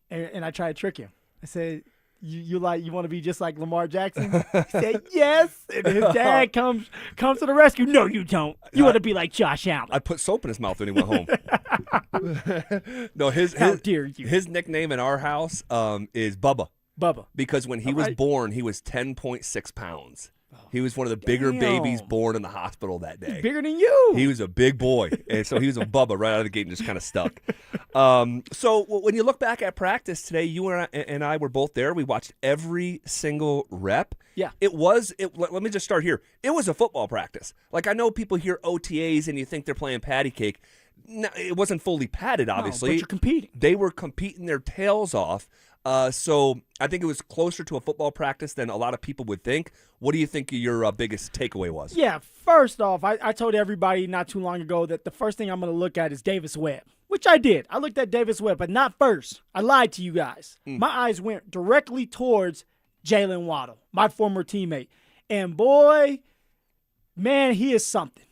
And I try to trick him. I said, you want to be just like Lamar Jackson? He said, yes. And his dad comes to the rescue. No, you don't. You want to be like Josh Allen. I put soap in his mouth when he went home. No, How dare you? His nickname in our house is Bubba. Bubba. Because when he was born, he was 10.6 pounds. He was one of the bigger babies born in the hospital that day. He's bigger than you. He was a big boy, and so he was a Bubba right out of the gate and just kind of stuck. So when you look back at practice today, you and I were both there. We watched every single rep. Yeah. Let me just start here. It was a football practice. Like, I know people hear OTAs and you think they're playing patty cake. No, it wasn't fully padded, obviously. No, but you're competing. They were competing their tails off. So I think it was closer to a football practice than a lot of people would think. What do you think your biggest takeaway was? Yeah, first off, I told everybody not too long ago that the first thing I'm going to look at is Davis Webb, which I did. I looked at Davis Webb, but not first. I lied to you guys. My eyes went directly towards Jalen Waddle, my former teammate. And boy, man, he is something.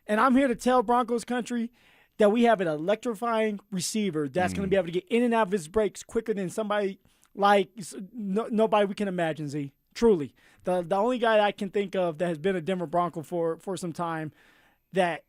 And I'm here to tell Broncos country that we have an electrifying receiver that's going to be able to get in and out of his breaks quicker than somebody like nobody we can imagine, Z. Truly. The only guy I can think of that has been a Denver Bronco for some time that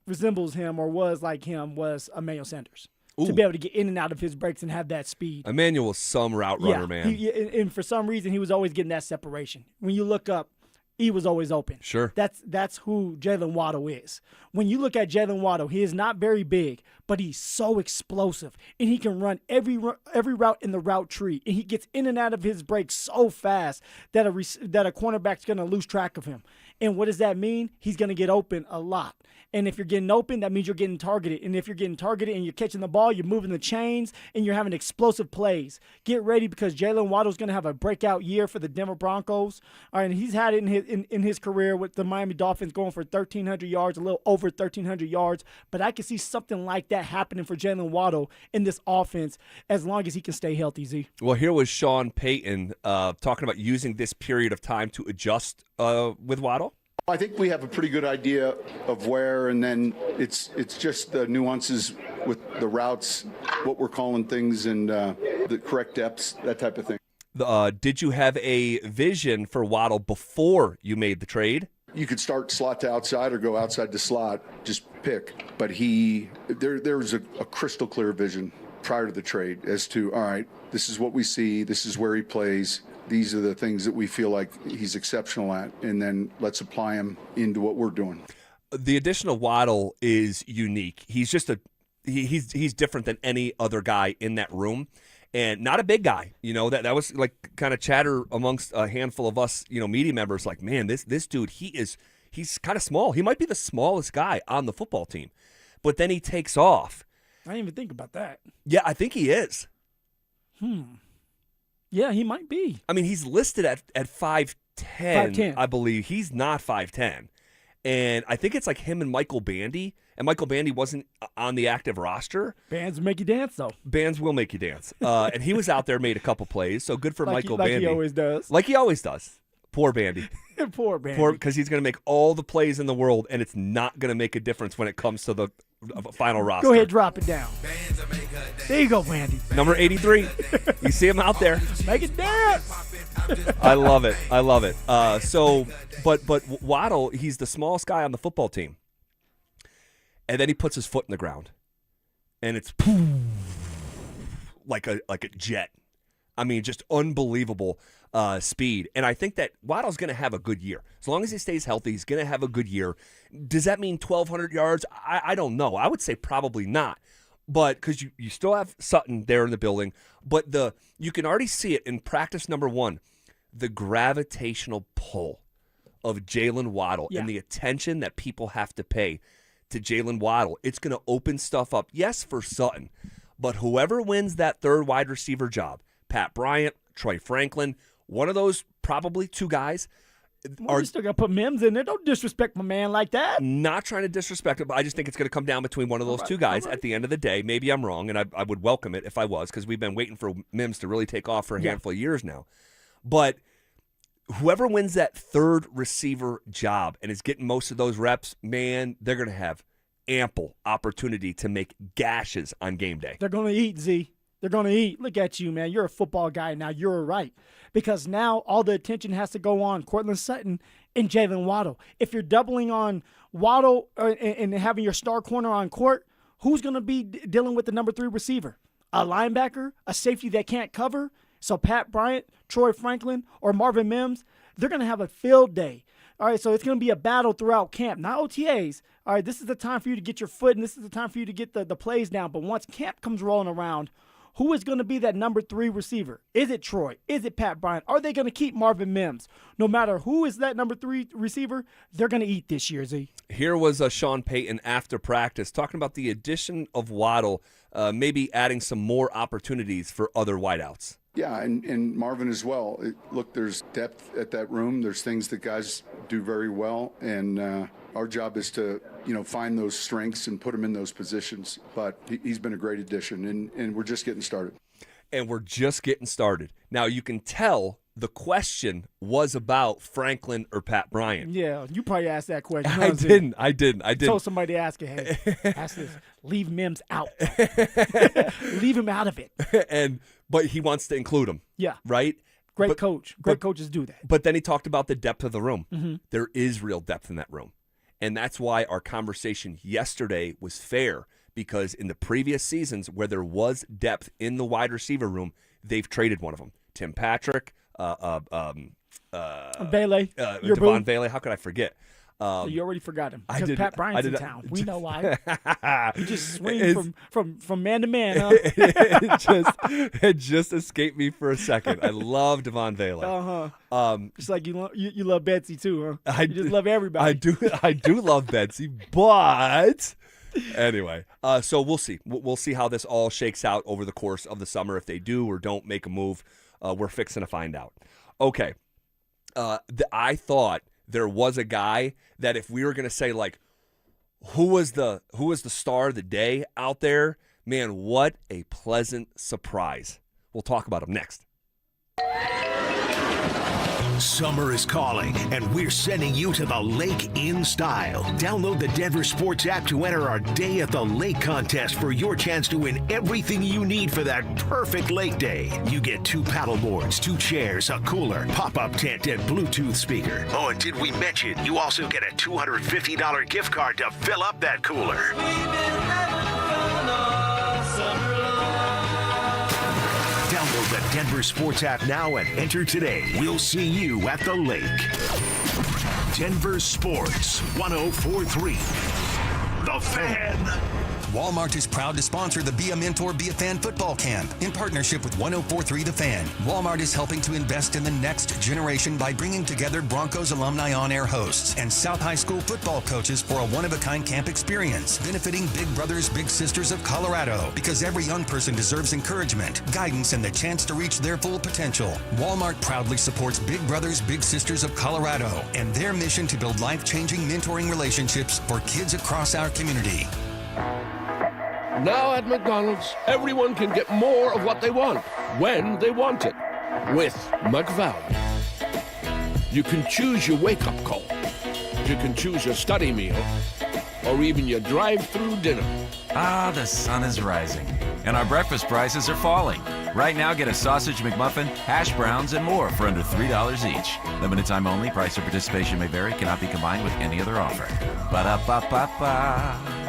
resembles him or was like him was Emmanuel Sanders. To be able to get in and out of his breaks and have that speed. Emmanuel was some route runner, man. And for some reason, he was always getting that separation. When you look up, he was always open. Sure. That's who Jalen Waddle is. When you look at Jalen Waddle, he is not very big, but he's so explosive, and he can run every route in the route tree, and he gets in and out of his breaks so fast that a cornerback's going to lose track of him. And what does that mean? He's going to get open a lot. And if you're getting open, that means you're getting targeted. And if you're getting targeted and you're catching the ball, you're moving the chains, and you're having explosive plays. Get ready because Jalen Waddle's going to have a breakout year for the Denver Broncos. All right, and he's had it in his career with the Miami Dolphins going for 1,300 yards, a little over 1,300 yards. But I can see something like that happening for Jalen Waddle in this offense as long as he can stay healthy, Z. Well, here was Sean Payton talking about using this period of time to adjust with Waddle. I think we have a pretty good idea of where, and then it's just the nuances with the routes, what we're calling things, and the correct depths, that type of thing. Did you have a vision for Waddle before you made the trade? You could start slot to outside or go outside to slot, just pick. But there was a crystal clear vision prior to the trade as to, all right, this is what we see, this is where he plays. These are the things that we feel like he's exceptional at, and then let's apply him into what we're doing. The addition of Waddle is unique. He's just he's different than any other guy in that room, and not a big guy. You know, that was like kind of chatter amongst a handful of us, media members. Like, man, this dude, he's kind of small. He might be the smallest guy on the football team, but then he takes off. I didn't even think about that. Yeah, I think he is. Yeah, he might be. I mean, he's listed at 5'10", 5'10". I believe. He's not 5'10". And I think it's like him and Michael Bandy. And Michael Bandy wasn't on the active roster. Bands make you dance, though. Bands will make you dance. And he was out there, made a couple plays. So good for Michael Bandy. Like he always does. Like he always does. Poor Bandy. Poor Bandy. Because he's going to make all the plays in the world, and it's not going to make a difference when it comes to the final roster. Go ahead, drop it down. There you go, Bandy. Number 83. You see him out there. Make it dance. I love it. I love it. But Waddle, he's the smallest guy on the football team. And then he puts his foot in the ground. And it's like a jet. I mean, just unbelievable speed. And I think that Waddle's going to have a good year. As long as he stays healthy, he's going to have a good year. Does that mean 1,200 yards? I don't know. I would say probably not. But because you still have Sutton there in the building. But you can already see it in practice number 1, the gravitational pull of Jalen Waddle and the attention that people have to pay to Jalen Waddle. It's going to open stuff up, yes, for Sutton. But whoever wins that third wide receiver job, Pat Bryant, Troy Franklin, one of those probably two guys. You still got to put Mims in there. Don't disrespect my man like that. Not trying to disrespect him, but I just think it's going to come down between one of those two guys at the end of the day. Maybe I'm wrong, and I would welcome it if I was, because we've been waiting for Mims to really take off for a handful of years now. But whoever wins that third receiver job and is getting most of those reps, man, they're going to have ample opportunity to make gashes on game day. They're going to eat, Z. They're going to eat. Look at you, man. You're a football guy now. You're right. Because now all the attention has to go on Courtland Sutton and Jalen Waddle. If you're doubling on Waddle and having your star corner on court, who's going to be dealing with the number 3 receiver? A linebacker? A safety that can't cover? So Pat Bryant, Troy Franklin, or Marvin Mims, they're going to have a field day. All right, so it's going to be a battle throughout camp, not OTAs. All right, this is the time for you to get your foot, and this is the time for you to get the plays down. But once camp comes rolling around, who is going to be that number 3 receiver? Is it Troy? Is it Pat Bryant? Are they going to keep Marvin Mims? No matter who is that number 3 receiver, they're going to eat this year, Z. Here was Sean Payton after practice talking about the addition of Waddle, maybe adding some more opportunities for other wideouts. Yeah, and Marvin as well. Look, there's depth at that room. There's things that guys do very well, and our job is to, find those strengths and put them in those positions. But he's been a great addition, and we're just getting started. And we're just getting started. Now, you can tell the question was about Franklin or Pat Bryant. Yeah, you probably asked that question. I didn't. I told somebody to ask it. Hey, ask this. Leave Mims out. Leave him out of it. But he wants to include him. Yeah. Right? Great coach. Great coaches do that. But then he talked about the depth of the room. Mm-hmm. There is real depth in that room. And that's why our conversation yesterday was fair, because in the previous seasons where there was depth in the wide receiver room, they've traded one of them. Tim Patrick, Bailey. Devon Bailey. How could I forget? You already forgot him because Pat Bryant's in town. We know why. You just swing from man to man. Huh? it just escaped me for a second. I love Devon Bailey. Just like you love Betsy too, huh? You just love everybody. I do love Betsy, but anyway. So we'll see. We'll see how this all shakes out over the course of the summer. If they do or don't make a move, we're fixing to find out. Okay. I thought there was a guy that if we were going to say, like, who was the star of the day out there, man, what a pleasant surprise. We'll talk about him next. Summer is calling, and we're sending you to the lake in style. Download the Denver Sports app to enter our Day at the Lake contest for your chance to win everything you need for that perfect lake day. You get 2 paddle boards, 2 chairs, a cooler, pop-up tent, and Bluetooth speaker. Oh, and did we mention you also get a $250 gift card to fill up that cooler? Download the Denver Sports app now and enter today. We'll see you at the lake. Denver Sports 104.3. The Fan. Walmart is proud to sponsor the Be a Mentor, Be a Fan football camp in partnership with 104.3 The Fan. Walmart is helping to invest in the next generation by bringing together Broncos alumni on-air hosts and South High School football coaches for a one-of-a-kind camp experience, benefiting Big Brothers, Big Sisters of Colorado, because every young person deserves encouragement, guidance, and the chance to reach their full potential. Walmart proudly supports Big Brothers, Big Sisters of Colorado and their mission to build life-changing mentoring relationships for kids across our community. Now at McDonald's, everyone can get more of what they want, when they want it, with McValue. You can choose your wake-up call. You can choose your study meal, or even your drive-through dinner. Ah, the sun is rising, and our breakfast prices are falling. Right now, get a sausage McMuffin, hash browns, and more for under $3 each. Limited time only. Price or participation may vary. Cannot be combined with any other offer. Ba-da-ba-ba-ba.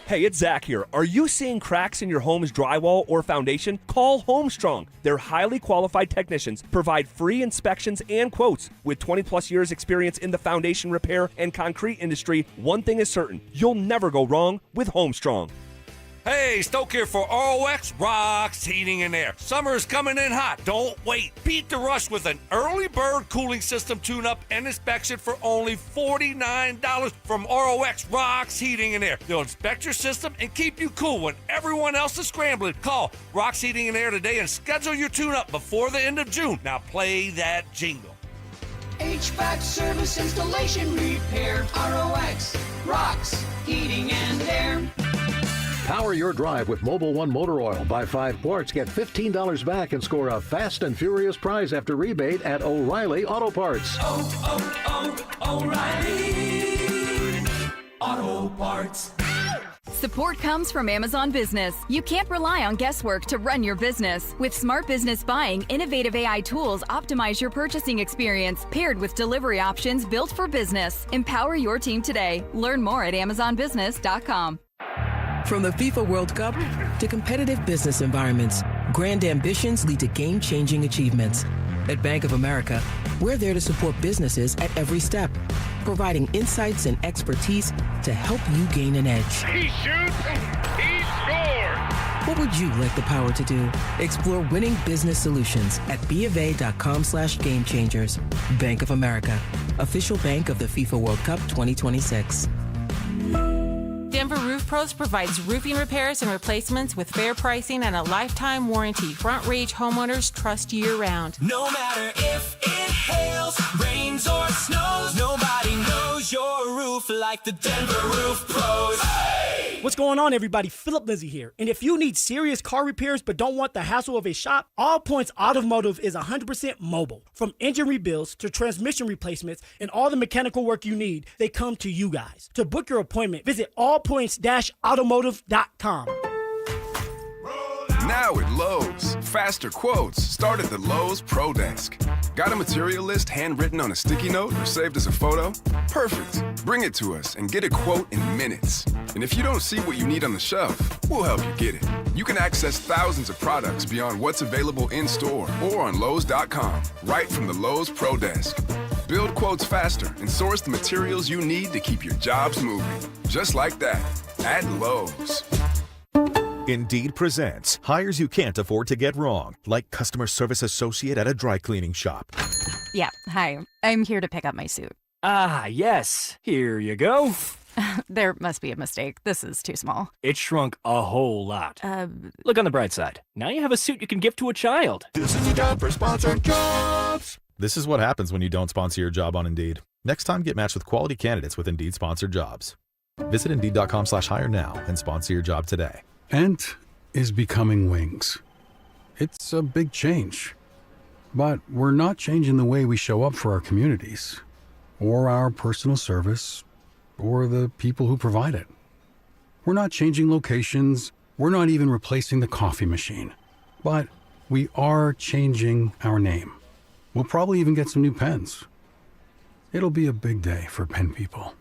Hey, it's Zach here. Are you seeing cracks in your home's drywall or foundation? Call Homestrong. Their highly qualified technicians provide free inspections and quotes. With 20-plus years experience in the foundation repair and concrete industry, one thing is certain. You'll never go wrong with Homestrong. Hey, Stoke here for ROX Rocks Heating and Air. Summer is coming in hot. Don't wait. Beat the rush with an early bird cooling system tune-up and inspection for only $49 from ROX Rocks Heating and Air. They'll inspect your system and keep you cool when everyone else is scrambling. Call Rocks Heating and Air today and schedule your tune-up before the end of June. Now play that jingle. HVAC service, installation, repair. ROX Rocks Heating and Air. Power your drive with Mobil 1 motor oil. Buy 5 quarts, get $15 back, and score a fast and furious prize after rebate at O'Reilly Auto Parts. O'Reilly Auto Parts. Support comes from Amazon Business. You can't rely on guesswork to run your business. With Smart Business Buying, innovative AI tools optimize your purchasing experience, paired with delivery options built for business. Empower your team today. Learn more at AmazonBusiness.com. From the FIFA World Cup to competitive business environments, Grand ambitions lead to game-changing achievements. At Bank of America, we're there to support businesses at every step, providing insights and expertise to help you gain an edge. He shoots, he scores! What would you like the power to do? Explore winning business solutions at BofA.com/gamechangers. Bank of America, official bank of the FIFA World Cup 2026. Denver Roof Pros provides roofing repairs and replacements with fair pricing and a lifetime warranty. Front Range homeowners trust year-round. No matter if it hails, rains, or snows, nobody knows your roof like the Denver Roof Pros. Hey! What's going on, everybody? Phillip Lindsay here. And if you need serious car repairs but don't want the hassle of a shop, All Points Automotive is 100% mobile. From engine rebuilds to transmission replacements and all the mechanical work you need, they come to you guys. To book your appointment, visit allpoints-automotive.com. Now at Lowe's, faster quotes start at the Lowe's Pro Desk. Got a material list handwritten on a sticky note or saved as a photo? Perfect. Bring it to us and get a quote in minutes. And if you don't see what you need on the shelf, we'll help you get it. You can access thousands of products beyond what's available in-store or on Lowe's.com, right from the Lowe's Pro Desk. Build quotes faster and source the materials you need to keep your jobs moving. Just like that, at Lowe's. Indeed presents hires you can't afford to get wrong, like customer service associate at a dry cleaning shop. Yeah, hi. I'm here to pick up my suit. Ah, yes. Here you go. There must be a mistake. This is too small. It shrunk a whole lot. Look on the bright side. Now you have a suit you can give to a child. This is your job for sponsored jobs. This is what happens when you don't sponsor your job on Indeed. Next time, get matched with quality candidates with Indeed sponsored jobs. Visit Indeed.com/hire now and sponsor your job today. Ent is becoming Wings. It's a big change. But we're not changing the way we show up for our communities, or our personal service, or the people who provide it. We're not changing locations. We're not even replacing the coffee machine. But we are changing our name. We'll probably even get some new pens. It'll be a big day for pen people.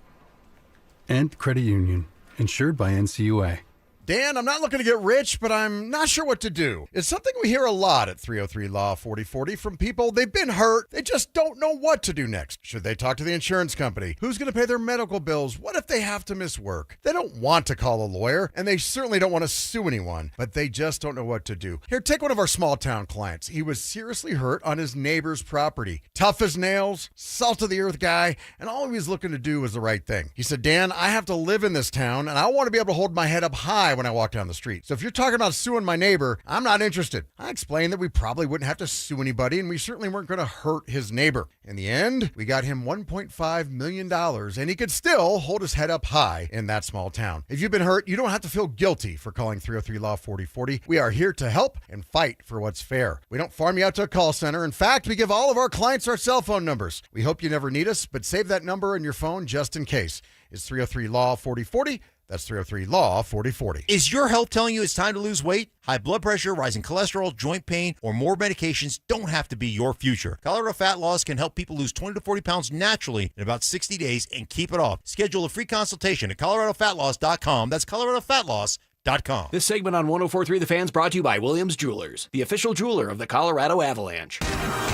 Ent Credit Union, insured by NCUA. Dan, I'm not looking to get rich, but I'm not sure what to do. It's something we hear a lot at 303 Law 4040 from people. They've been hurt. They just don't know what to do next. Should they talk to the insurance company? Who's going to pay their medical bills? What if they have to miss work? They don't want to call a lawyer, and they certainly don't want to sue anyone, but they just don't know what to do. Here, take one of our small town clients. He was seriously hurt on his neighbor's property. Tough as nails, salt of the earth guy, and all he was looking to do was the right thing. He said, Dan, I have to live in this town, and I want to be able to hold my head up high when I walk down the street. So if you're talking about suing my neighbor, I'm not interested. I explained that we probably wouldn't have to sue anybody, and we certainly weren't going to hurt his neighbor. In the end, we got him $1.5 million, and he could still hold his head up high in that small town. If you've been hurt, you don't have to feel guilty for calling 303 Law 4040. We are here to help and fight for what's fair. We don't farm you out to a call center. In fact, we give all of our clients our cell phone numbers. We hope you never need us, but save that number in your phone just in case. It's 303 Law 4040. That's 303 Law 4040. Is your health telling you it's time to lose weight? High blood pressure, rising cholesterol, joint pain, or more medications don't have to be your future. Colorado Fat Loss can help people lose 20 to 40 pounds naturally in about 60 days and keep it off. Schedule a free consultation at coloradofatloss.com. That's coloradofatloss.com. This segment on 104.3 The Fan's brought to you by Williams Jewelers, the official jeweler of the Colorado Avalanche.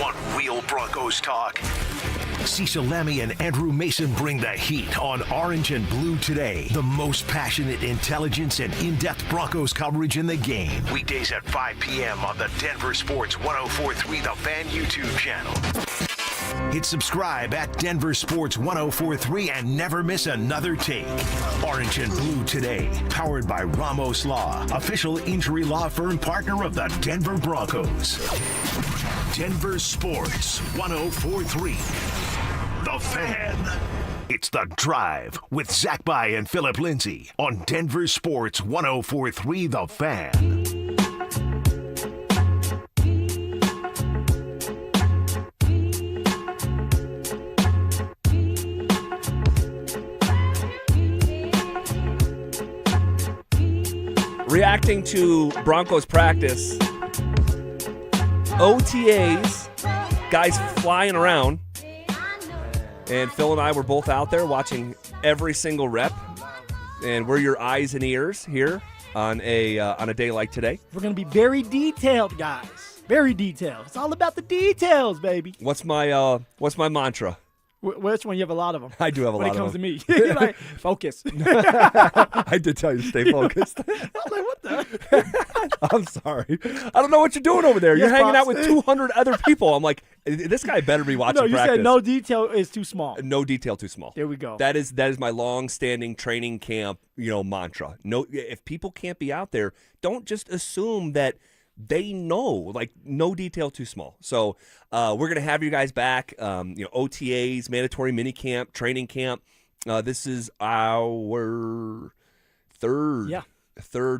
Want real Broncos talk? Cecil Lammy and Andrew Mason bring the heat on Orange and Blue Today. The most passionate intelligence and in-depth Broncos coverage in the game. Weekdays at 5 p.m. on the Denver Sports 104.3 The Fan YouTube channel. Hit subscribe at Denver Sports 104.3 and never miss another take. Orange and Blue Today, powered by Ramos Law, official injury law firm partner of the Denver Broncos. Denver Sports 104.3 The Fan. It's The Drive with Zach By and Phillip Lindsay on Denver Sports 104.3 The Fan. Reacting to Broncos practice, OTAs, guys flying around, and Phil and I were both out there watching every single rep, and we're your eyes and ears here on a day like today? We're going to be very detailed, guys. Very detailed. It's all about the details, baby. What's my mantra? Which one? You have a lot of them. I do have a lot of them. When it comes to me. You're like, focus. I did tell you to stay focused. I'm like, what the? I'm sorry. I don't know what you're doing over there. You're hanging out with 200 other people. I'm like, this guy better be watching practice. No, you said no detail is too small. No detail too small. There we go. That is my long-standing training camp, mantra. No, if people can't be out there, don't just assume that they know, like, no detail too small. So we're going to have you guys back, OTAs, mandatory minicamp, training camp. This is our third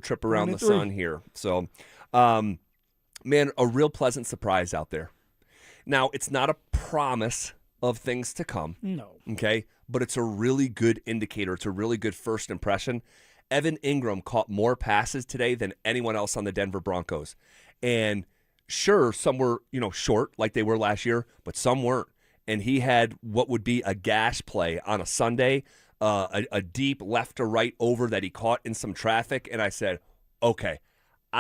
trip around the sun here. So, man, a real pleasant surprise out there. Now, it's not a promise of things to come. No. Okay? But it's a really good indicator. It's a really good first impression. Evan Ingram caught more passes today than anyone else on the Denver Broncos. And sure, some were, short like they were last year, but some weren't. And he had what would be a gash play on a Sunday, a deep left to right over that he caught in some traffic. And I said, okay,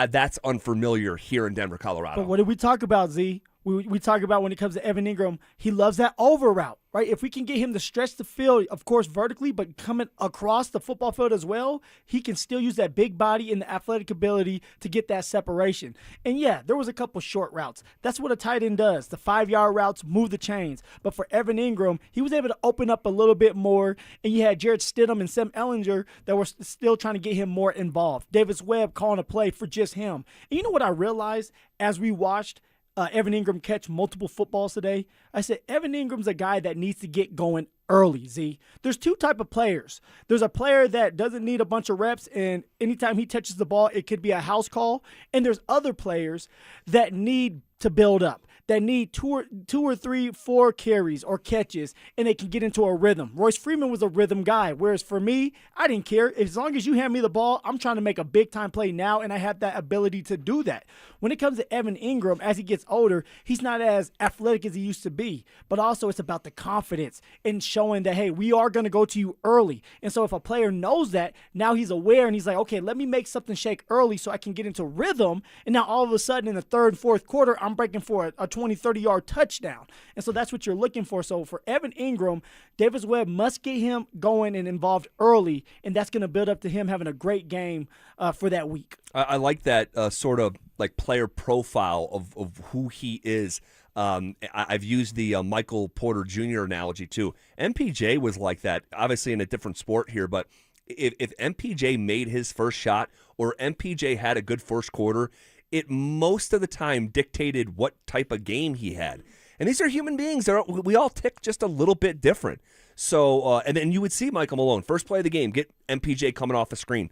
that's unfamiliar here in Denver, Colorado. But what did we talk about, Z? We talk about when it comes to Evan Ingram, he loves that over route, right? If we can get him to stretch the field, of course, vertically, but coming across the football field as well, he can still use that big body and the athletic ability to get that separation. And yeah, there was a couple short routes. That's what a tight end does. The 5-yard routes move the chains. But for Evan Ingram, he was able to open up a little bit more, and you had Jared Stidham and Sam Ehlinger that were still trying to get him more involved. Davis Webb calling a play for just him. And you know what I realized as we watched Evan Ingram catch multiple footballs today? I said, Evan Ingram's a guy that needs to get going early, Z. There's two type of players. There's a player that doesn't need a bunch of reps, and anytime he touches the ball, it could be a house call. And there's other players that need to build up, that need two or three, 4 carries or catches, and they can get into a rhythm. Royce Freeman was a rhythm guy, whereas for me, I didn't care. As long as you hand me the ball, I'm trying to make a big-time play now, and I have that ability to do that. When it comes to Evan Ingram, as he gets older, he's not as athletic as he used to be, but also it's about the confidence and showing that, hey, we are going to go to you early. And so if a player knows that, now he's aware, and he's like, okay, let me make something shake early so I can get into rhythm, and now all of a sudden in the third, fourth quarter, I'm breaking for a 20, 30-yard touchdown. And so that's what you're looking for. So for Evan Ingram, Davis Webb must get him going and involved early, and that's going to build up to him having a great game for that week. I like that sort of like player profile of who he is. I've used the Michael Porter Jr. analogy too. MPJ was like that, obviously in a different sport here, but if MPJ made his first shot or MPJ had a good first quarter, it most of the time dictated what type of game he had. And these are human beings. We all tick just a little bit different. So, and then you would see Michael Malone, first play of the game, get MPJ coming off the screen.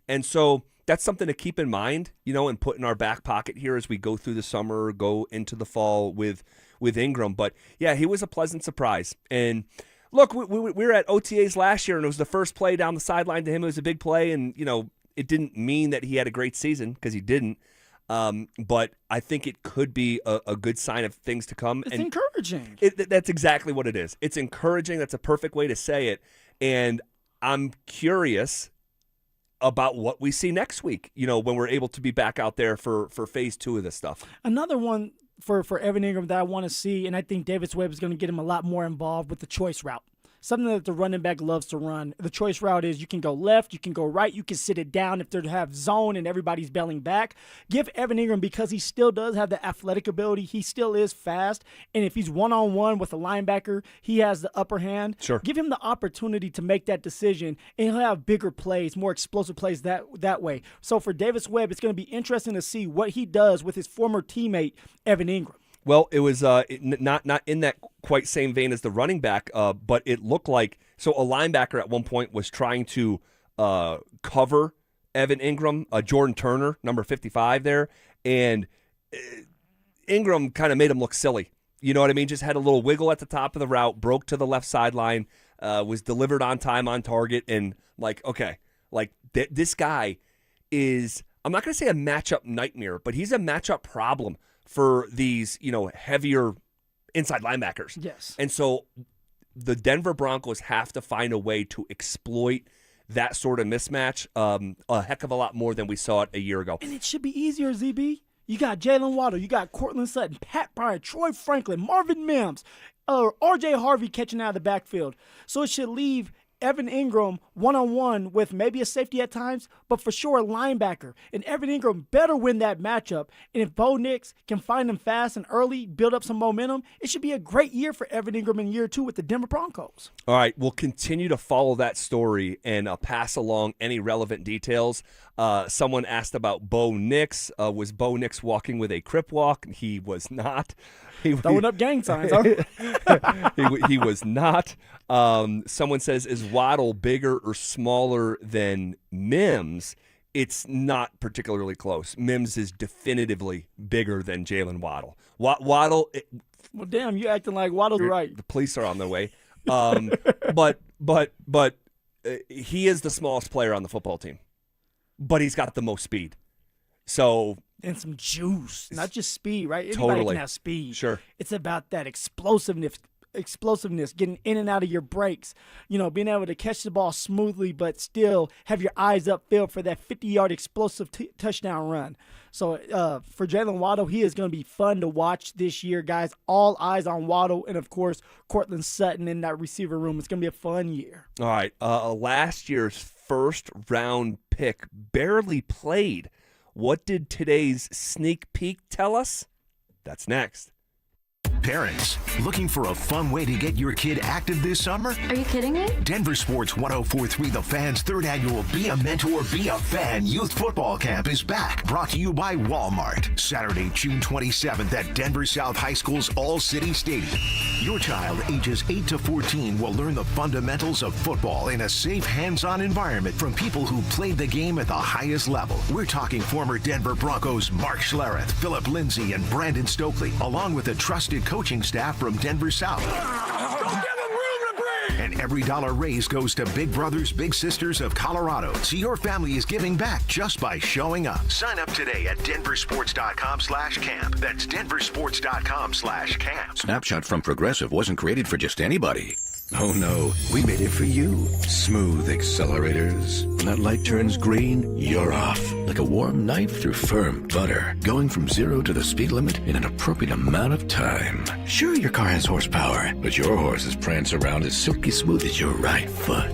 And so that's something to keep in mind, and put in our back pocket here as we go through the summer, go into the fall with Ingram. But, yeah, he was a pleasant surprise. And, look, we were at OTAs last year, and it was the first play down the sideline to him. It was a big play, and, it didn't mean that he had a great season because he didn't. But I think it could be a good sign of things to come. It's encouraging. That's exactly what it is. It's encouraging. That's a perfect way to say it. And I'm curious about what we see next week, when we're able to be back out there for phase 2 of this stuff. Another one for Evan Ingram that I want to see, and I think Davis Webb is going to get him a lot more involved with the choice route. Something that the running back loves to run. The choice route is you can go left, you can go right, you can sit it down if they have zone and everybody's bailing back. Give Evan Ingram, because he still does have the athletic ability, he still is fast, and if he's one-on-one with a linebacker, he has the upper hand. Sure. Give him the opportunity to make that decision, and he'll have bigger plays, more explosive plays that way. So for Davis Webb, it's going to be interesting to see what he does with his former teammate, Evan Ingram. Well, it was not in that quite same vein as the running back, but it looked like a linebacker at one point was trying to cover Evan Ingram, Jordan Turner, number 55 there, and Ingram kind of made him look silly. You know what I mean? Just had a little wiggle at the top of the route, broke to the left sideline, was delivered on time, on target, and this guy is, I'm not going to say a matchup nightmare, but he's a matchup problem for these, heavier inside linebackers. Yes. And so the Denver Broncos have to find a way to exploit that sort of mismatch a heck of a lot more than we saw it a year ago. And it should be easier, ZB. You got Jalen Waddle, you got Cortland Sutton, Pat Bryant, Troy Franklin, Marvin Mims, R.J. Harvey catching out of the backfield. So it should leave Evan Ingram one-on-one with maybe a safety at times, but for sure a linebacker. And Evan Ingram better win that matchup. And if Bo Nix can find him fast and early, build up some momentum, it should be a great year for Evan Ingram in year 2 with the Denver Broncos. All right, we'll continue to follow that story and pass along any relevant details. Someone asked about Bo Nix. Was Bo Nix walking with a crip walk? He was not. Throwing up gang signs, huh? He was not. Someone says, is Waddle bigger or smaller than Mims? It's not particularly close. Mims is definitively bigger than Jalen Waddle. Waddle. Well, damn, you acting like Waddle's right. The police are on their way. But he is the smallest player on the football team. But he's got the most speed. So. And some juice, not just speed, right? Anybody Totally. can have speed. Sure. It's about that explosiveness, getting in and out of your breaks, being able to catch the ball smoothly, but still have your eyes upfield for that 50-yard explosive touchdown run. So for Jalen Waddle, he is going to be fun to watch this year, guys. All eyes on Waddle and, of course, Cortland Sutton in that receiver room. It's going to be a fun year. All right. Last year's first-round pick barely played. What did today's sneak peek tell us? That's next. Parents, looking for a fun way to get your kid active this summer? Are you kidding me? Denver Sports 104.3 The Fan's third annual Be a Mentor, Be a Fan Youth Football Camp is back. Brought to you by Walmart. Saturday, June 27th at Denver South High School's All-City Stadium. Your child, ages 8 to 14, will learn the fundamentals of football in a safe, hands-on environment from people who played the game at the highest level. We're talking former Denver Broncos Mark Schlereth, Phillip Lindsay, and Brandon Stokely, along with a trusted coaching staff from Denver South. And every dollar raised goes to Big Brothers Big Sisters of Colorado. So your family is giving back just by showing up. Sign up today at DenverSports.com/camp. That's DenverSports.com/camp. Snapshot from Progressive wasn't created for just anybody. Oh no, we made it for you. Smooth accelerators. When that light turns green, you're off. Like a warm knife through firm butter. Going from 0 to the speed limit in an appropriate amount of time. Sure, your car has horsepower, but your horses prance around as silky smooth as your right foot.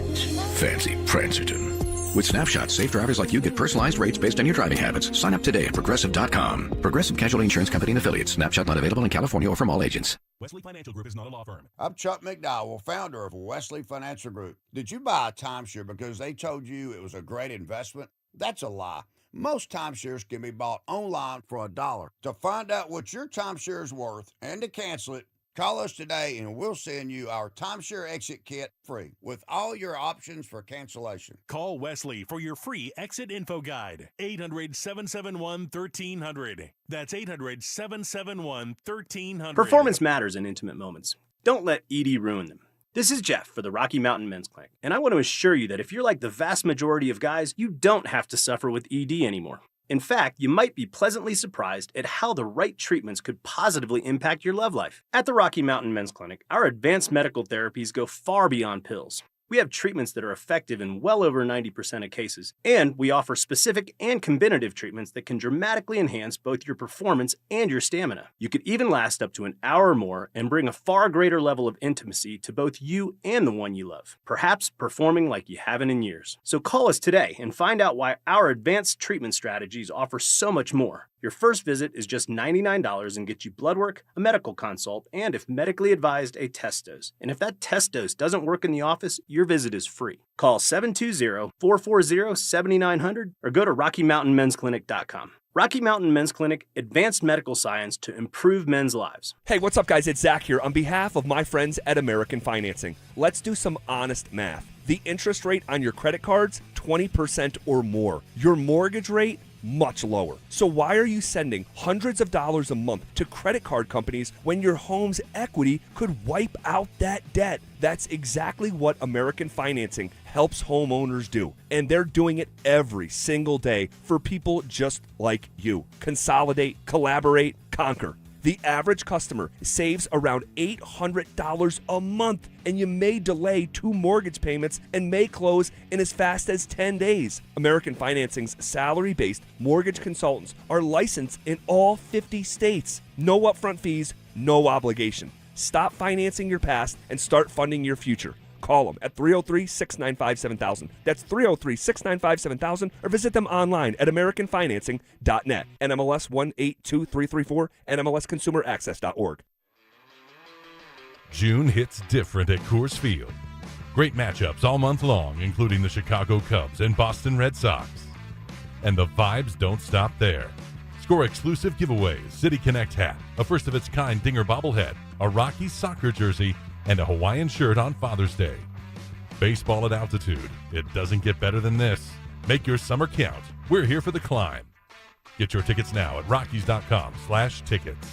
Fancy Prancerton. With Snapshot, safe drivers like you get personalized rates based on your driving habits. Sign up today at Progressive.com. Progressive Casualty Insurance Company and Affiliates. Snapshot not available in California or from all agents. Wesley Financial Group is not a law firm. I'm Chuck McDowell, founder of Wesley Financial Group. Did you buy a timeshare because they told you it was a great investment? That's a lie. Most timeshares can be bought online for $1. To find out what your timeshare is worth and to cancel it, call us today and we'll send you our timeshare exit kit free with all your options for cancellation. Call Wesley for your free exit info guide. 800-771-1300. That's 800-771-1300. Performance matters in intimate moments. Don't let ED ruin them. This is Jeff for the Rocky Mountain Men's Clinic, and I want to assure you that if you're like the vast majority of guys, you don't have to suffer with ED anymore. In fact, you might be pleasantly surprised at how the right treatments could positively impact your love life. At the Rocky Mountain Men's Clinic, our advanced medical therapies go far beyond pills. We have treatments that are effective in well over 90% of cases, and we offer specific and combinative treatments that can dramatically enhance both your performance and your stamina. You could even last up to an hour or more and bring a far greater level of intimacy to both you and the one you love, perhaps performing like you haven't in years. So call us today and find out why our advanced treatment strategies offer so much more. Your first visit is just $99 and gets you blood work, a medical consult, and if medically advised, a test dose. And if that test dose doesn't work in the office, your visit is free. Call 720-440-7900 or go to RockyMountainMen'sClinic.com. Rocky Mountain Men's Clinic, advanced medical science to improve men's lives. Hey, what's up, guys? It's Zach here on behalf of my friends at American Financing. Let's do some honest math. The interest rate on your credit cards, 20% or more. Your mortgage rate, much lower. So why are you sending hundreds of dollars a month to credit card companies when your home's equity could wipe out that debt? That's exactly what American Financing helps homeowners do. And they're doing it every single day for people just like you. Consolidate, collaborate, conquer. The average customer saves around $800 a month, and you may delay 2 mortgage payments and may close in as fast as 10 days. American Financing's salary-based mortgage consultants are licensed in all 50 states. No upfront fees, no obligation. Stop financing your past and start funding your future. Call them at 303-695-7000. That's 303-695-7000, or visit them online at americanfinancing.net. NMLS 182334, NMLSconsumeraccess.org. June hits different at Coors Field. Great matchups all month long, including the Chicago Cubs and Boston Red Sox. And the vibes don't stop there. Score exclusive giveaways, City Connect hat, a first-of-its-kind Dinger bobblehead, a Rockies soccer jersey, and a Hawaiian shirt on Father's Day. Baseball at altitude. It doesn't get better than this. Make your summer count. We're here for the climb. Get your tickets now at Rockies.com/tickets.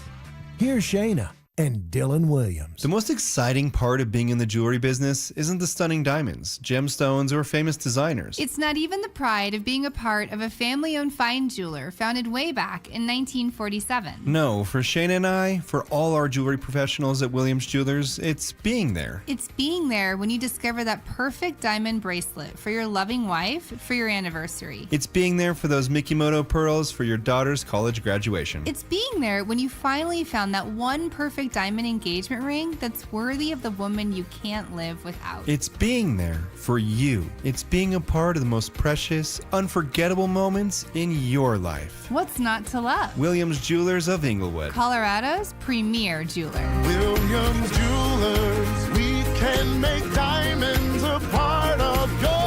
Here's Shayna and Dylan Williams. The most exciting part of being in the jewelry business isn't the stunning diamonds, gemstones, or famous designers. It's not even the pride of being a part of a family-owned fine jeweler founded way back in 1947. No, for Shayna and I, for all our jewelry professionals at Williams Jewelers, it's being there. It's being there when you discover that perfect diamond bracelet for your loving wife for your anniversary. It's being there for those Mikimoto pearls for your daughter's college graduation. It's being there when you finally found that one perfect diamond engagement ring that's worthy of the woman you can't live without. It's being there for you. It's being a part of the most precious, unforgettable moments in your life. What's not to love? Williams Jewelers of Inglewood, Colorado's premier jeweler. Williams Jewelers, we can make diamonds a part of your life.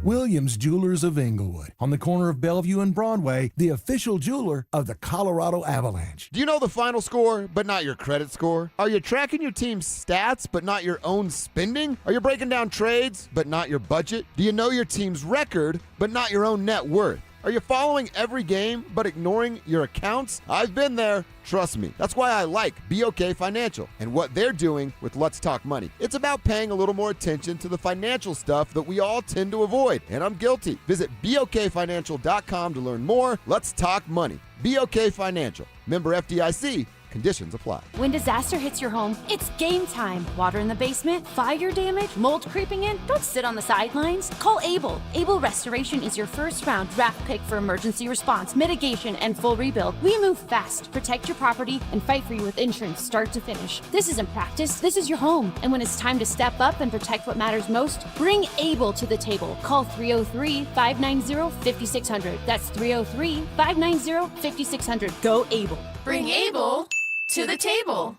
Williams Jewelers of Inglewood, on the corner of Bellevue and Broadway, the official jeweler of the Colorado Avalanche. Do you know the final score, but not your credit score? Are you tracking your team's stats, but not your own spending? Are you breaking down trades, but not your budget? Do you know your team's record, but not your own net worth? Are you following every game, but ignoring your accounts? I've been there. Trust me. That's why I like BOK Financial and what they're doing with Let's Talk Money. It's about paying a little more attention to the financial stuff that we all tend to avoid, and I'm guilty. Visit BOKFinancial.com to learn more. Let's talk money. BOK Financial. Member FDIC. Conditions apply. When disaster hits your home, it's game time. Water in the basement, fire damage, mold creeping in. Don't sit on the sidelines. Call Able. Able Restoration is your first-round draft pick for emergency response, mitigation, and full rebuild. We move fast, protect your property, and fight for you with insurance start to finish. This isn't practice. This is your home. And when it's time to step up and protect what matters most, bring Able to the table. Call 303-590-5600. That's 303-590-5600. Go Able. Bring Able to the table.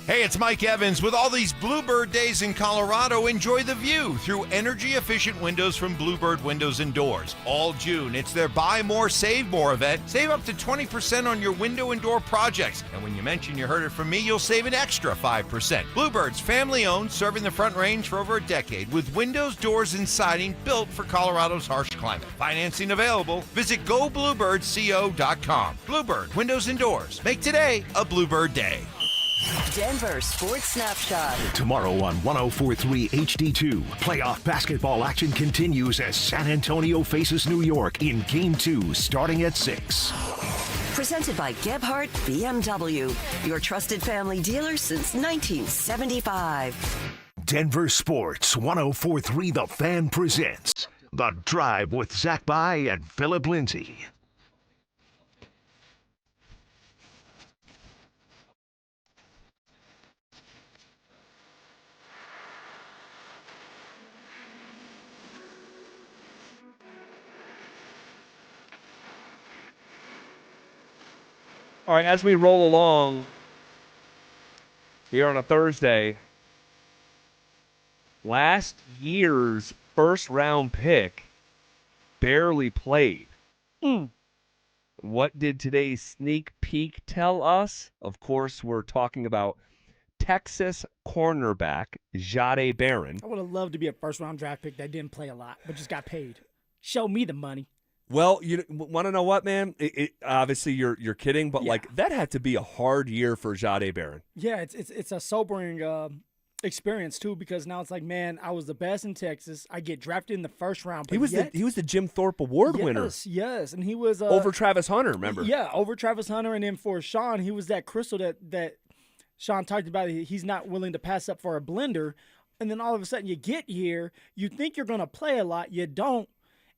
Hey, it's Mike Evans. With all these Bluebird days in Colorado, enjoy the view through energy-efficient windows from Bluebird Windows and Doors. All June, it's their Buy More, Save More event. Save up to 20% on your window and door projects. And when you mention you heard it from me, you'll save an extra 5%. Bluebird's family-owned, serving the Front Range for over a decade, with windows, doors, and siding built for Colorado's harsh climate. Financing available. Visit GoBluebirdCO.com. Bluebird Windows and Doors. Make today a Bluebird day. Denver Sports Snapshot. Tomorrow on 104.3 HD2, playoff basketball action continues as San Antonio faces New York in Game 2 starting at 6. Presented by Gebhardt BMW, your trusted family dealer since 1975. Denver Sports 104.3 The Fan presents The Drive with Zach By and Phillip Lindsay. All right, as we roll along here on a Thursday, last year's first-round pick barely played. What did today's sneak peek tell us? Of course, we're talking about Texas cornerback Jahdae Barron. I would have loved to be a first-round draft pick that didn't play a lot, but just got paid. Show me the money. Well, you want to know what, man? Obviously, you're kidding, but Yeah. like that had to be a hard year for Jahdae Barron. Yeah, it's a sobering experience too, because now it's like, man, I was the best in Texas. I get drafted in the first round. But He was the Jim Thorpe Award winner. Yes, and he was over Travis Hunter. Remember? Yeah, over Travis Hunter, and then for Sean, he was that crystal that Sean talked about. He's not willing to pass up for a blender, and then all of a sudden you get here, you think you're gonna play a lot, you don't.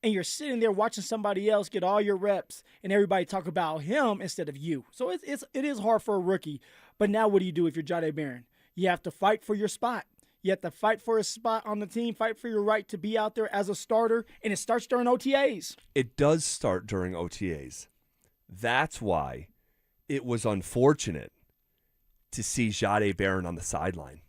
And you're sitting there watching somebody else get all your reps and everybody talk about him instead of you. So it is hard for a rookie. But now what do you do if you're Jahdae Barron? You have to fight for your spot. You have to fight for a spot on the team, fight for your right to be out there as a starter, and it starts during OTAs. It does start during OTAs. That's why it was unfortunate to see Jahdae Barron on the sideline.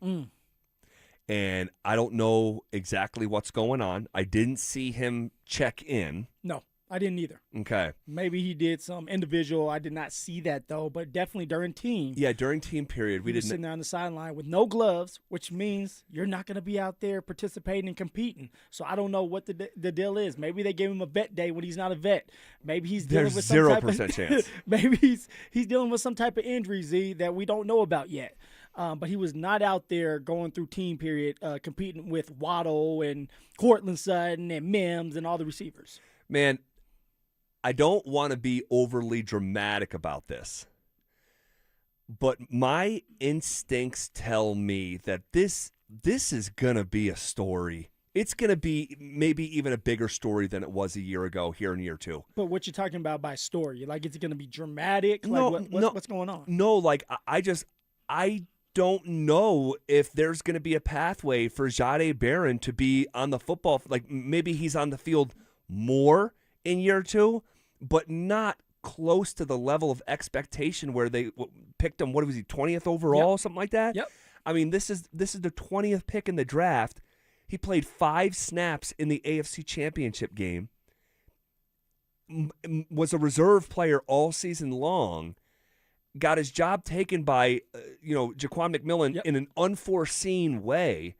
And I don't know exactly what's going on. I didn't see him check in. No, I didn't either. Okay. Maybe he did some individual. I did not see that, though, but definitely during team. Yeah, during team period. We didn't. Sitting there on the sideline with no gloves, which means you're not going to be out there participating and competing. So I don't know what the deal is. Maybe they gave him a vet day when he's not a vet. Maybe he's dealing with some 0% chance. Maybe he's dealing with some type of injury, Z, that we don't know about yet. But he was not out there going through team period, competing with Waddle and Cortland Sutton and Mims and all the receivers. Man, I don't want to be overly dramatic about this, but my instincts tell me that this is going to be a story. It's going to be maybe even a bigger story than it was a year ago here in year two. But what you're talking about by story, like, is it going to be dramatic? No, like, what's going on? No, like, I don't know if there's going to be a pathway for Jahdae Barron to be on the football. Like, maybe he's on the field more in year two, but not close to the level of expectation where they picked him. What was he, 20th overall, something like that? Yep. I mean, this is the 20th pick in the draft. He played 5 snaps in the AFC Championship game, was a reserve player all season long, got his job taken by, Jaquan McMillan in an unforeseen way.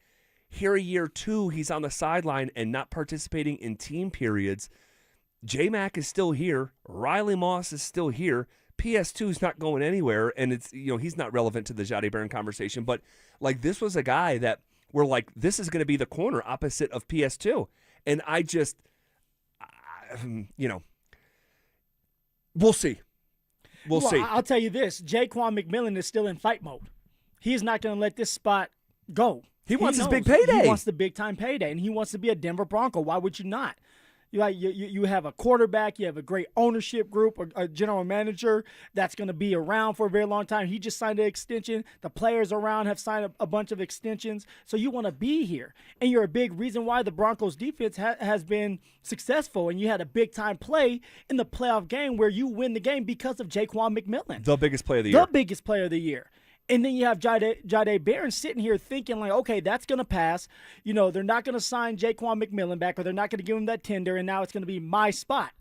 Here, year two, he's on the sideline and not participating in team periods. J-Mac is still here. Riley Moss is still here. PS2 is not going anywhere, and it's he's not relevant to the Jahdae Barron conversation. But like, this was a guy that we're like, this is going to be the corner opposite of PS2, and I just, we'll see. We'll see. I'll tell you this: Jaquan McMillan is still in fight mode. He's not going to let this spot go. He wants his big payday. He wants the big time payday, and he wants to be a Denver Bronco. Why would you not? You have a quarterback, you have a great ownership group, a general manager that's going to be around for a very long time. He just signed an extension. The players around have signed a bunch of extensions. So you want to be here. And you're a big reason why the Broncos defense has been successful. And you had a big-time play in the playoff game where you win the game because of Jaquan McMillan. The biggest player of the year. The biggest player of the year. And then you have Jahdae Barron sitting here thinking like, okay, that's going to pass. They're not going to sign Jaquan McMillan back, or they're not going to give him that tender, and now it's going to be my spot.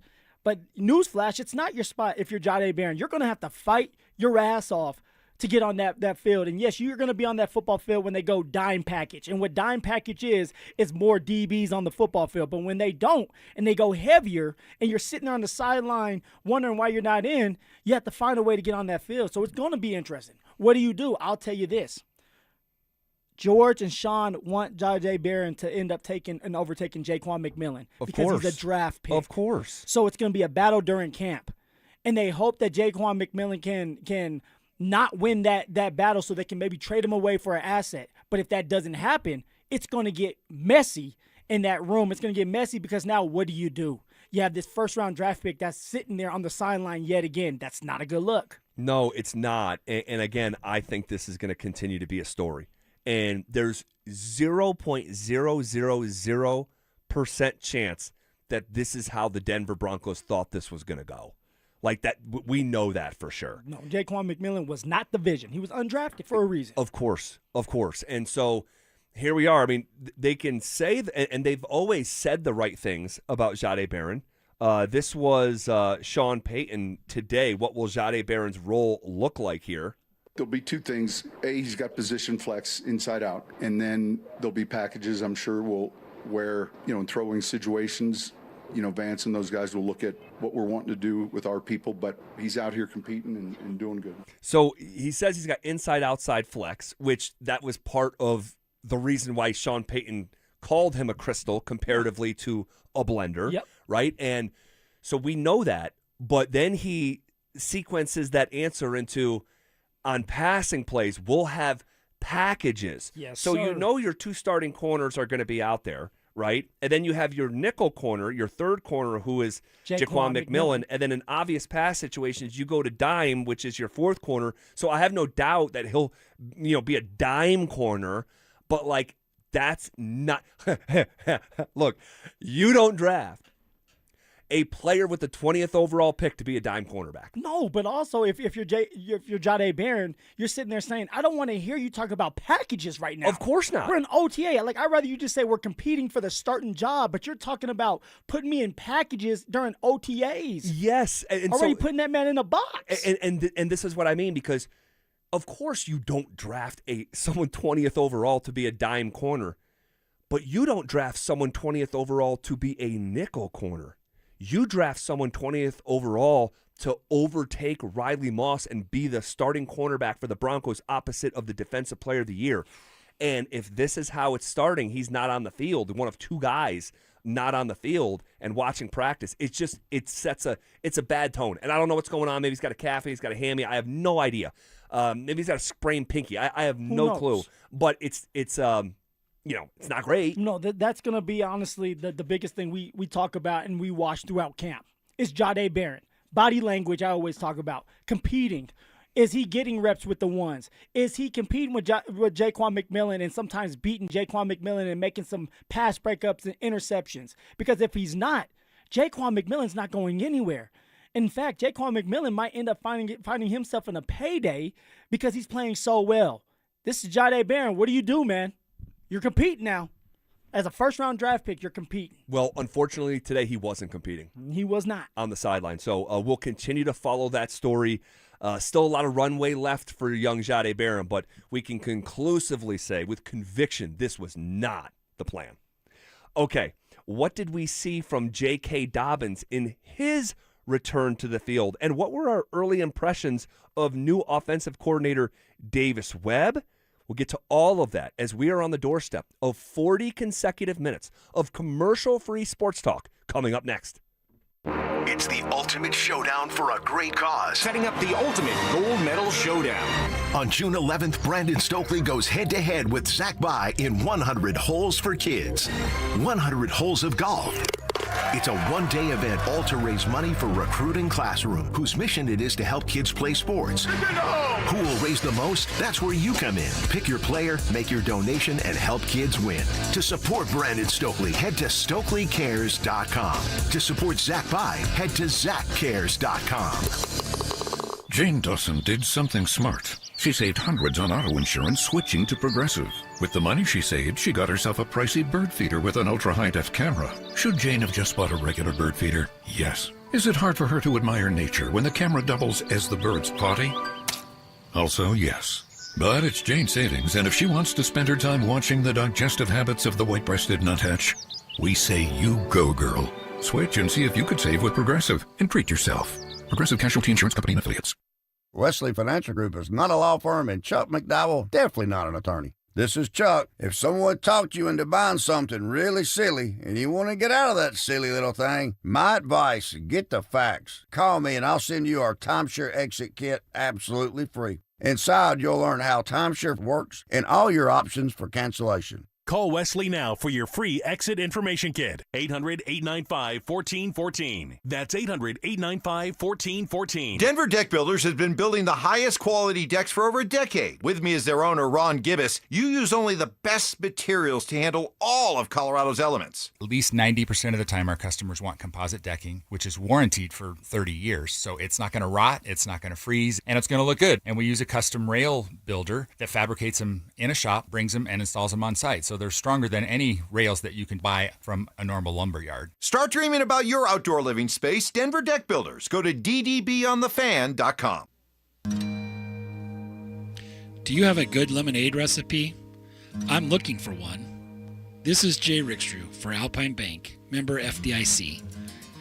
But newsflash, it's not your spot if you're Jahdae Barron. You're going to have to fight your ass off to get on that field. And, yes, you're going to be on that football field when they go dime package. And what dime package is more DBs on the football field. But when they don't and they go heavier and you're sitting there on the sideline wondering why you're not in, you have to find a way to get on that field. So it's going to be interesting. What do? I'll tell you this. George and Sean want Jahdae Barron to end up taking and overtaking Jaquan McMillan because he's a draft pick. Of course. So it's going to be a battle during camp. And they hope that Jaquan McMillan can not win that battle so they can maybe trade him away for an asset. But if that doesn't happen, it's going to get messy in that room. It's going to get messy because now what do? You have this first-round draft pick that's sitting there on the sideline yet again. That's not a good look. No, it's not. And again, I think this is going to continue to be a story. And there's 0.000% chance that this is how the Denver Broncos thought this was going to go. Like that, we know that for sure. No, Jaquan McMillan was not the vision. He was undrafted for a reason. Of course. And so here we are. I mean, they can say, and they've always said the right things about Jahdae Barron. This was Sean Payton today. What will Jahdae Barron's role look like here? There'll be 2 things. A, he's got position flex inside out. And then there'll be packages, I'm sure, where, in throwing situations, Vance and those guys will look at what we're wanting to do with our people. But he's out here competing and doing good. So he says he's got inside-outside flex, which that was part of the reason why Sean Payton called him a crystal comparatively to a blender, right? And so we know that, but then he sequences that answer into, on passing plays, we'll have packages. Yes, so sir. you know your 2 starting corners are going to be out there, right? And then you have your nickel corner, your third corner, who is Jaquan McMillan. And then in obvious pass situations, you go to dime, which is your 4th corner. So I have no doubt that he'll, be a dime corner. But, like, that's not – look, you don't draft a player with the 20th overall pick to be a dime cornerback. No, but also if you're Jahdae Barron, you're sitting there saying, I don't want to hear you talk about packages right now. Of course not. We're an OTA. Like, I'd rather you just say we're competing for the starting job, but you're talking about putting me in packages during OTAs. Yes. And already so, putting that man in a box. And this is what I mean, because of course you don't draft someone 20th overall to be a dime corner, but you don't draft someone 20th overall to be a nickel corner. You draft someone 20th overall to overtake Riley Moss and be the starting cornerback for the Broncos opposite of the Defensive Player of the Year. And if this is how it's starting, he's not on the field, one of 2 guys not on the field and watching practice. It's a bad tone. And I don't know what's going on. Maybe he's got a calf, maybe he's got a hammy. I have no idea. Maybe he's got a sprained pinky. I have no clue. But it's not great. No, that's going to be, honestly, the biggest thing we talk about and we watch throughout camp is Jahdae Barron. Body language, I always talk about. Competing. Is he getting reps with the ones? Is he competing with Jaquan McMillan and sometimes beating Jaquan McMillan and making some pass breakups and interceptions? Because if he's not, Jaquan McMillan's not going anywhere. In fact, Jaquan McMillan might end up finding himself in a payday because he's playing so well. This is Jahdae Barron. What do you do, man? You're competing now. As a first-round draft pick, you're competing. Well, unfortunately, today he wasn't competing. He was not. On the sideline. So we'll continue to follow that story. Still a lot of runway left for young Jahdae Barron, but we can conclusively say with conviction this was not the plan. Okay, what did we see from J.K. Dobbins in his return to the field? And what were our early impressions of new offensive coordinator Davis Webb? We'll get to all of that as we are on the doorstep of 40 consecutive minutes of commercial-free sports talk coming up next. It's the ultimate showdown for a great cause. Setting up the ultimate gold medal showdown. On June 11th, Brandon Stokely goes head-to-head with Zach By in 100 Holes for Kids. 100 holes of golf. It's a one-day event all to raise money for Recruiting Classroom, whose mission it is to help kids play sports. Who will raise the most? That's where you come in. Pick your player, make your donation, and help kids win. To support Brandon Stokely, head to StokelyCares.com. To support Zach By, head to ZachCares.com. Jane Dawson did something smart. She saved hundreds on auto insurance switching to Progressive. With the money she saved, she got herself a pricey bird feeder with an ultra-high-def camera. Should Jane have just bought a regular bird feeder? Yes. Is it hard for her to admire nature when the camera doubles as the bird's potty? Also, yes. But it's Jane's savings, and if she wants to spend her time watching the digestive habits of the white-breasted nuthatch, we say you go, girl. Switch and see if you could save with Progressive and treat yourself. Progressive Casualty Insurance Company and Affiliates. Wesley Financial Group is not a law firm, and Chuck McDowell definitely not an attorney. This is Chuck. If someone talked you into buying something really silly and you want to get out of that silly little thing, my advice, get the facts. Call me and I'll send you our timeshare exit kit absolutely free. Inside, you'll learn how timeshare works and all your options for cancellation. Call Wesley now for your free exit information kit. 800-895-1414. That's 800-895-1414. Denver Deck Builders has been building the highest quality decks for over a decade. With me as their owner, Ron Gibbous. You use only the best materials to handle all of Colorado's elements. At least 90% of the time, our customers want composite decking, which is warranted for 30 years. So it's not going to rot, it's not going to freeze, and it's going to look good. And we use a custom rail builder that fabricates them in a shop, brings them, and installs them on site. So they're stronger than any rails that you can buy from a normal lumber yard. Start dreaming about your outdoor living space. Denver Deck Builders. Go to ddbonthefan.com. Do you have a good lemonade recipe? I'm looking for one. This is Jay Rickstrew for Alpine Bank, member FDIC,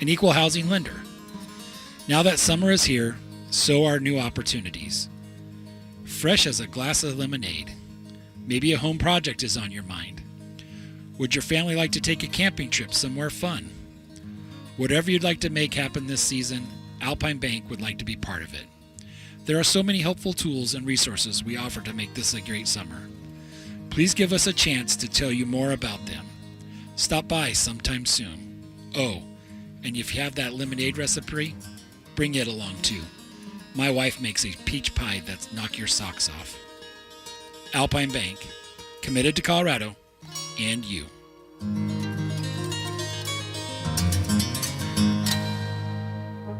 an equal housing lender. Now that summer is here, so are new opportunities. Fresh as a glass of lemonade. Maybe a home project is on your mind. Would your family like to take a camping trip somewhere fun? Whatever you'd like to make happen this season, Alpine Bank would like to be part of it. There are so many helpful tools and resources we offer to make this a great summer. Please give us a chance to tell you more about them. Stop by sometime soon. Oh, and if you have that lemonade recipe, bring it along too. My wife makes a peach pie that's knock your socks off. Alpine Bank, committed to Colorado and you.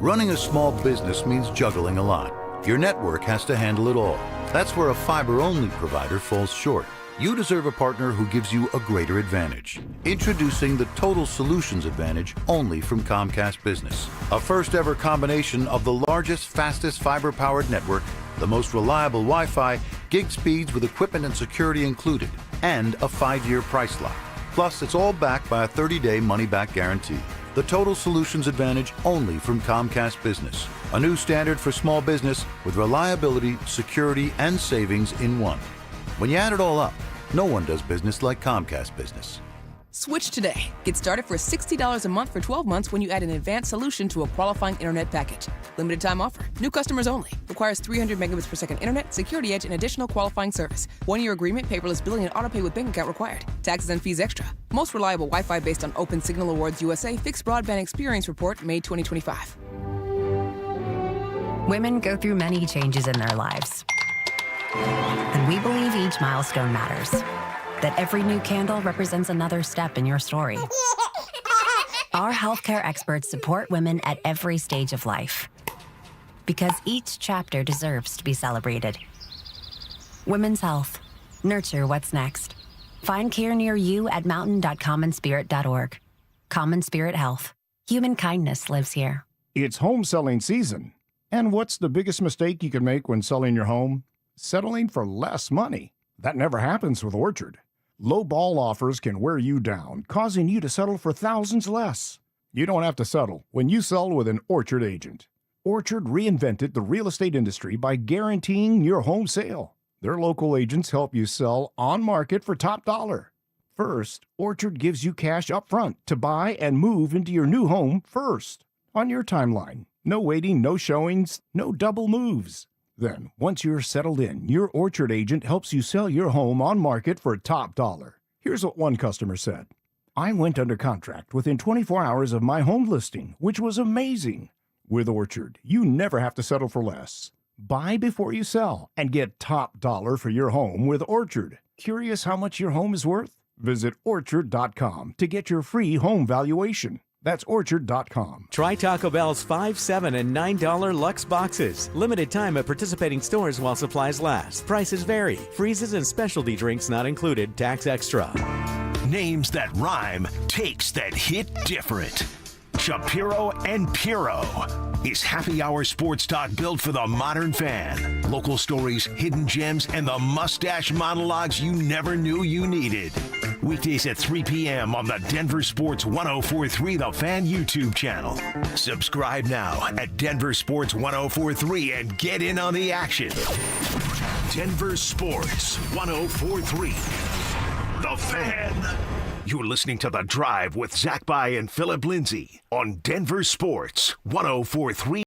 Running a small business means juggling a lot. Your network has to handle it all. That's where a fiber-only provider falls short. You deserve a partner who gives you a greater advantage. Introducing the Total Solutions Advantage only from Comcast Business. A first-ever combination of the largest, fastest fiber-powered network, the most reliable Wi-Fi, gig speeds with equipment and security included, and a 5-year price lock. Plus, it's all backed by a 30-day money-back guarantee. The Total Solutions Advantage only from Comcast Business. A new standard for small business with reliability, security, and savings in one. When you add it all up, no one does business like Comcast Business. Switch today. Get started for $60 a month for 12 months when you add an advanced solution to a qualifying internet package. Limited time offer. New customers only. Requires 300 megabits per second internet, security edge, and additional qualifying service. 1-year agreement, paperless billing, and autopay with bank account required. Taxes and fees extra. Most reliable Wi-Fi based on Open Signal Awards USA Fixed Broadband Experience Report, May 2025. Women go through many changes in their lives. And we believe each milestone matters. That every new candle represents another step in your story. Our healthcare experts support women at every stage of life. Because each chapter deserves to be celebrated. Women's health. Nurture what's next. Find care near you at mountain.commonspirit.org. Common Spirit Health. Human kindness lives here. It's home selling season. And what's the biggest mistake you can make when selling your home? Settling for less money. That never happens with Orchard. Low ball offers can wear you down, causing you to settle for thousands less. You don't have to settle when you sell with an Orchard agent. Orchard reinvented the real estate industry by guaranteeing your home sale. Their local agents help you sell on market for top dollar. First, Orchard gives you cash up front to buy and move into your new home first. On your timeline. No waiting, no showings, no double moves. Then, once you're settled in, your Orchard agent helps you sell your home on market for top dollar. Here's what one customer said. I went under contract within 24 hours of my home listing, which was amazing. With Orchard, you never have to settle for less. Buy before you sell and get top dollar for your home with Orchard. Curious how much your home is worth? Visit Orchard.com to get your free home valuation. That's Orchard.com. Try Taco Bell's $5, $7, and $9 Lux boxes. Limited time at participating stores while supplies last. Prices vary. Freezes and specialty drinks not included. Tax extra. Names that rhyme, takes that hit different. Shapiro and Piro is happy hour sports talk built for the modern fan. Local stories, hidden gems, and the mustache monologues you never knew you needed. Weekdays at 3 p.m. on the Denver Sports 1043 The Fan YouTube channel. Subscribe now at Denver Sports 1043 and get in on the action. Denver Sports 1043 The Fan. You're listening to The Drive with Zach By and Phillip Lindsay on Denver Sports 1043.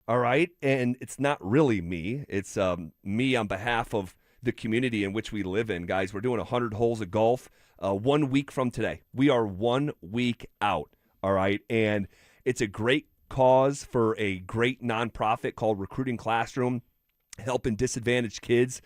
All right, and it's not really me. It's me on behalf of the community in which we live in. Guys, we're doing 100 holes of golf 1 week from today. We are 1 week out, all right? And it's a great cause for a great nonprofit called Recruiting Classroom. helping disadvantaged kids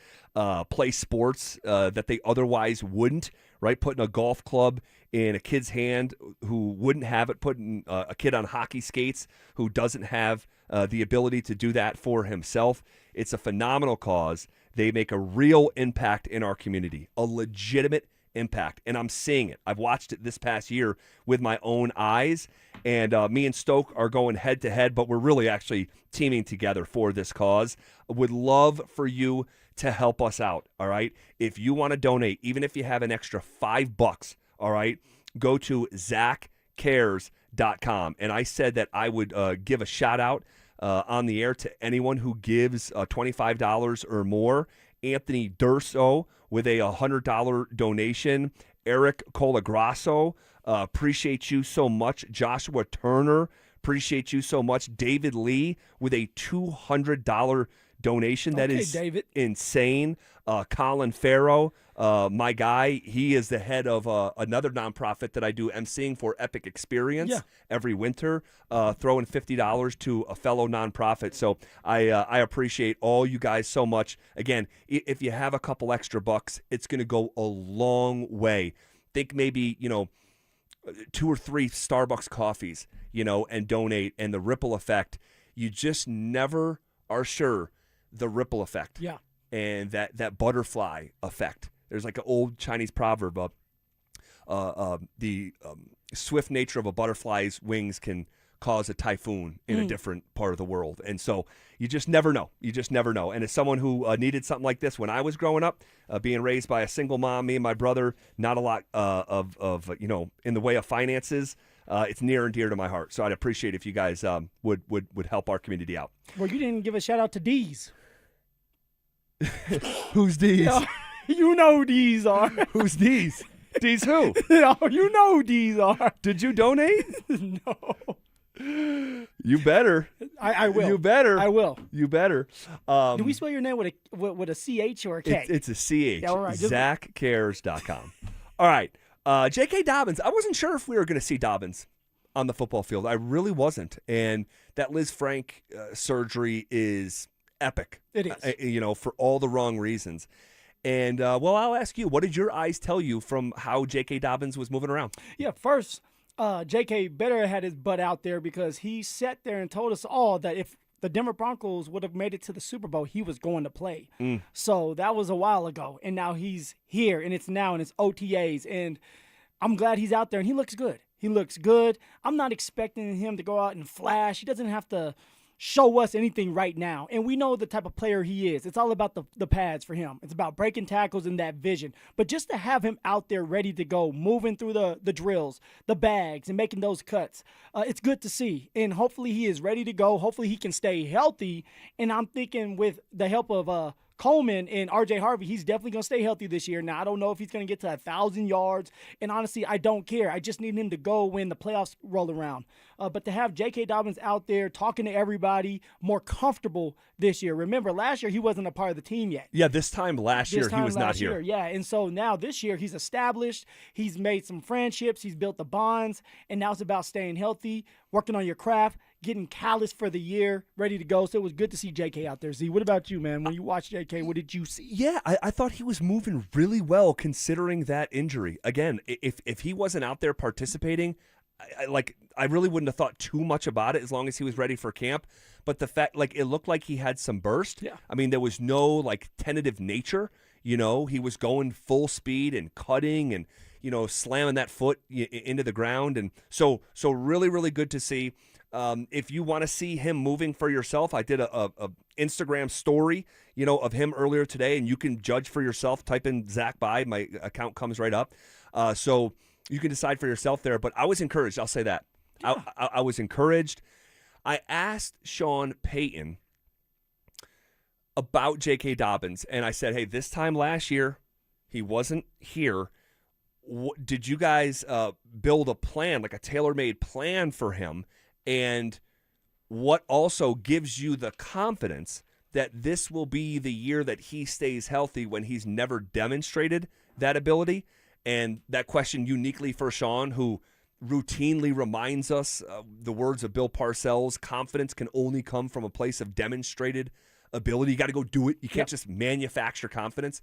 play sports that they otherwise wouldn't, right? Putting a golf club in a kid's hand who wouldn't have it, putting a kid on hockey skates who doesn't have the ability to do that for himself. It's a phenomenal cause. They make a real impact in our community, a legitimate impact, and I'm seeing it. I've watched it this past year with my own eyes, and me and Stoke are going head-to-head, but we're really actually teaming together for this cause. Would love for you to help us out, all right? If you want to donate, even if you have an extra $5, all right, go to ZachCares.com. And I said that I would give a shout-out on the air to anyone who gives $25 or more. Anthony Durso with a $100 donation. Eric Colagrasso, appreciate you so much. Joshua Turner, appreciate you so much. David Lee with a $200 donation. That is David. Insane. Colin Farrow, my guy, he is the head of another nonprofit that I do emceeing for, Epic Experience, every winter, throwing $50 to a fellow nonprofit. So I appreciate all you guys so much. Again, if you have a couple extra bucks, it's going to go a long way. Think maybe, 2 or 3 Starbucks coffees, and donate, and the ripple effect. You just never are sure the ripple effect. Yeah. And that butterfly effect. There's like an old Chinese proverb the swift nature of a butterfly's wings can cause a typhoon in a different part of the world. And so you just never know. You just never know. And as someone who needed something like this when I was growing up, being raised by a single mom, me and my brother, not a lot of in the way of finances, it's near and dear to my heart. So I'd appreciate if you guys would help our community out. Well, you didn't give a shout out to D's. Who's D's? You know who D's are. Who's D's? D's who? You know who D's are. Did you donate? No. You better. I will. You better. I will. You better. Do we spell your name with a CH or a K? It's a CH. Yeah, all right. ZachCares.com. All right. J.K. Dobbins. I wasn't sure if we were going to see Dobbins on the football field. I really wasn't. And that Liz Frank surgery is epic. It is. For all the wrong reasons. And, I'll ask you, what did your eyes tell you from how J.K. Dobbins was moving around? Yeah, first, J.K. better had his butt out there because he sat there and told us all that if the Denver Broncos would have made it to the Super Bowl, he was going to play. So that was a while ago, and now he's here, and it's now, and it's OTAs, and I'm glad he's out there, and he looks good. He looks good. I'm not expecting him to go out and flash. He doesn't have to show us anything right now. And we know the type of player he is. It's all about the pads for him. It's about breaking tackles and that vision. But just to have him out there ready to go, moving through the drills, the bags, and making those cuts, it's good to see. And hopefully he is ready to go. Hopefully he can stay healthy. And I'm thinking with the help of Coleman and R.J. Harvey, he's definitely going to stay healthy this year. Now, I don't know if he's going to get to 1,000 yards, and honestly, I don't care. I just need him to go when the playoffs roll around. But to have J.K. Dobbins out there talking to everybody, more comfortable this year. Remember, last year he wasn't a part of the team yet. Yeah, this time last year he was not here. Yeah, and so now this year he's established. He's made some friendships. He's built the bonds, and now it's about staying healthy, working on your craft, getting calloused for the year, ready to go. So it was good to see J.K. out there. Z, what about you, man? When you watched J.K., what did you see? Yeah, I thought he was moving really well considering that injury. Again, if he wasn't out there participating, I really wouldn't have thought too much about it as long as he was ready for camp. But the fact, it looked like he had some burst. Yeah. I mean, there was no, tentative nature. He was going full speed and cutting and, slamming that foot into the ground. And so really, really good to see. If you want to see him moving for yourself, I did a Instagram story, of him earlier today, and you can judge for yourself. Type in Zach By, my account comes right up. So you can decide for yourself there. But I was encouraged. I'll say that. Yeah. I was encouraged. I asked Sean Payton about J.K. Dobbins, and I said, hey, this time last year, he wasn't here. Did you guys build a plan, like a tailor-made plan for him? And what also gives you the confidence that this will be the year that he stays healthy when he's never demonstrated that ability? And that question uniquely for Sean, who routinely reminds us the words of Bill Parcells, confidence can only come from a place of demonstrated ability. You got to go do it. You can't just manufacture confidence.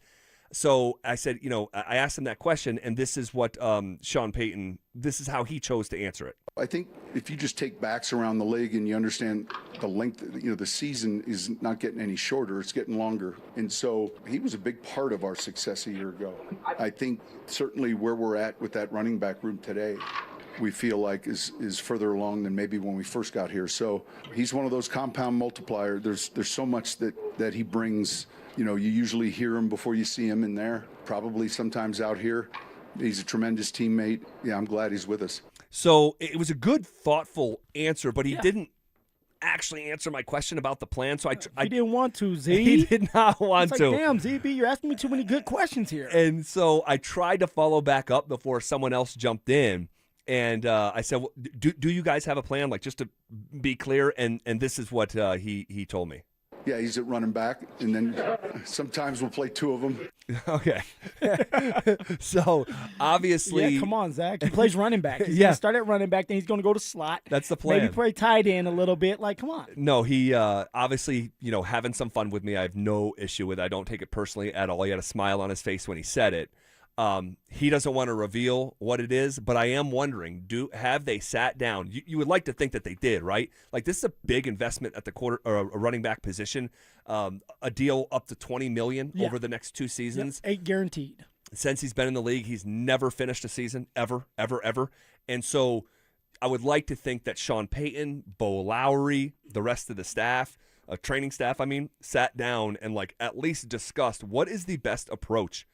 So I said, I asked him that question, and this is what Sean Payton, this is how he chose to answer it. I think if you just take backs around the league and you understand the length, the season is not getting any shorter, it's getting longer. And so he was a big part of our success a year ago. I think certainly where we're at with that running back room today, we feel like is further along than maybe when we first got here. So he's one of those compound multiplier. There's so much that he brings. You usually hear him before you see him in there, probably sometimes out here. He's a tremendous teammate. Yeah, I'm glad he's with us. So it was a good, thoughtful answer, but he didn't actually answer my question about the plan. So I didn't want to, Z. He did not want to. Damn, ZB, you're asking me too many good questions here. And so I tried to follow back up before someone else jumped in. And I said, well, do you guys have a plan? Like, just to be clear. And this is what he told me. Yeah, he's at running back, and then sometimes we'll play two of them. Okay. So, obviously... Yeah, come on, Zach. He plays running back. He's going to start at running back, then he's going to go to slot. That's the plan. Maybe play tight end a little bit. Like, come on. No, he obviously, having some fun with me, I have no issue with it. I don't take it personally at all. He had a smile on his face when he said it. He doesn't want to reveal what it is, but I am wondering, have they sat down? You would like to think that they did, right? Like, this is a big investment at the a running back position, a deal up to $20 million over the next 2 seasons. 8 guaranteed. Since he's been in the league, he's never finished a season, ever. And so I would like to think that Sean Payton, Bo Lowry, the rest of the staff, training staff, sat down and at least discussed what is the best approach.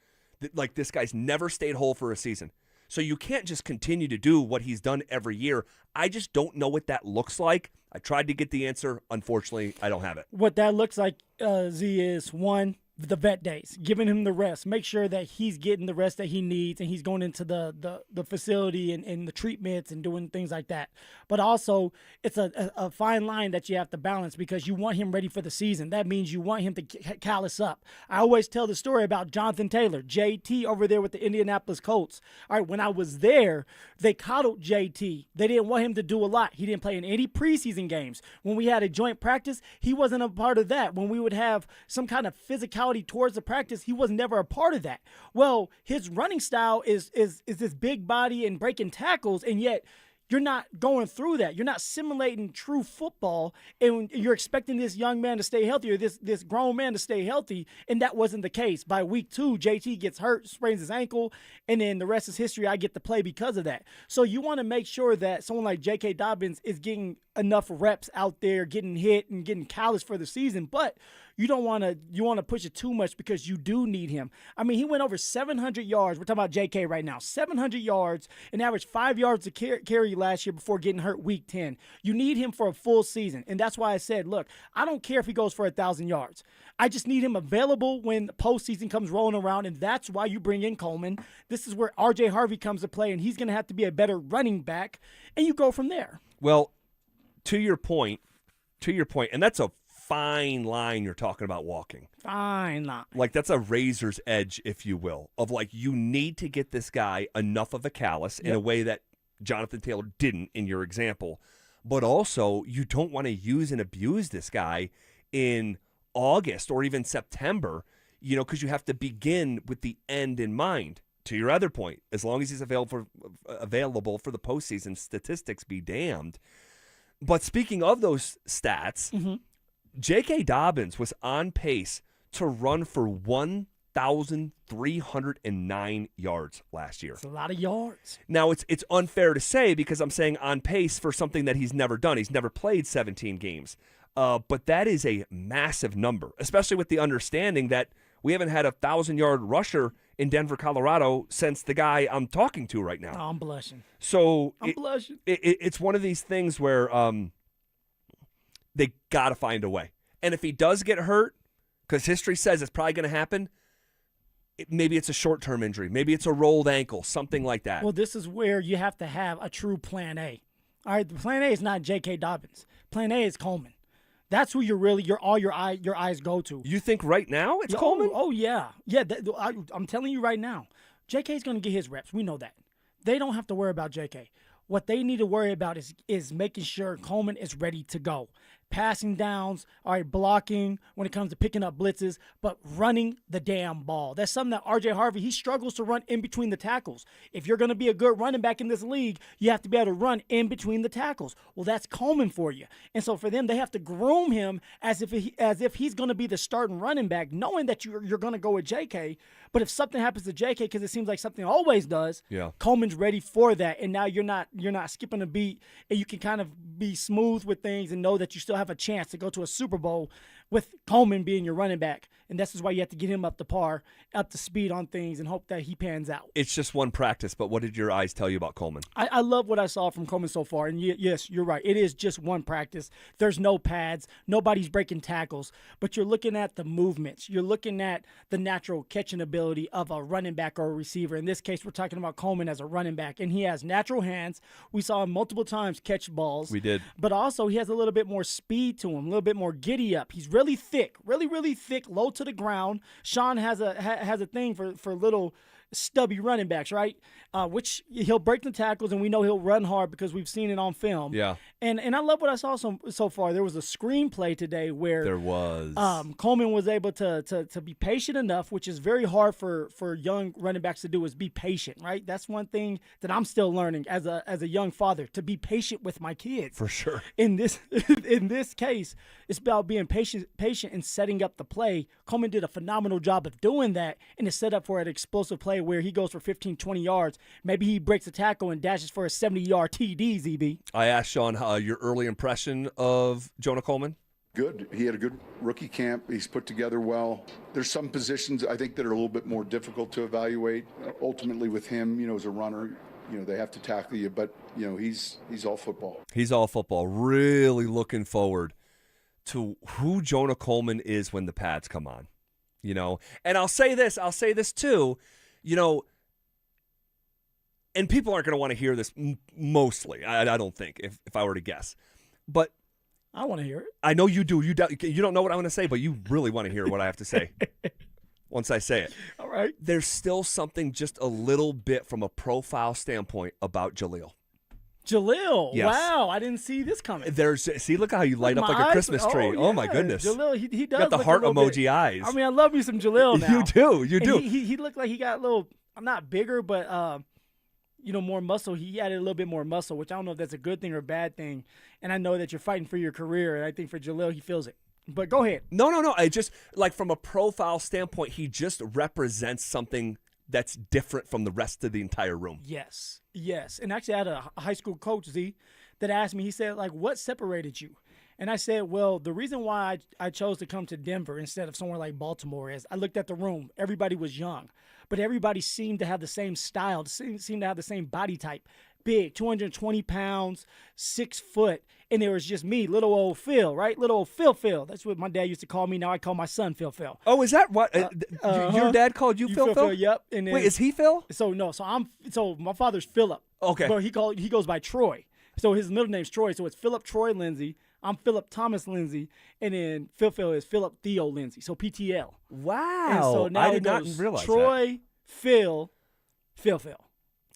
Like, this guy's never stayed whole for a season. So you can't just continue to do what he's done every year. I just don't know what that looks like. I tried to get the answer. Unfortunately, I don't have it. What that looks like, Z, is one, the vet days, giving him the rest. Make sure that he's getting the rest that he needs and he's going into the facility and the treatments and doing things like that. But also, it's a fine line that you have to balance because you want him ready for the season. That means you want him to callous up. I always tell the story about Jonathan Taylor, JT over there with the Indianapolis Colts. All right, when I was there, they coddled JT. They didn't want him to do a lot. He didn't play in any preseason games. When we had a joint practice, he wasn't a part of that. When we would have some kind of physicality towards the practice, he was never a part of that. Well, his running style is this big body and breaking tackles, and yet you're not going through that. You're not simulating true football, and you're expecting this young man to stay healthy or this grown man to stay healthy, and that wasn't the case. By week 2, JT gets hurt, sprains his ankle, and then the rest is history. I get to play because of that. So you want to make sure that someone like J.K. Dobbins is getting enough reps out there, getting hit and getting callous for the season, but you want to push it too much because you do need him. He went over 700 yards. We're talking about JK right now. 700 yards, an average 5 yards to carry last year before getting hurt week 10. You need him for a full season, and that's why I said, look, I don't care if he goes for 1,000 yards. I just need him available when the postseason comes rolling around, and that's why you bring in Coleman. This is where R.J. Harvey comes to play, and he's going to have to be a better running back, and you go from there. Well, to your point, and that's a fine line you're talking about walking. Fine line. Like, that's a razor's edge, if you will, of you need to get this guy enough of a callus in a way that Jonathan Taylor didn't in your example. But also, you don't want to use and abuse this guy in August or even September, because you have to begin with the end in mind. To your other point, as long as he's available for the postseason, statistics be damned. But speaking of those stats, J.K. Dobbins was on pace to run for 1,309 yards last year. That's a lot of yards. Now, it's unfair to say because I'm saying on pace for something that he's never done. He's never played 17 games. But that is a massive number, especially with the understanding that we haven't had a 1,000-yard rusher in Denver, Colorado since the guy I'm talking to right now. Oh, I'm blushing. So I'm blushing. It's one of these things where they got to find a way. And if he does get hurt, because history says it's probably going to happen, maybe it's a short-term injury. Maybe it's a rolled ankle, something like that. Well, this is where you have to have a true plan A. All right, the plan A is not J.K. Dobbins. Plan A is Coleman. That's who your eyes go to. You think right now it's Coleman? Oh yeah. I'm telling you right now, JK's going to get his reps. We know that. They don't have to worry about JK. What they need to worry about is making sure Coleman is ready to go. passing downs, all right, blocking when it comes to picking up blitzes, but running the damn ball. That's something that R.J. Harvey, he struggles to run in between the tackles. If you're going to be a good running back in this league, you have to be able to run in between the tackles. Well, that's Coleman for you. And so for them, they have to groom him as if he's going to be the starting running back, knowing that you're going to go with J.K., but if something happens to J.K., because it seems like something always does, Coleman's ready for that, and now you're not skipping a beat, and you can kind of be smooth with things and know that you still have a chance to go to a Super Bowl with Coleman being your running back. And this is why you have to get him up to par, up to speed on things, and hope that he pans out. It's just one practice, but what did your eyes tell you about Coleman? I love what I saw from Coleman so far. And yes, you're right. It is just one practice. There's no pads. Nobody's breaking tackles. But you're looking at the movements. You're looking at the natural catching ability of a running back or a receiver. In this case, we're talking about Coleman as a running back. And he has natural hands. We saw him multiple times catch balls. We did. But also he has a little bit more speed to him, a little bit more giddy up. He's really thick, really thick, low to the ground. Sean has a thing for little stubby running backs, right? Which he'll break the tackles, and we know he'll run hard because we've seen it on film. Yeah. And I love what I saw so far. There was a screenplay today where there was Coleman was able to be patient enough, which is very hard for young running backs to do, is be patient, right? That's one thing that I'm still learning as a young father, to be patient with my kids. For sure. In this case, it's about being patient and setting up the play. Coleman did a phenomenal job of doing that, and it's set up for an explosive play where he goes for 15, 20 yards. Maybe he breaks a tackle and dashes for a 70-yard TD, ZB. I asked Sean your early impression of Jonah Coleman. Good. He had a good rookie camp. He's put together well. There's some positions I think that are a little bit more difficult to evaluate. Ultimately with him, as a runner, they have to tackle you, but he's all football. He's all football. Really looking forward to who Jonah Coleman is when the pads come on. And I'll say this too. And people aren't going to want to hear this mostly, I don't think, if I were to guess. But I want to hear it. I know you do. You don't know what I'm going to say, but you really want to hear what I have to say once I say it. All right. There's still something just a little bit from a profile standpoint about Jaleel. Jaleel, yes. Wow, I didn't see this coming. Look how you light up like a Christmas tree. Oh my goodness. Jaleel, he does got the look heart a little emoji bit, eyes. I mean, I love me some Jaleel now. You do. And he looked like he got a little, I'm not bigger, but more muscle. He added a little bit more muscle, which I don't know if that's a good thing or a bad thing. And I know that you're fighting for your career, and I think for Jaleel, he feels it. But go ahead. No. I just, like, from a profile standpoint, he just represents something that's different from the rest of the entire room. Yes. And actually, I had a high school coach, Z, that asked me, he said, like, what separated you? And I said, well, the reason why I chose to come to Denver instead of somewhere like Baltimore is I looked at the room. Everybody was young, but everybody seemed to have the same style, seemed to have the same body type. Big, 220 pounds, 6 foot, and there was just me, little old Phil, right? Little old Phil. That's what my dad used to call me. Now I call my son Phil. Oh, is that what? Your dad called you Phil? Yep. And then, wait, is he Phil? So my father's Phillip. Okay. But he goes by Troy. So his middle name's Troy. So it's Phillip Troy Lindsay. I'm Phillip Thomas Lindsay, and then Phil is Phillip Theo Lindsay. So PTL. Wow. And so now I did not realize Troy, that. Phil.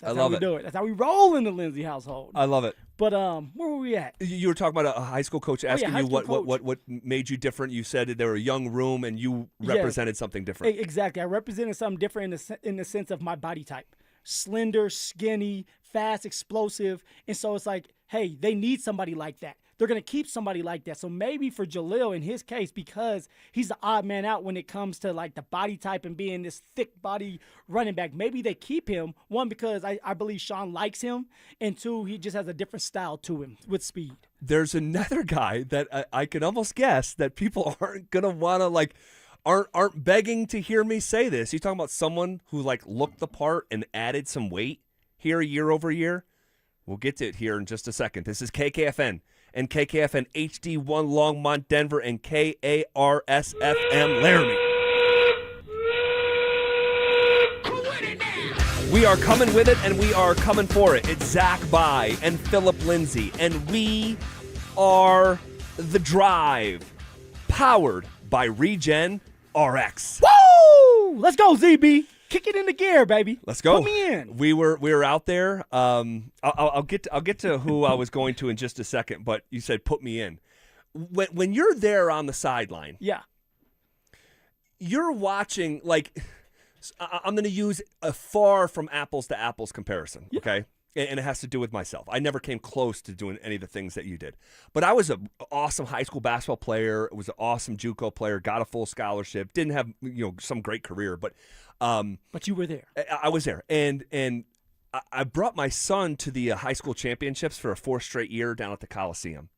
I That's love how we do it. That's how we roll in the Lindsay household. I love it. But where were we at? You were talking about a high school coach asking you what made you different. You said that they were a young room and you represented something different. Exactly. I represented something different in the sense of my body type. Slender, skinny, fast, explosive. And so it's like, hey, they need somebody like that. They're going to keep somebody like that. So maybe for Jaleel, in his case, because he's the odd man out when it comes to like the body type and being this thick body running back, maybe they keep him. One, because I believe Sean likes him. And two, he just has a different style to him with speed. There's another guy that I can almost guess that people aren't going to want to like aren't begging to hear me say this. You're talking about someone who like looked the part and added some weight here year over year. We'll get to it here in just a second. This is KKFN and KKFN HD1 Longmont, Denver, and KARSFM Laramie. We are coming with it, and we are coming for it. It's Zach By and Phillip Lindsay, and we are The Drive, powered by Regen RX. Woo! Let's go, ZB. Kick it into gear, baby. Let's go. Put me in. We were out there. I'll get to who I was going to in just a second, but you said put me in. when you're there on the sideline, yeah, you're watching, like, I'm going to use a far from apples to apples comparison, okay? And it has to do with myself. I never came close to doing any of the things that you did. But I was an awesome high school basketball player, was an awesome JUCO player, got a full scholarship, didn't have some great career, but you were there. I was there. And I brought my son to the high school championships for a 4th straight year down at the Coliseum.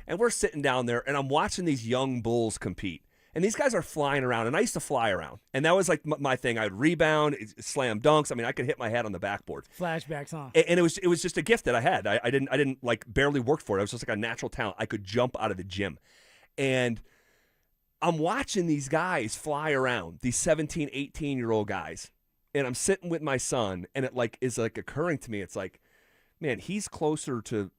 And we're sitting down there, and I'm watching these young bulls compete. And these guys are flying around, and I used to fly around. And that was like my thing. I'd rebound, slam dunks. I mean, I could hit my head on the backboard. Flashbacks, huh? And it was just a gift that I had. I didn't like barely work for it. It was just like a natural talent. I could jump out of the gym. And I'm watching these guys fly around, these 17, 18-year-old guys. And I'm sitting with my son, and it is occurring to me. It's like, man, he's closer to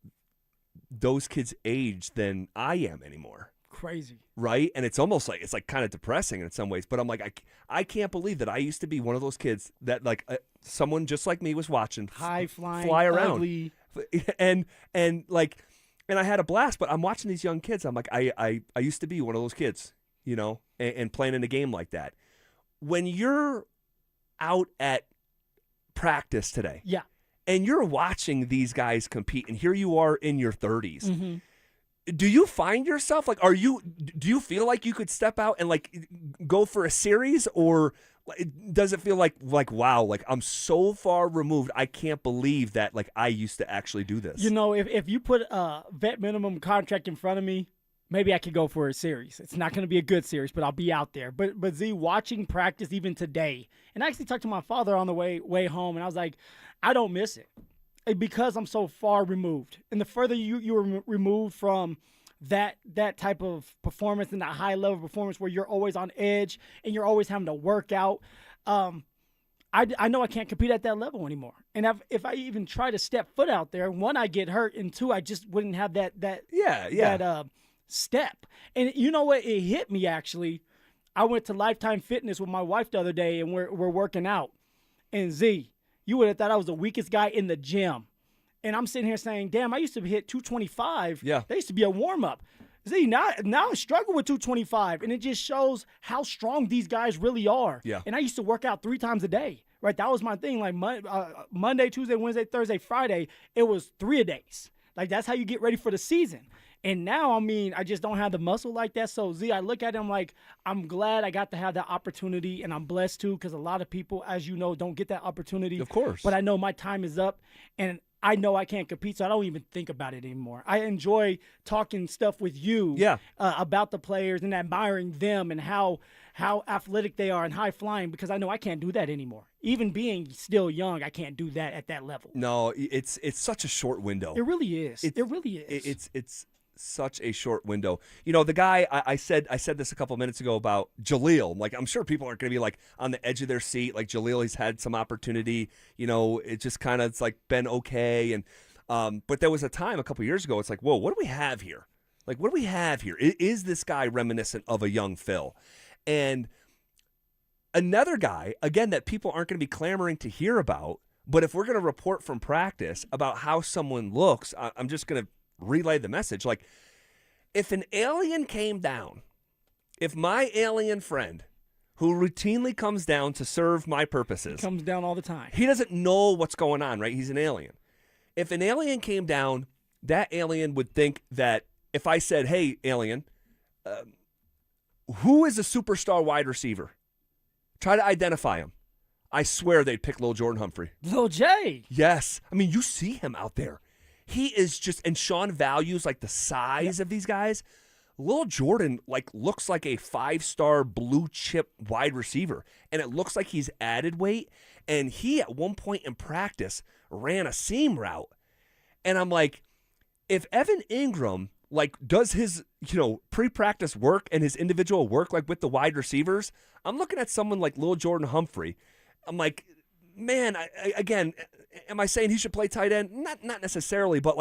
those kids' age than I am anymore. Crazy. Right? And it's almost like, it's like kind of depressing in some ways, but I'm like, I can't believe that I used to be one of those kids that someone just like me was watching high flying, fly around. Ugly. And I had a blast, but I'm watching these young kids. I'm like, I used to be one of those kids, and playing in a game like that. When you're out at practice today, yeah, and you're watching these guys compete, and here you are in your 30s, mm-hmm. Do you find yourself do you feel like you could step out and go for a series, or does it feel like wow, I'm so far removed, I can't believe that I used to actually do this? If you put a vet minimum contract in front of me, maybe I could go for a series. It's not going to be a good series, but I'll be out there. But Z, watching practice even today, and I actually talked to my father on the way home, and I was like, I don't miss it. Because I'm so far removed. And the further you were removed from that type of performance and that high level performance where you're always on edge and you're always having to work out, I know I can't compete at that level anymore. And if I even try to step foot out there, one, I get hurt, and two, I just wouldn't have that step. And you know what? It hit me, actually. I went to Lifetime Fitness with my wife the other day, and we're working out. And Z, you would have thought I was the weakest guy in the gym. And I'm sitting here saying, damn, I used to hit 225. Yeah. That used to be a warm-up. See, now I struggle with 225, and it just shows how strong these guys really are. Yeah. And I used to work out 3 times a day, right? That was my thing. Like Monday, Tuesday, Wednesday, Thursday, Friday, it was 3-a-days. That's how you get ready for the season. And now, I just don't have the muscle like that. So, Z, I look at him like, I'm glad I got to have that opportunity, and I'm blessed too, because a lot of people, as you know, don't get that opportunity. Of course. But I know my time is up, and I know I can't compete, so I don't even think about it anymore. I enjoy talking stuff with you about the players and admiring them and how athletic they are and high-flying, because I know I can't do that anymore. Even being still young, I can't do that at that level. No, it's such a short window. It really is. It really is. It's such a short window. The guy I said this a couple minutes ago about Jaleel. I'm sure people aren't going to be on the edge of their seat. Jaleel, he's had some opportunity. It just kind of been okay. And but there was a time a couple years ago. It's whoa, what do we have here? What do we have here? Is this guy reminiscent of a young Phil? And another guy, again, that people aren't going to be clamoring to hear about. But if we're going to report from practice about how someone looks, I'm just going to relay the message. If an alien came down, if my alien friend, who routinely comes down to serve my purposes, comes down all the time, he doesn't know what's going on, right? He's an alien. If an alien came down, that alien would think that if I said, hey, alien, who is a superstar wide receiver? Try to identify him. I swear they'd pick Lil Jordan Humphrey. Lil J? Yes. You see him out there. He is just, and Sean values the size of these guys. Lil Jordan looks like a 5-star blue chip wide receiver, and it looks like he's added weight. And he at one point in practice ran a seam route, and I'm like, if Evan Ingram does his pre-practice work and his individual work with the wide receivers, I'm looking at someone like Lil Jordan Humphrey. I'm like, man, again, am I saying he should play tight end? Not necessarily, but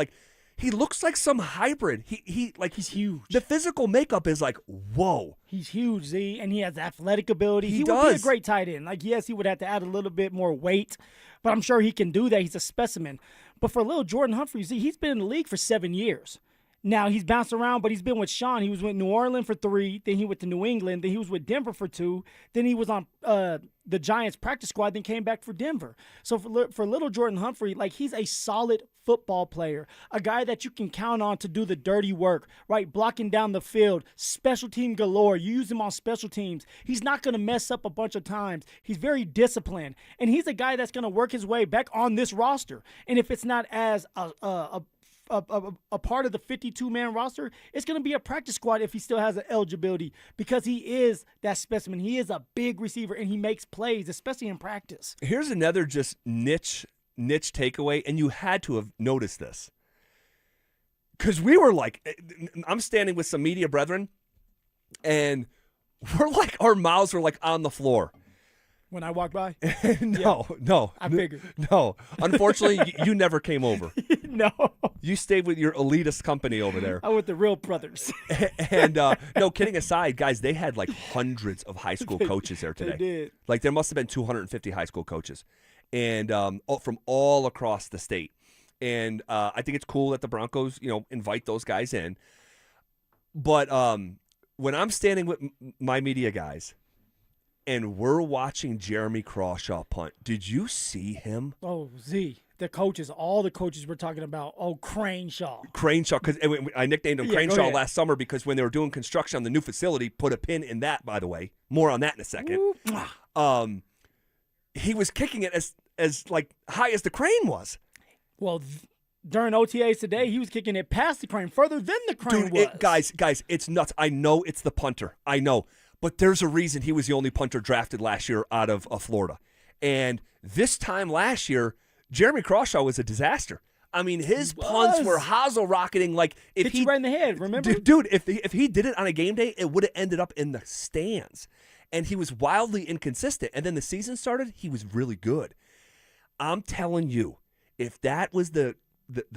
he looks like some hybrid. He's huge. The physical makeup is whoa. He's huge, Z, and he has athletic ability. He does. Would be a great tight end. Yes, he would have to add a little bit more weight, but I'm sure he can do that. He's a specimen. But for Lil Jordan Humphrey, Z, he's been in the league for 7 years. Now, he's bounced around, but he's been with Sean. He was with New Orleans for 3, then he went to New England, then he was with Denver for 2, then he was on the Giants practice squad, then came back for Denver. So for little Jordan Humphrey, like, he's a solid football player, a guy that you can count on to do the dirty work, right? Blocking down the field, special team galore. You use him on special teams. He's not going to mess up a bunch of times. He's very disciplined, and he's a guy that's going to work his way back on this roster. And if it's not as a part of the 52-man roster, it's going to be a practice squad if he still has an eligibility, because he is that specimen. He is a big receiver, and he makes plays, especially in practice. Here's another just niche takeaway, and you had to have noticed this. Because we were like, I'm standing with some media brethren, and we're like, our mouths were like on the floor. When I walked by? No. I figured. No. Unfortunately, you never came over. No. You stayed with your elitist company over there. I'm with the real brothers. And no, kidding aside, guys, they had like hundreds of high school coaches there today. They did. Like, there must have been 250 high school coaches, and from all across the state. And I think it's cool that the Broncos, invite those guys in. But when I'm standing with my media guys, and we're watching Jeremy Crawshaw punt, did you see him? Oh, Z. All the coaches we're talking about. Oh, Craneshaw, because I nicknamed him Craneshaw last summer because when they were doing construction on the new facility, put a pin in that, by the way. More on that in a second. He was kicking it as like high as the crane was. Well, during OTAs today, he was kicking it past the crane, further than the crane was. Guys, it's nuts. I know it's the punter. I know. But there's a reason he was the only punter drafted last year out of Florida. And this time last year, Jeremy Crawshaw was a disaster. I mean, his punts were hosel-rocketing. Like, if hit you right in the head, remember? Dude, if he did it on a game day, it would have ended up in the stands. And he was wildly inconsistent. And then the season started, he was really good. I'm telling you, if that was the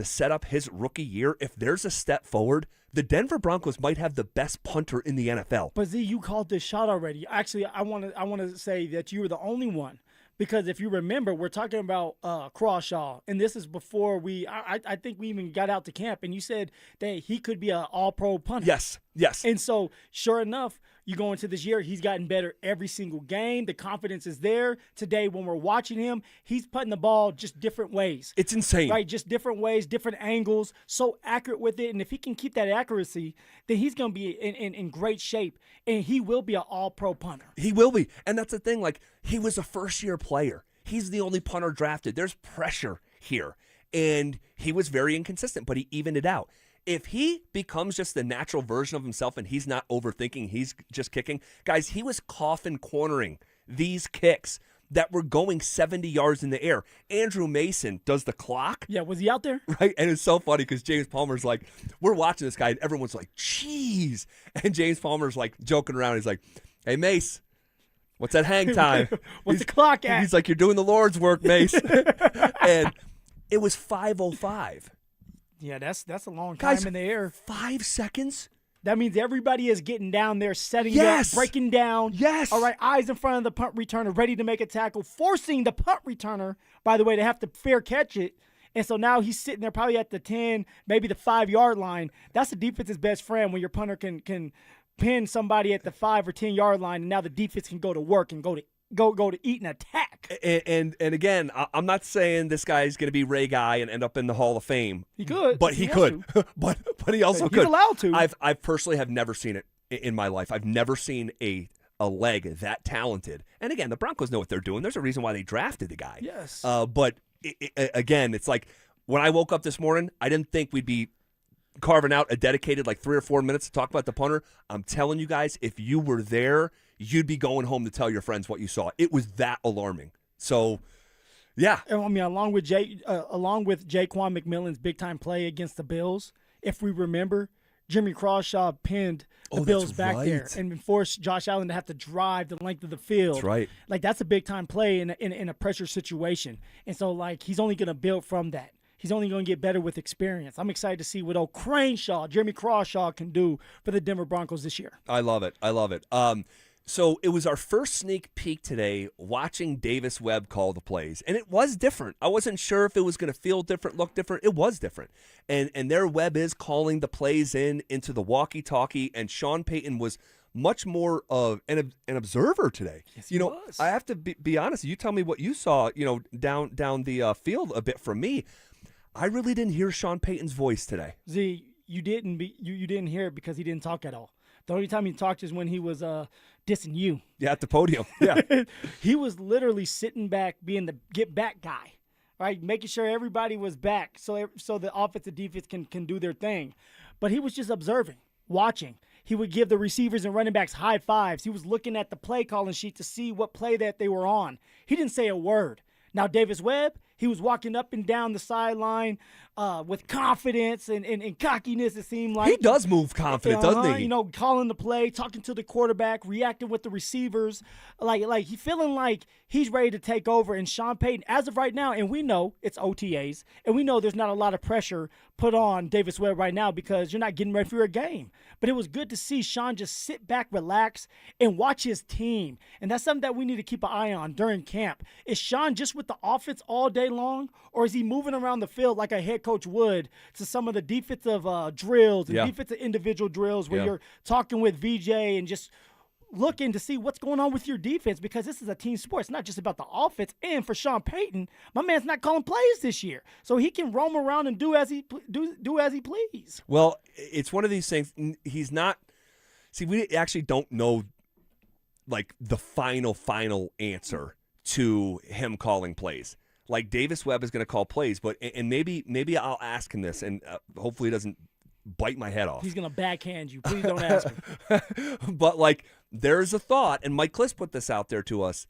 setup his rookie year, if there's a step forward, the Denver Broncos might have the best punter in the NFL. But Z, you called this shot already. Actually, I want to say that you were the only one, because if you remember, we're talking about Crawshaw, and this is before I think we even got out to camp, and you said that he could be an all-pro punter. Yes. And so, sure enough, you go into this year, he's gotten better every single game. The confidence is there. Today, when we're watching him, he's putting the ball just different ways. It's insane. Right, just different ways, different angles, so accurate with it. And if he can keep that accuracy, then he's going to be in great shape, and he will be an all-pro punter. He will be. And that's the thing. Like, he was a first-year player. He's the only punter drafted. There's pressure here. And he was very inconsistent, but he evened it out. If he becomes just the natural version of himself and he's not overthinking, he's just kicking. Guys, he was coffin cornering these kicks that were going 70 yards in the air. Andrew Mason does the clock. Yeah, was he out there? Right, and it's so funny because James Palmer's like, we're watching this guy, and everyone's like, jeez. And James Palmer's like joking around. He's like, hey, Mace, what's that hang time? What's the clock at? He's like, you're doing the Lord's work, Mace. And it was 5:05. Yeah, that's a long time Guys, in the air. 5 seconds? That means everybody is getting down there, setting Yes. up, breaking down. Yes. All right, eyes in front of the punt returner, ready to make a tackle, forcing the punt returner, by the way, to have to fair catch it. And so now he's sitting there probably at the 10, maybe the 5-yard line. That's the defense's best friend when your punter can pin somebody at the 5 or 10-yard line, and now the defense can go to work and go to eat and attack. And again, I'm not saying this guy is going to be Ray Guy and end up in the Hall of Fame. He could. But he could. but he also could. He's allowed to. I personally have never seen it in my life. I've never seen a leg that talented. And again, the Broncos know what they're doing. There's a reason why they drafted the guy. Yes. But again, it's like when I woke up this morning, I didn't think we'd be carving out a dedicated 3 or 4 minutes to talk about the punter. I'm telling you guys, if you were there, you'd be going home to tell your friends what you saw. It was that alarming. So, yeah. I mean, along with Jaquan McMillan's big-time play against the Bills, if we remember, Jimmy Crawshaw pinned the Bills back there and forced Josh Allen to have to drive the length of the field. That's right. That's a big-time play in a pressure situation. And so, he's only going to build from that. He's only going to get better with experience. I'm excited to see what Jeremy Crawshaw can do for the Denver Broncos this year. I love it. So it was our first sneak peek today watching Davis Webb call the plays, and it was different. I wasn't sure if it was going to feel different, look different. It was different. And there Webb is calling the plays into the walkie-talkie, and Sean Payton was much more of an observer today. Yes, he was. I have to be honest. You tell me what you saw, down the field a bit from me. I really didn't hear Sean Payton's voice today. Z, you didn't hear it because he didn't talk at all. The only time he talked is when he was dissing you. Yeah, at the podium. Yeah. He was literally sitting back, being the get back guy, right? Making sure everybody was back so the offense and defense can do their thing. But he was just observing, watching. He would give the receivers and running backs high fives. He was looking at the play calling sheet to see what play that they were on. He didn't say a word. Now, Davis Webb, he was walking up and down the sideline with confidence and cockiness, it seemed like. He does move confident, doesn't he? Calling the play, talking to the quarterback, reacting with the receivers. Like he feeling like he's ready to take over. And Sean Payton, as of right now, and we know it's OTAs, and we know there's not a lot of pressure put on Davis Webb right now because you're not getting ready for a game. But it was good to see Sean just sit back, relax, and watch his team. And that's something that we need to keep an eye on during camp. Is Sean just with the offense all day long, or is he moving around the field like a head coach would to some of the defensive drills and defensive individual drills where you're talking with VJ and just looking to see what's going on with your defense, because this is a team sport. It's not just about the offense. And for Sean Payton, my man's not calling plays this year, so he can roam around and do as he please. Well, it's one of these things. He's not. See, we actually don't know like the final answer to him calling plays. Like Davis Webb is going to call plays, but and maybe I'll ask him this, and hopefully he doesn't bite my head off. He's going to backhand you. Please don't ask him. But like there's a thought, and Mike Kliss put this out there to us,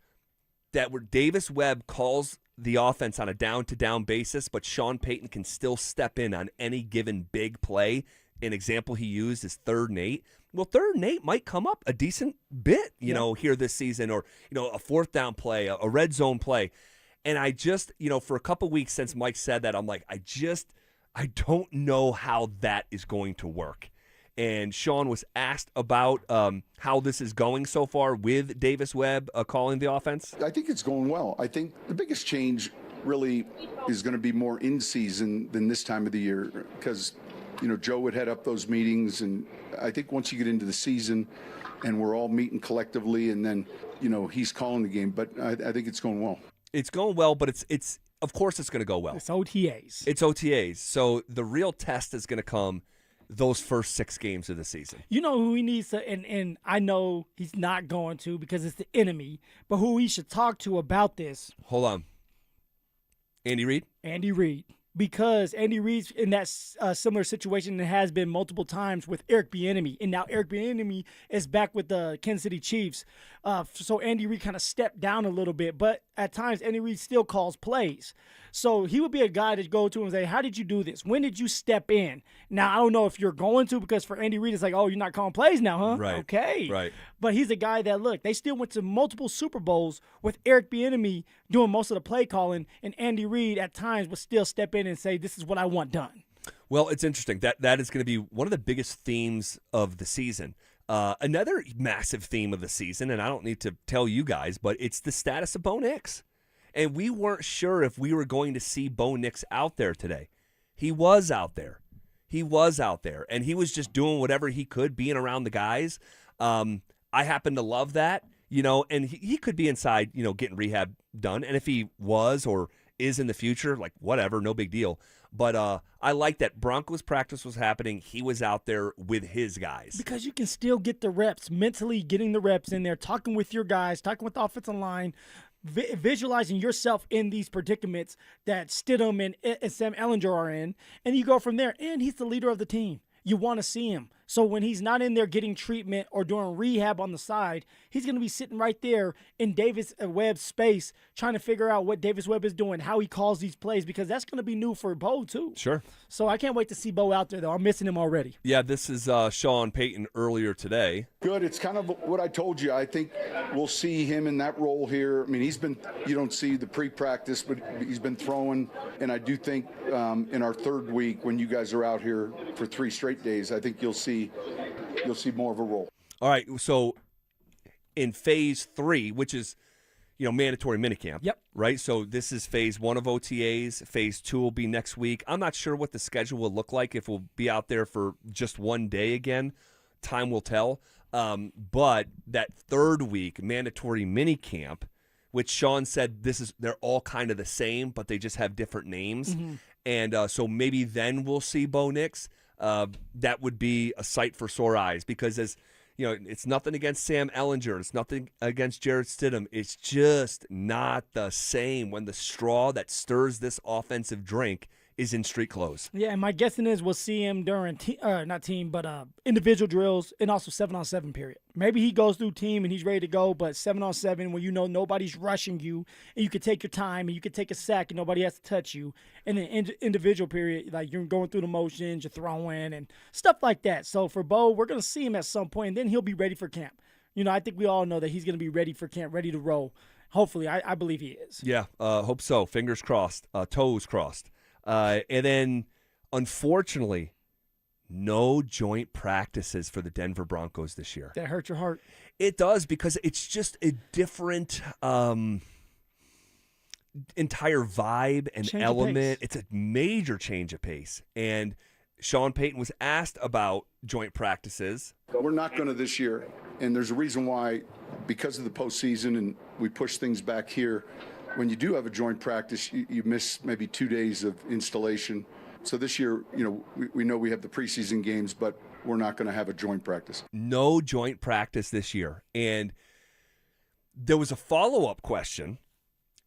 that where Davis Webb calls the offense on a down-to-down basis, but Sean Payton can still step in on any given big play. An example he used is 3rd and 8. Well, 3rd and 8 might come up a decent bit, here this season, or, a 4th down play, a red zone play. And I just, for a couple weeks since Mike said that, I'm like, I don't know how that is going to work. And Sean was asked about how this is going so far with Davis Webb calling the offense. I think it's going well. I think the biggest change really is going to be more in season than this time of the year, because Joe would head up those meetings, and I think once you get into the season and we're all meeting collectively, and then he's calling the game. But I think it's going well. It's going well, but it's of course it's going to go well. It's OTAs. It's OTAs. So the real test is going to come those first 6 games of the season. You know who he needs to, and I know he's not going to because it's the enemy, but who he should talk to about this. Hold on. Andy Reid? Andy Reid. Because Andy Reid's in that similar situation and has been multiple times with Eric Bieniemy. And now Eric Bieniemy is back with the Kansas City Chiefs. So Andy Reid kind of stepped down a little bit. But at times, Andy Reid still calls plays. So he would be a guy to go to and say, how did you do this? When did you step in? Now, I don't know if you're going to, because for Andy Reid, it's like, oh, you're not calling plays now, huh? Right. Okay. Right. But he's a guy that, look, they still went to multiple Super Bowls with Eric Bieniemy doing most of the play calling, and Andy Reid at times would still step in and say, this is what I want done. Well, it's interesting. That is going to be one of the biggest themes of the season. Another massive theme of the season, and I don't need to tell you guys, but it's the status of Bo Nix. And we weren't sure if we were going to see Bo Nix out there today. He was out there. And he was just doing whatever he could, being around the guys. I happen to love that, and he could be inside, getting rehab done. And if he was or is in the future, like whatever, no big deal. But I like that Broncos practice was happening. He was out there with his guys. Because you can still get the reps, mentally getting the reps in there, talking with your guys, talking with the offensive line, visualizing yourself in these predicaments that Stidham and Sam Ehlinger are in, and you go from there. And he's the leader of the team. You want to see him. So when he's not in there getting treatment or doing rehab on the side, he's going to be sitting right there in Davis Webb's space trying to figure out what Davis Webb is doing, how he calls these plays, because that's going to be new for Bo too. Sure. So I can't wait to see Bo out there, though. I'm missing him already. Yeah, this is Sean Payton earlier today. Good. It's kind of what I told you. I think we'll see him in that role here. I mean, you don't see the pre-practice, but he's been throwing. And I do think in our 3rd week, when you guys are out here for 3 straight days, I think you'll see more of a role. All right. So in phase 3, which is, mandatory minicamp. Yep. Right? So this is phase 1 of OTAs. Phase 2 will be next week. I'm not sure what the schedule will look like, if we'll be out there for just one day again. Time will tell. But that third week, mandatory minicamp, which Sean said they're all kind of the same, but they just have different names. Mm-hmm. And so maybe then we'll see Bo Nix. That would be a sight for sore eyes, because it's nothing against Sam Ehlinger. It's nothing against Jarrett Stidham. It's just not the same when the straw that stirs this offensive drink is in street clothes. Yeah, and my guessing is we'll see him during individual drills and also 7-on-7 period. Maybe he goes through team and he's ready to go, but 7-on-7 when nobody's rushing you and you can take your time and you can take a sack and nobody has to touch you. And then individual period, like you're going through the motions, you're throwing and stuff like that. So for Bo, we're going to see him at some point, and then he'll be ready for camp. I think we all know that he's going to be ready for camp, ready to roll. Hopefully, I believe he is. Yeah, hope so. Fingers crossed, toes crossed. And then, unfortunately, no joint practices for the Denver Broncos this year. That hurt your heart. It does, because it's just a different entire vibe and Change of element. pace. It's a major change of pace. And Sean Payton was asked about joint practices. We're not going to this year, and there's a reason why, because of the postseason, and we push things back here. When you do have a joint practice, you miss maybe 2 days of installation. So this year, we know we have the preseason games, but we're not going to have a joint practice. No joint practice this year. And there was a follow-up question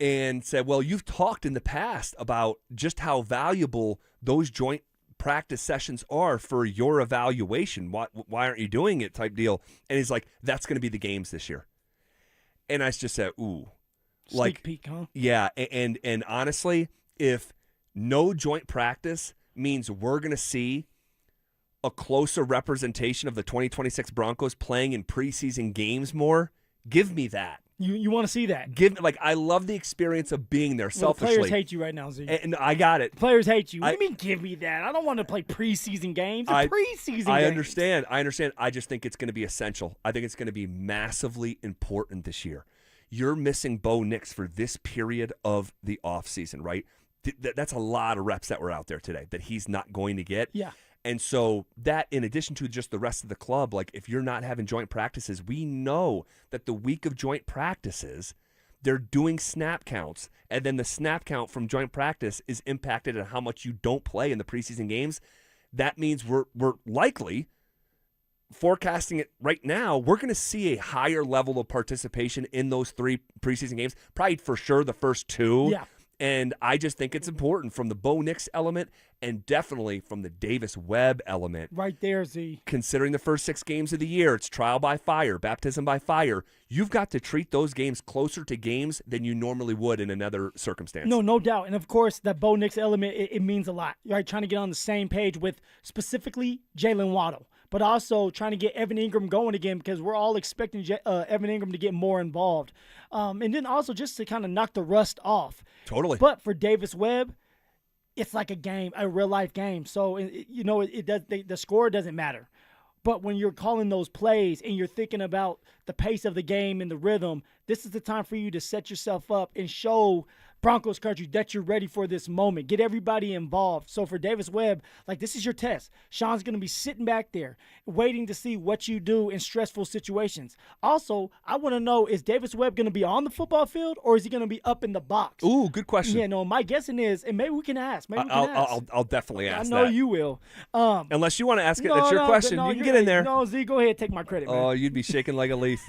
and said, well, you've talked in the past about just how valuable those joint practice sessions are for your evaluation. Why aren't you doing it type deal? And he's like, that's going to be the games this year. And I just said, ooh. Sneak peek, huh? Yeah, and honestly, if no joint practice means we're going to see a closer representation of the 2026 Broncos playing in preseason games more, give me that. You want to see that? I love the experience of being there. Well, selfishly, the players hate you right now, Z. And I got it. Players hate you. What do you mean, give me that? I don't want to play preseason games. Preseason I games. I understand. I just think it's going to be essential. I think it's going to be massively important this year. You're missing Bo Nix for this period of the offseason, right? That's a lot of reps that were out there today that he's not going to get. Yeah. And so that, in addition to just the rest of the club, like if you're not having joint practices, we know that the week of joint practices, they're doing snap counts. And then the snap count from joint practice is impacted on how much you don't play in the preseason games. That means we're likely forecasting it right now, we're going to see a higher level of participation in those 3 preseason games, probably for sure the first 2. Yeah. And I just think it's important from the Bo Nix element and definitely from the Davis Webb element. Right there, Z. Considering the first 6 games of the year, it's trial by fire, baptism by fire. You've got to treat those games closer to games than you normally would in another circumstance. No doubt. And, of course, that Bo Nix element, it means a lot. Right? Trying to get on the same page with specifically Jalen Waddle, but also trying to get Evan Ingram going again, because we're all expecting Evan Ingram to get more involved. And then also just to kind of knock the rust off. Totally. But for Davis Webb, it's like a game, a real-life game. So, the score doesn't matter. But when you're calling those plays and you're thinking about the pace of the game and the rhythm, this is the time for you to set yourself up and show Broncos country that you're ready for this moment. Get everybody involved. So for Davis Webb, this is your test. Sean's going to be sitting back there waiting to see what you do in stressful situations. Also, I want to know, is Davis Webb going to be on the football field or is he going to be up in the box? Ooh, good question. Yeah, no, my guessing is, and maybe we can ask. I'll definitely ask that. I know you will. Unless you want to ask it. That's your question. You can get in there. No, Z, go ahead. Take my credit, man. Oh, you'd be shaking like a leaf.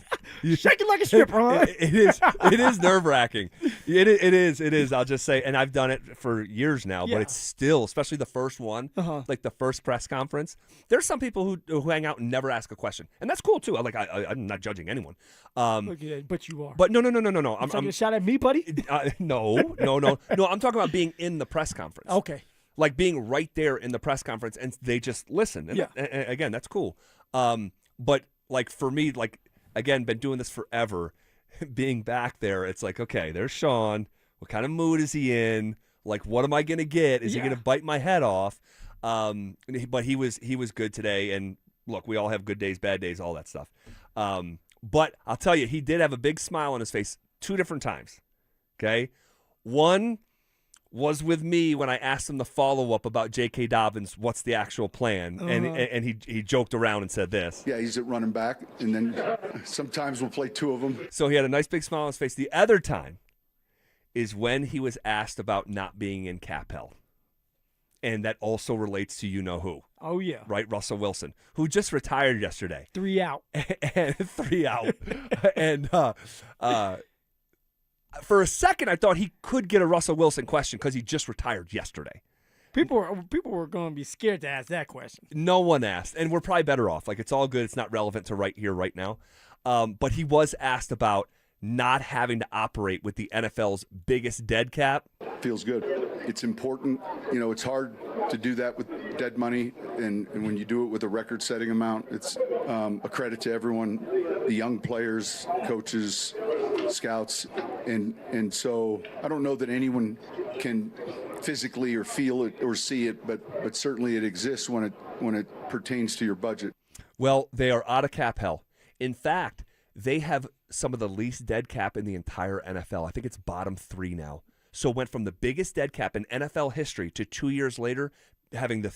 Shaking like a stripper, huh? It is nerve-wracking. It is. I'll just say, and I've done it for years now, but it's still, especially the first one, like the first press conference. There's some people who hang out and never ask a question, and that's cool too. I'm not judging anyone. Okay, but you are. But no. I'm taking a shot at me, buddy. No. I'm talking about being in the press conference. Okay. Like being right there in the press conference, and they just listen. And again, that's cool. But like for me, again, been doing this forever. Being back there, it's like, okay, there's Sean. What kind of mood is he in? Like, what am I going to get? Is he going to bite my head off? But he was good today. And look, we all have good days, bad days, all that stuff. But I'll tell you, he did have a big smile on his face 2 different times. Okay? One was with me when I asked him the follow-up about J.K. Dobbins, what's the actual plan? And he joked around and said this. Yeah, he's at running back, and then sometimes we'll play 2 of them. So he had a nice big smile on his face. The other time is when he was asked about not being in cap hell. And that also relates to you-know-who. Oh, yeah. Right? Russell Wilson, who just retired yesterday. 3 out. And 3 out. And for a second, I thought he could get a Russell Wilson question because he just retired yesterday. People were going to be scared to ask that question. No one asked, and we're probably better off. Like, it's all good. It's not relevant to right here, right now. But he was asked about not having to operate with the NFL's biggest dead cap. Feels good. It's important. You know, it's hard to do that with dead money, and when you do it with a record-setting amount, it's a credit to everyone, the young players, coaches, scouts, and so I don't know that anyone can physically or feel it or see it, but certainly it exists when it pertains to your budget. Well, they are out of cap hell. In fact, they have some of the least dead cap in the entire NFL. I think it's bottom 3 now. So it went from the biggest dead cap in NFL history to 2 years later having the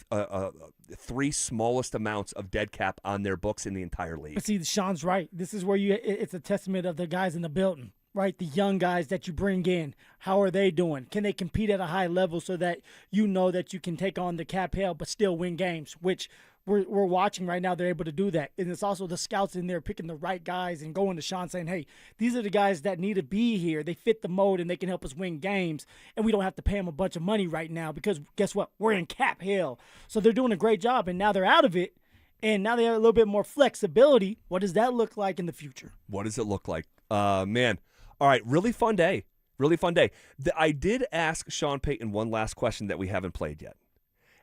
3 smallest amounts of dead cap on their books in the entire league. But see, Sean's right. This is where it's a testament of the guys in the building, right? The young guys that you bring in. How are they doing? Can they compete at a high level so that you know that you can take on the cap hell but still win games, which we're watching right now. They're able to do that. And it's also the scouts in there picking the right guys and going to Sean saying, hey, these are the guys that need to be here. They fit the mold and they can help us win games. And we don't have to pay them a bunch of money right now because guess what? We're in cap hell. So they're doing a great job, and now they're out of it. And now they have a little bit more flexibility. What does that look like in the future? What does it look like? Man. All right, really fun day. Really fun day. I did ask Sean Payton one last question that we haven't played yet.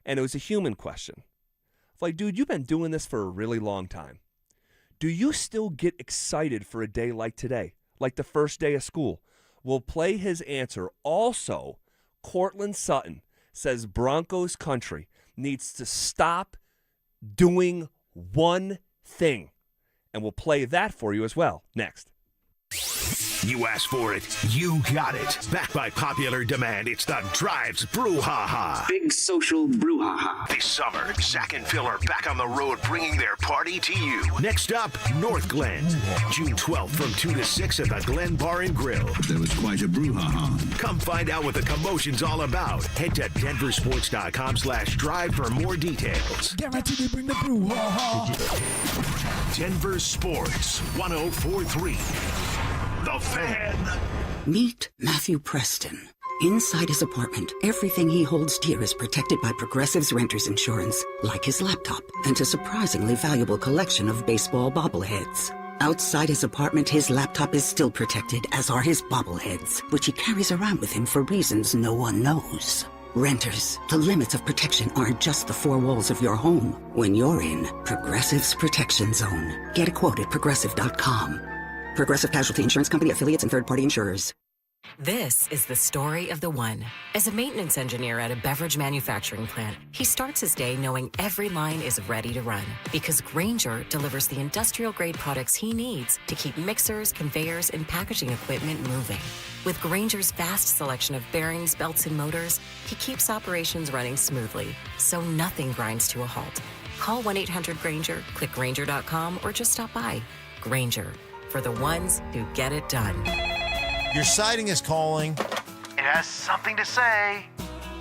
And it was a human question. Like, dude, you've been doing this for a really long time. Do you still get excited for a day like today, like the first day of school? We'll play his answer. Also, Cortland Sutton says Broncos country needs to stop doing one thing. And we'll play that for you as well next. You asked for it, you got it. Backed by popular demand, it's the Drives Brouhaha. Big social brouhaha. This summer, Zach and Phil are back on the road bringing their party to you. Next up, North Glen. June 12th from 2 to 6 at the Glen Bar and Grill. There was quite a brouhaha. Come find out what the commotion's all about. Head to DenverSports.com/drive for more details. Guaranteed to bring the brouhaha. Denver Sports 104.3. The Fan. Meet Matthew Preston. Inside his apartment, everything he holds dear is protected by Progressive's renter's insurance, like his laptop and a surprisingly valuable collection of baseball bobbleheads. Outside his apartment, his laptop is still protected, as are his bobbleheads, which he carries around with him for reasons no one knows. Renters, the limits of protection aren't just the 4 walls of your home. When you're in Progressive's Protection Zone, get a quote at Progressive.com. Progressive Casualty Insurance Company, affiliates, and third-party insurers. This is the story of the one. As a maintenance engineer at a beverage manufacturing plant, he starts his day knowing every line is ready to run because Grainger delivers the industrial-grade products he needs to keep mixers, conveyors, and packaging equipment moving. With Grainger's vast selection of bearings, belts, and motors, he keeps operations running smoothly, so nothing grinds to a halt. Call 1-800-GRAINGER, click Grainger.com, or just stop by. Grainger, for the ones who get it done. Your siding is calling. It has something to say.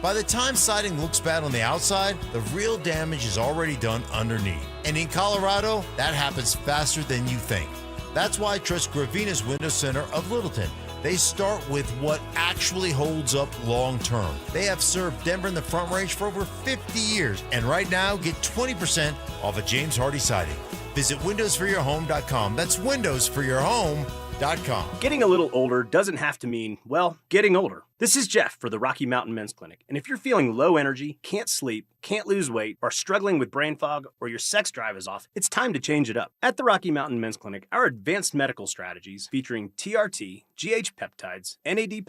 By the time siding looks bad on the outside, the real damage is already done underneath. And in Colorado, that happens faster than you think. That's why I trust Gravina's Window Center of Littleton. They start with what actually holds up long term. They have served Denver in the Front Range for over 50 years. And right now, get 20% off a James Hardy siding. Visit windowsforyourhome.com. That's windowsforyourhome.com. Getting a little older doesn't have to mean, well, getting older. This is Jeff for the Rocky Mountain Men's Clinic, and if you're feeling low energy, can't sleep, can't lose weight, are struggling with brain fog, or your sex drive is off, it's time to change it up. At the Rocky Mountain Men's Clinic, our advanced medical strategies featuring TRT, GH peptides, NAD+,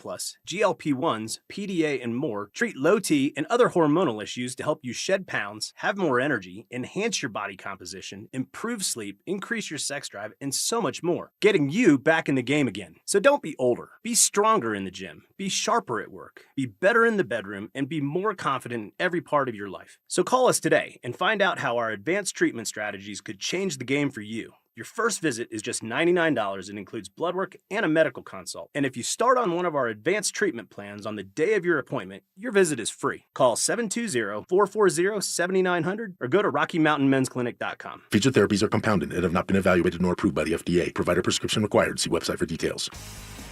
GLP-1s, PDA, and more treat low T and other hormonal issues to help you shed pounds, have more energy, enhance your body composition, improve sleep, increase your sex drive, and so much more, getting you back in the game again. So don't be older. Be stronger in the gym. Be sharper at work. Be better in the bedroom, and be more confident in every part of your life. So call us today and find out how our advanced treatment strategies could change the game for you. Your first visit is just $99 and includes blood work and a medical consult. And if you start on one of our advanced treatment plans on the day of your appointment, your visit is free. Call 720-440-7900 or go to RockyMountainMen'sClinic.com. Featured therapies are compounded and have not been evaluated nor approved by the FDA. Provider prescription required. See website for details.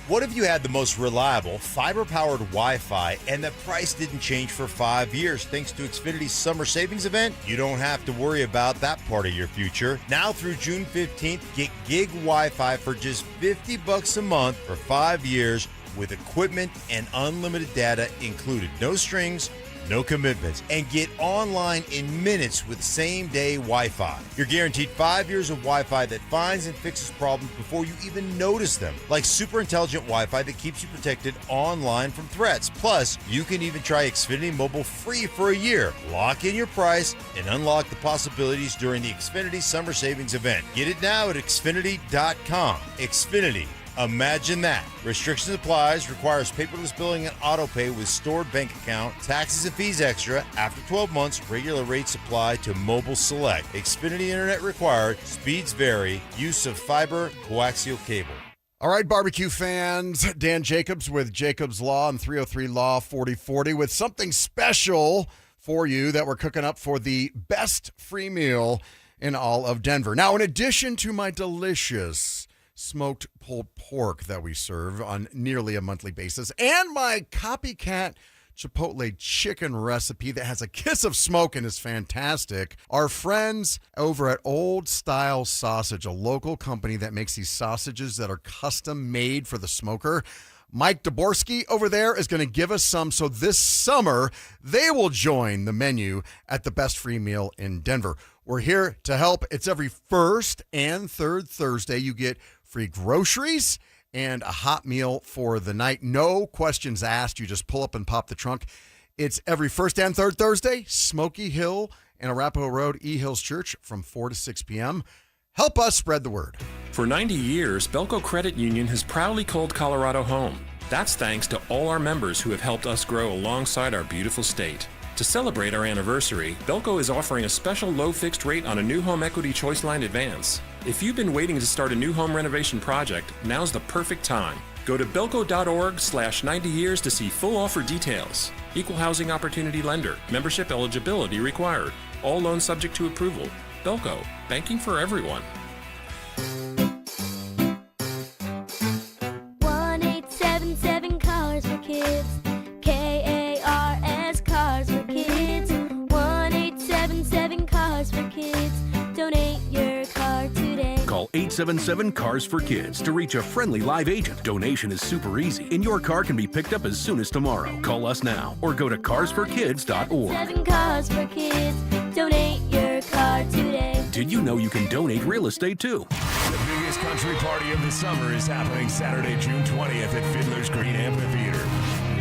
What if you had the most reliable, fiber-powered Wi-Fi and the price didn't change for 5 years thanks to Xfinity's summer savings event? You don't have to worry about that part of your future. Now through June 15th, get gig Wi-Fi for just $50 a month for 5 years with equipment and unlimited data included. No strings, no commitments, and get online in minutes with same-day Wi-Fi. You're guaranteed 5 years of Wi-Fi that finds and fixes problems before you even notice them, like super intelligent Wi-Fi that keeps you protected online from threats. Plus, you can even try Xfinity Mobile free for a year. Lock in your price and unlock the possibilities during the Xfinity Summer Savings event. Get it now at Xfinity.com. Xfinity. Imagine that. Restrictions applies, requires paperless billing and auto pay with stored bank account, taxes and fees extra. After 12 months, regular rates apply to mobile select. Xfinity internet required, speeds vary, use of fiber, coaxial cable. All right, barbecue fans, Dan Jacobs with Jacobs Law and 303 Law 4040 with something special for you that we're cooking up for the best free meal in all of Denver. Now, in addition to my delicious smoked pulled pork that we serve on nearly a monthly basis, and my copycat Chipotle chicken recipe that has a kiss of smoke and is fantastic. Our friends over at Old Style Sausage, a local company that makes these sausages that are custom made for the smoker. Mike Daborski over there is going to give us some, so this summer they will join the menu at the best free meal in Denver. We're here to help. It's every first and third Thursday. You get free groceries and a hot meal for the night. No questions asked. You just pull up and pop the trunk. It's every first and third Thursday, Smoky Hill and Arapahoe Road, E Hills Church from 4 to 6 p.m. Help us spread the word. For 90 years, Belco Credit Union has proudly called Colorado home. That's thanks to all our members who have helped us grow alongside our beautiful state. To celebrate our anniversary, Belco is offering a special low fixed rate on a new home equity choice line advance. If you've been waiting to start a new home renovation project, now's the perfect time. Go to belco.org/90 years to see full offer details. Equal housing opportunity lender. Membership eligibility required. All loans subject to approval. Belco, banking for everyone. 1-877 Cars for Kids. KARS Cars for Kids. 1-877 Cars for Kids. Donate your car today. Call 877 Cars for Kids to reach a friendly live agent. Donation is super easy, and your car can be picked up as soon as tomorrow. Call us now or go to carsforkids.org. 7 Cars for Kids. Donate your car today. Did you know you can donate real estate too? The biggest country party of the summer is happening Saturday, June 20th at Fiddler's Green Amphitheater.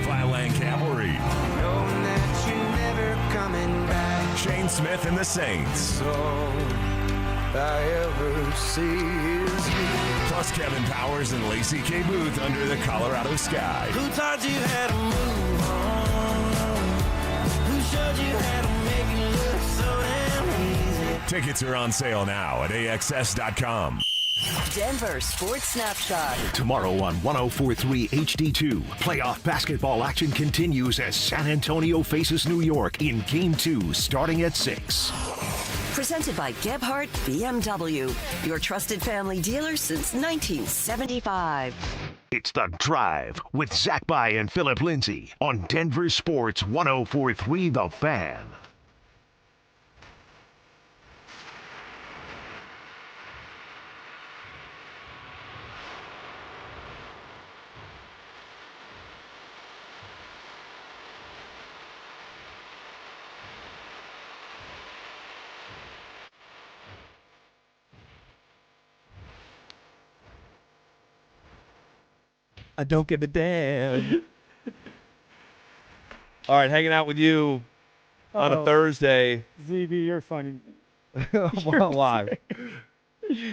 Flatland Cavalry. Knowing that you're never coming back. Shane Smith and the Saints. All I ever see is you. Plus Kevin Powers and Lacey K. Booth under the Colorado sky. Who taught you how to move on? Who showed you how to make it look so damn easy? Tickets are on sale now at AXS.com. Denver Sports Snapshot. Tomorrow on 104.3 HD2, playoff basketball action continues as San Antonio faces New York in Game 2 starting at 6. Presented by Gebhardt BMW, your trusted family dealer since 1975. It's The Drive with Zach By and Phillip Lindsay on Denver Sports 104.3 The Fan. I don't give a damn. All right, hanging out with you on a Thursday. ZB, you're funny. Why?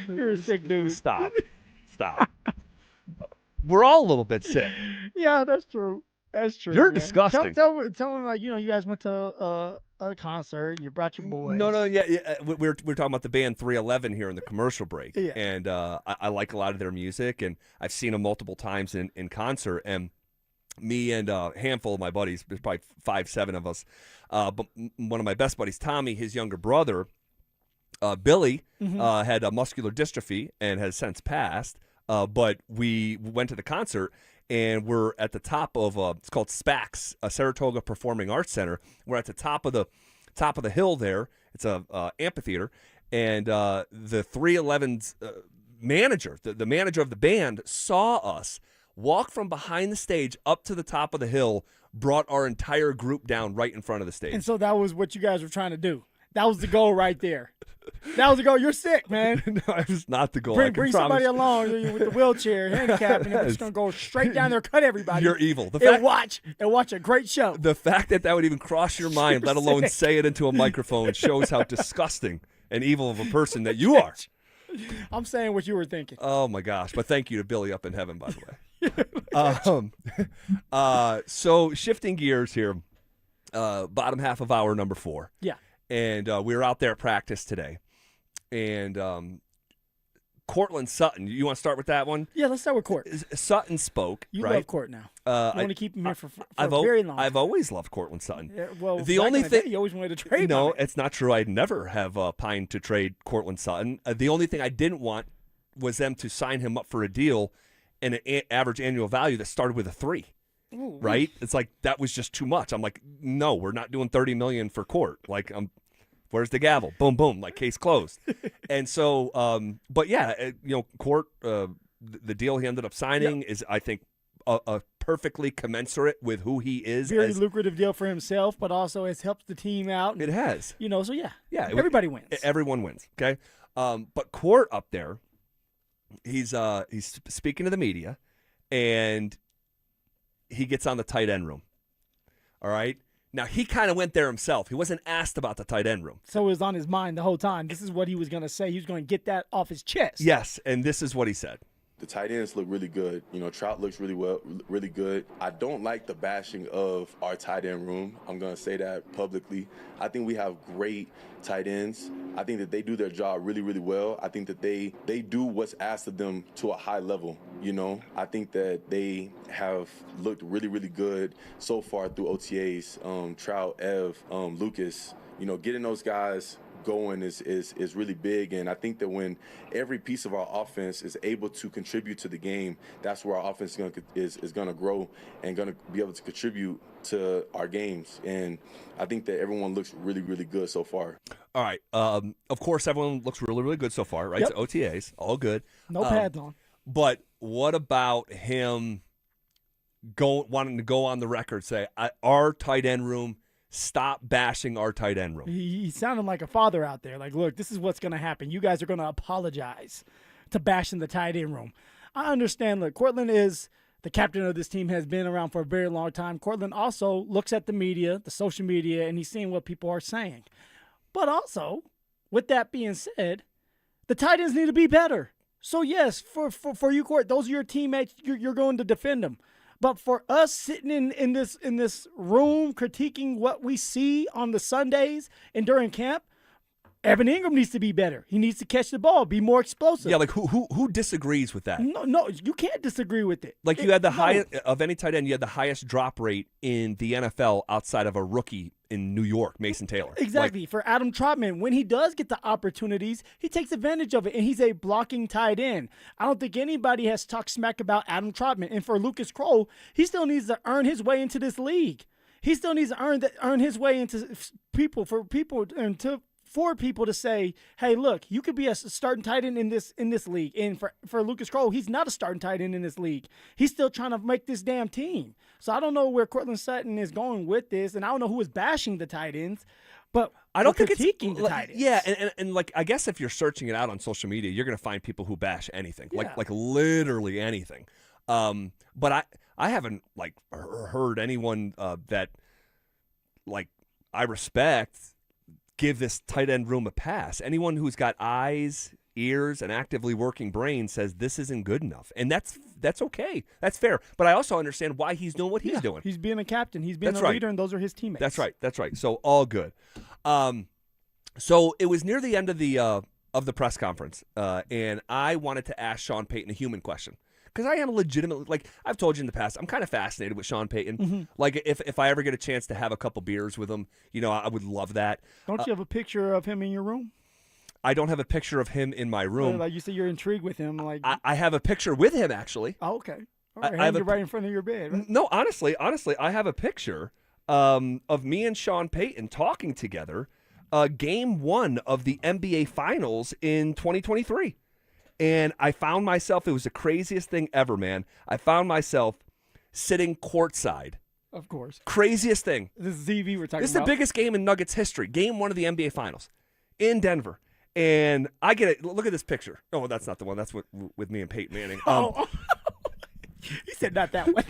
You're a sick dude. Stop. We're all a little bit sick. Yeah, that's true. That's true. You're man. disgusting. Tell me, like, you guys went to a concert. You brought your boys. No, yeah. We're talking about the band 311 here in the commercial break, Yeah. and I like a lot of their music, and I've seen them multiple times in concert. And me and a handful of my buddies, there's probably 5-7 of us, but one of my best buddies, Tommy, his younger brother, Billy, had a muscular dystrophy and has since passed. But we went to the concert. And we're at the top of it's called SPACS, Saratoga Performing Arts Center. We're at the top of the hill there. It's a amphitheater, and the 311's manager, the manager of the band, saw us walk from behind the stage up to the top of the hill, brought our entire group down right in front of the stage. And so that was what you guys were trying to do. That was the goal right there. That was the goal. You're sick, man. No, it was not the goal. Bring somebody along with the wheelchair, handicap, and they're just going to go straight down there, cut everybody. You're evil. And watch a great show. The fact that would even cross your mind, let alone say it into a microphone, shows how disgusting and evil of a person that you are. I'm saying what you were thinking. Oh, my gosh. But thank you to Billy up in heaven, by the way. So shifting gears here, bottom half of hour number 4. Yeah. And we were out there at practice today. And Cortland Sutton, you want to start with that one? Yeah, let's start with Court. Sutton spoke, You right? love Court now. You want to keep him here for a I've very long time. I've always loved Cortland Sutton. Yeah, well, the only thing you always wanted to trade him. No, it's not true. I'd never have pined to trade Cortland Sutton. The only thing I didn't want was them to sign him up for a deal and an average annual value that started with a 3. Ooh. Right? It's like that was just too much. I'm like, no, we're not doing $30 million for Court. Like, where's the gavel? Boom, boom, like case closed. And so, but yeah, Court, the deal he ended up signing is, I think, a perfectly commensurate with who he is. Very lucrative deal for himself, but also has helped the team out. It has. So yeah, everybody wins. Everyone wins. Okay, but Court up there, he's speaking to the media, and he gets on the tight end room. All right. Now, he kind of went there himself. He wasn't asked about the tight end room. So it was on his mind the whole time. This is what he was going to say. He was going to get that off his chest. Yes, and this is what he said. The tight ends look really good. Trout looks really good. I don't like the bashing of our tight end room. I'm going to say that publicly. I think we have great tight ends. I think that they do their job really, really well. I think that they do what's asked of them to a high level. I think that they have looked really, really good so far through OTAs. Trout, Ev, Lucas, getting those guys going is really big, and I think that when every piece of our offense is able to contribute to the game, that's where our offense is going to grow and going to be able to contribute to our games. And I think that everyone looks really, really good so far. All right. Of course, everyone looks really, really good so far, right? Yep. So OTAs, all good. No pads on. But what about him wanting to go on the record, say, our tight end room, stop bashing our tight end room? He sounded like a father out there. Like, look, this is what's going to happen. You guys are going to apologize to bashing the tight end room. I understand. Look, Cortland is the captain of this team, has been around for a very long time. Cortland also looks at the media, the social media, and he's seeing what people are saying. But also, with that being said, the tight ends need to be better. So, yes, for you, Court, those are your teammates. You're going to defend them. But for us sitting in this room critiquing what we see on the Sundays and during camp, Evan Ingram needs to be better. He needs to catch the ball, be more explosive. Yeah, like who disagrees with that? No, you can't disagree with it. Like you had the highest of any tight end. You had the highest drop rate in the NFL outside of a rookie in New York, Mason Taylor. Exactly. For Adam Trotman, when he does get the opportunities, he takes advantage of it, and he's a blocking tight end. I don't think anybody has talked smack about Adam Trotman. And for Lucas Kroll, he still needs to earn his way into this league. He still needs to earn his way into people for people to say, hey, look, you could be a starting tight end in this league. And for Lucas Kroll, he's not a starting tight end in this league. He's still trying to make this damn team. So I don't know where Cortland Sutton is going with this, and I don't know who is bashing the tight ends, but I don't think critiquing the tight ends. Yeah, and like I guess if you're searching it out on social media, you're going to find people who bash anything, like literally anything. But I haven't like heard anyone that like I respect give this tight end room a pass. Anyone who's got eyes, ears, and actively working brain says this isn't good enough, and that's okay. That's fair. But I also understand why he's doing what he's doing. He's being a captain. He's being a leader, and those are his teammates. That's right. So all good. So it was near the end of the press conference, and I wanted to ask Sean Payton a human question. Because I am legitimately, like I've told you in the past, I'm kind of fascinated with Sean Payton. Mm-hmm. Like if I ever get a chance to have a couple beers with him, I would love that. Don't you have a picture of him in your room? I don't have a picture of him in my room. Like you say, you're intrigued with him. Like I have a picture with him actually. Oh, okay. All right. I have right in front of your bed. Right? No, honestly, I have a picture of me and Sean Payton talking together, game 1 of the NBA Finals in 2023. And I found myself, it was the craziest thing ever, man. I found myself sitting courtside. Of course. Craziest thing. This is ZV we're talking about. This is the biggest game in Nuggets history. Game 1 of the NBA Finals in Denver. And I get it. Look at this picture. Oh, that's not the one. That's with me and Peyton Manning. He said not that one.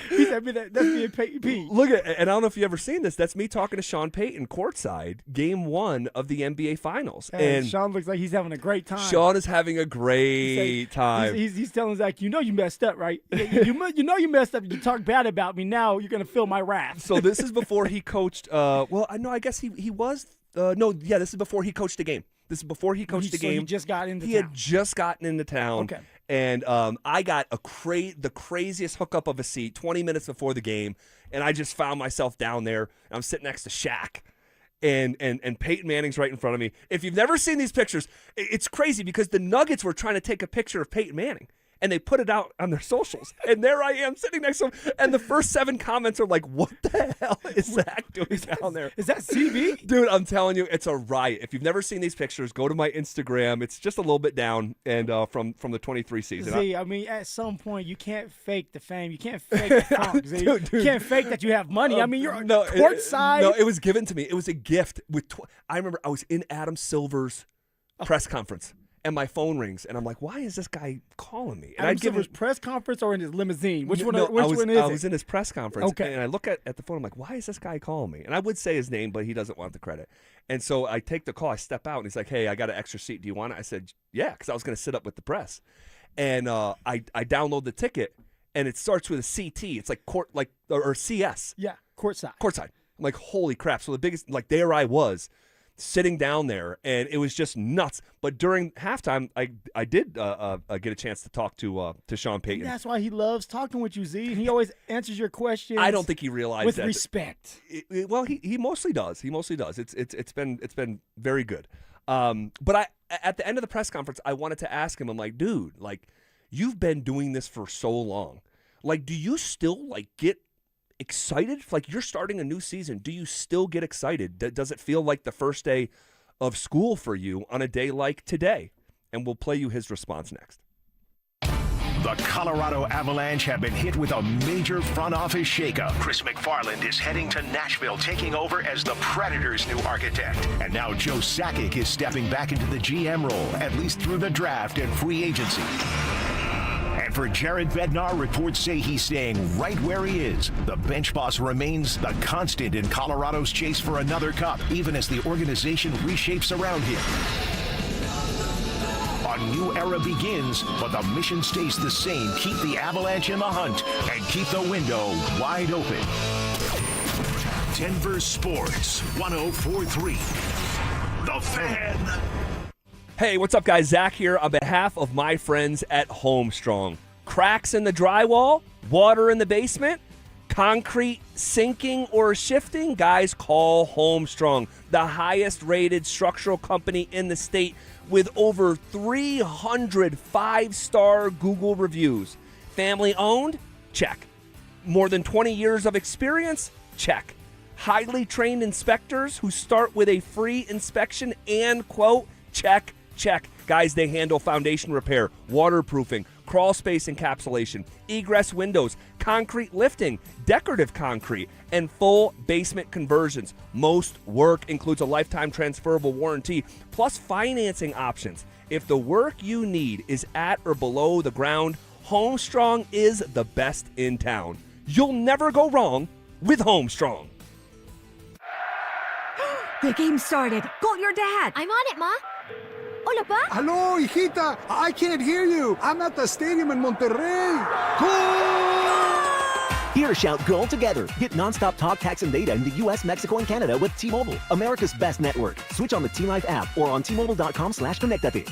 He said that's me and Peyton P. Look at, and I don't know if you've ever seen this. That's me talking to Sean Payton courtside, game 1 of the NBA Finals. And Sean looks like he's having a great time. Sean is having a great time. He's telling Zach, you messed up, right? you know you messed up. You talk bad about me. Now you're going to feel my wrath. So this is before he coached. I guess he was. This is before he coached the game. This is before he coached the game. He just got into town. He had just gotten into town. Okay. And I got the craziest hookup of a seat 20 minutes before the game, and I just found myself down there. And I'm sitting next to Shaq, and Peyton Manning's right in front of me. If you've never seen these pictures, it's crazy because the Nuggets were trying to take a picture of Peyton Manning. And they put it out on their socials. And there I am sitting next to him. And the first 7 comments are like, what the hell is Zach doing down there? Is that CV? Dude, I'm telling you, it's a riot. If you've never seen these pictures, go to my Instagram. It's just a little bit down and from the 23 season. Z, I mean, at some point, you can't fake the fame. You can't fake the funk, Z. Dude. You can't fake that you have money. I mean, you're courtside. No, it was given to me. It was a gift. I remember I was in Adam Silver's press conference. And my phone rings, and I'm like, "Why is this guy calling me?" And Adam Silver's press conference or in his limousine? Which one is I it? was in his press conference, okay. And I look at the phone. I'm like, "Why is this guy calling me?" And I would say his name, but he doesn't want the credit. And so I take the call. I step out, and he's like, "Hey, I got an extra seat. Do you want it?" I said, "Yeah," because I was going to sit up with the press. And I download the ticket, and it starts with a CT. It's like or CS. Yeah, courtside. I'm like, holy crap! So the biggest, there I was, sitting down there, and it was just nuts. But during halftime, I did get a chance to talk to Sean Payton. That's why he loves talking with you, Z. He always answers your questions. I don't think he realized with that. respect. Well, he mostly does. It's been very good. But at the end of the press conference, I wanted to ask him. I'm like, dude, you've been doing this for so long. Do you still get excited? You're starting a new season. Do you still get excited? Does it feel like the first day of school for you on a day like today? And we'll play you his response next. The Colorado Avalanche have been hit with a major front office shakeup. Chris McFarland is heading to Nashville, taking over as the Predators' new architect. And now Joe Sakic is stepping back into the GM role, at least through the draft and free agency. And for Jared Bednar, reports say he's staying right where he is. The bench boss remains the constant in Colorado's chase for another cup, even as the organization reshapes around him. A new era begins, but the mission stays the same. Keep the Avalanche in the hunt and keep the window wide open. Denver Sports 104.3. The Fan. Hey, what's up, guys? Zach here on behalf of my friends at Homestrong. Cracks in the drywall? Water in the basement? Concrete sinking or shifting? Guys, call Homestrong, the highest-rated structural company in the state with over 300 five-star Google reviews. Family-owned? Check. More than 20 years of experience? Check. Highly trained inspectors who start with a free inspection and quote? Check. Check. Guys, they handle foundation repair, waterproofing, crawl space encapsulation, egress windows, concrete lifting, decorative concrete, and full basement conversions. Most work includes a lifetime transferable warranty, plus financing options. If the work you need is at or below the ground, Homestrong is the best in town. You'll never go wrong with Homestrong. The game started. Call your dad. I'm on it, Ma. Hola, Pa. Hello, hijita. I can't hear you. I'm at the stadium in Monterrey. Goal! Here, shout goal together. Get nonstop talk, text, and data in the U.S., Mexico, and Canada with T-Mobile, America's best network. Switch on the T-Life app or on T-Mobile.com/connectate.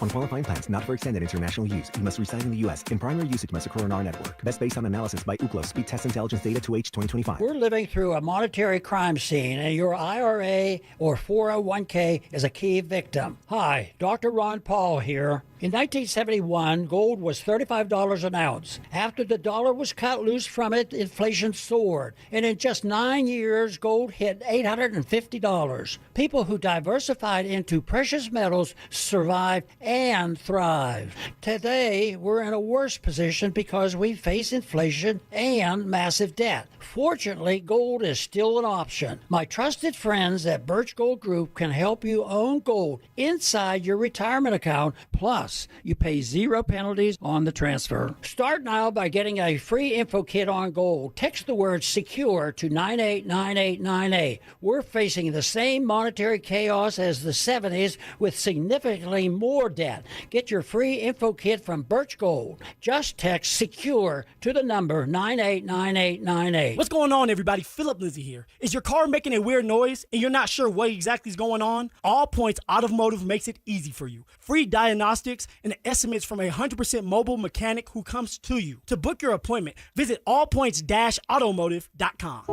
On qualifying plans not for extended international use, you must reside in the U.S. In primary usage must occur on our network. Best based on analysis by Ookla Speed Test Intelligence Data 2H 2025. We're living through a monetary crime scene, and your IRA or 401k is a key victim. Hi, Dr. Ron Paul here. In 1971, gold was $35 an ounce. After the dollar was cut loose from it, inflation soared. And in just 9 years, gold hit $850. People who diversified into precious metals survived and thrived. Today, we're in a worse position because we face inflation and massive debt. Fortunately, gold is still an option. My trusted friends at Birch Gold Group can help you own gold inside your retirement account. Plus, you pay 0 penalties on the transfer. Start now by getting a free info kit on gold. Text the word SECURE to 989898. We're facing the same monetary chaos as the 70s with significantly more debt. Get your free info kit from Birch Gold. Just text SECURE to the number 989898. What's going on, everybody? Phillip Lindsay here. Is your car making a weird noise and you're not sure what exactly is going on? All Points Automotive makes it easy for you. Free diagnostics and estimates from a 100% mobile mechanic who comes to you. To book your appointment, visit allpoints-automotive.com.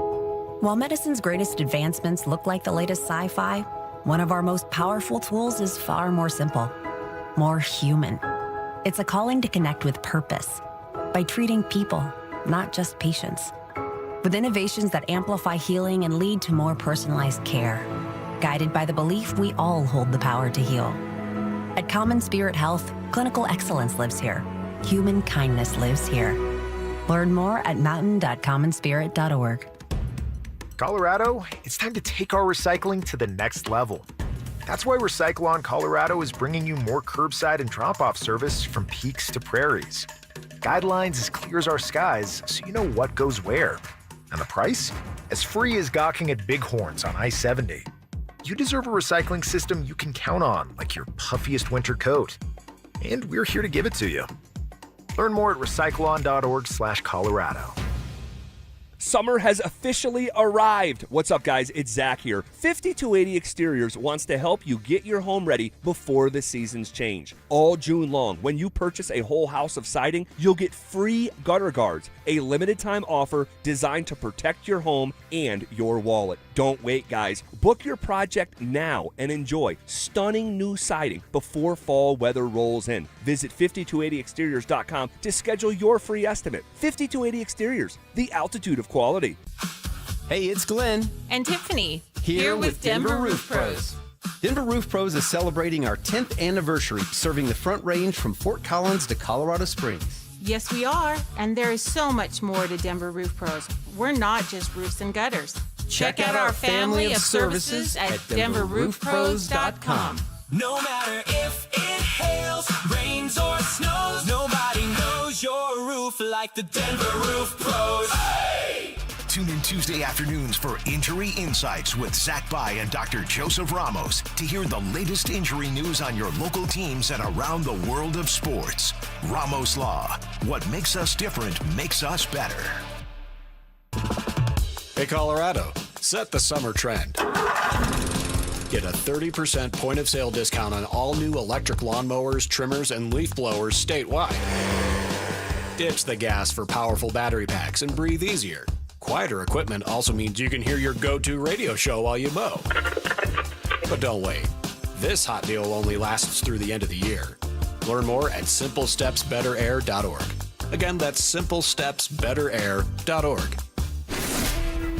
While medicine's greatest advancements look like the latest sci-fi, one of our most powerful tools is far more simple, more human. It's a calling to connect with purpose by treating people, not just patients. With innovations that amplify healing and lead to more personalized care, guided by the belief we all hold the power to heal. At Common Spirit Health, clinical excellence lives here. Human kindness lives here. Learn more at mountain.commonspirit.org. Colorado, it's time to take our recycling to the next level. That's why Recyclon Colorado is bringing you more curbside and drop-off service from peaks to prairies. Guidelines as clear as our skies, so you know what goes where. And the price? As free as gawking at bighorns on I-70. You deserve a recycling system you can count on, like your puffiest winter coat. And we're here to give it to you. Learn more at recyclon.org/Colorado. Summer has officially arrived. What's up, guys? It's Zach here. 5280 Exteriors wants to help you get your home ready before the seasons change. All June long, when you purchase a whole house of siding, you'll get free gutter guards, a limited time offer designed to protect your home and your wallet. Don't wait, guys. Book your project now and enjoy stunning new siding before fall weather rolls in. Visit 5280exteriors.com to schedule your free estimate. 5280 Exteriors, the altitude of quality. Hey, it's Glenn. And Tiffany. Here with Denver Roof Pros. Denver Roof Pros is celebrating our 10th anniversary, serving the Front Range from Fort Collins to Colorado Springs. Yes, we are. And there is so much more to Denver Roof Pros. We're not just roofs and gutters. Check out our family of services at DenverRoofPros.com. No matter if it hails, rains, or snows, nobody knows your roof like the Denver Roof Pros. Hey! Tune in Tuesday afternoons for Injury Insights with Zach Bai and Dr. Joseph Ramos to hear the latest injury news on your local teams and around the world of sports. Ramos Law. What makes us different makes us better. Hey, Colorado, set the summer trend. Get a 30% point of sale discount on all new electric lawnmowers, trimmers, and leaf blowers statewide. Ditch the gas for powerful battery packs and breathe easier. Quieter equipment also means you can hear your go-to radio show while you mow. But don't wait. This hot deal only lasts through the end of the year. Learn more at simplestepsbetterair.org. Again, that's simplestepsbetterair.org.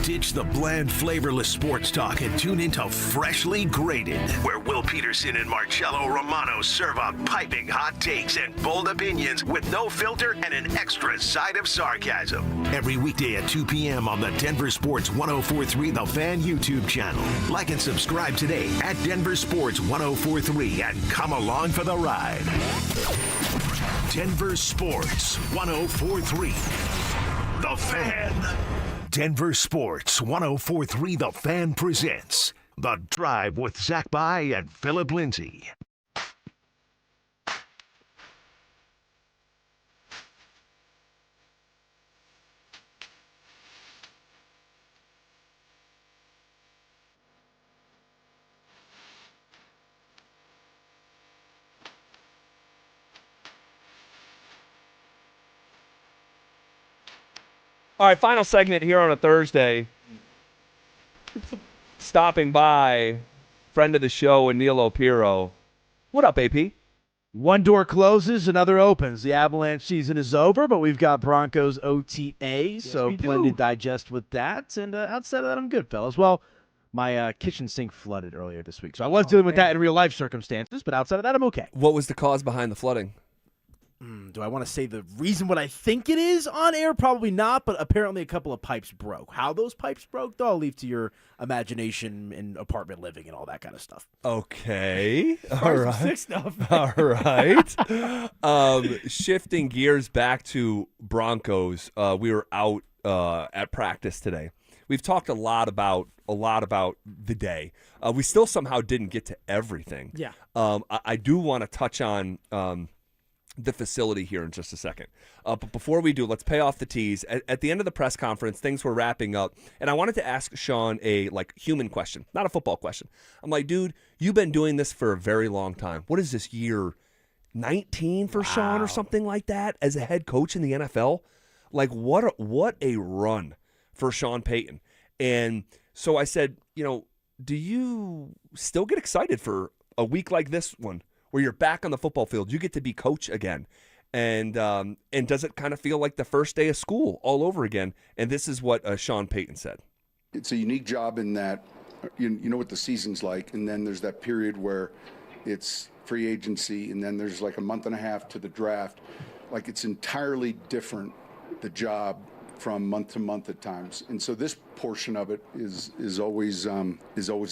Ditch the bland, flavorless sports talk and tune into Freshly Grated, where Will Peterson and Marcello Romano serve up piping hot takes and bold opinions with no filter and an extra side of sarcasm. Every weekday at 2 p.m. on the Denver Sports 104.3 The Fan YouTube channel. Like and subscribe today at Denver Sports 104.3 and come along for the ride. Denver Sports 104.3. The Fan. Denver Sports 104.3 The Fan presents The Drive with Zach By and Phillip Lindsay. All right, final segment here on a Thursday. Stopping by, friend of the show, Anil Opiro. What up, AP? One door closes, another opens. The Avalanche season is over, but we've got Broncos OTA, so plenty to digest with that. And outside of that, I'm good, fellas. Well, my kitchen sink flooded earlier this week, so I was dealing with that in real-life circumstances, but outside of that, I'm okay. What was the cause behind the flooding? Do I want to say the reason what I think it is on air? Probably not, but apparently a couple of pipes broke. How those pipes broke, though, I'll leave to your imagination and apartment living and all that kind of stuff. Okay. All right. All right. Shifting gears back to Broncos, we were out at practice today. We've talked a lot about the day. We still somehow didn't get to everything. Yeah. I do want to touch on the facility here in just a second. But before we do, let's pay off the tees. At the end of the press conference, things were wrapping up, and I wanted to ask Sean a human question, not a football question. I'm like, dude, you've been doing this for a very long time. What is this, year 19 for Sean or something like that as a head coach in the NFL? Like, what a run for Sean Payton. And so I said, do you still get excited for a week like this one, where you're back on the football field, you get to be coach again, and does it kind of feel like the first day of school all over again? And this is what Sean Payton said. It's a unique job in that you know what the season's like, and then there's that period where it's free agency, and then there's like a month and a half to the draft. Like, it's entirely different, the job, from month to month at times. And so this portion of it is always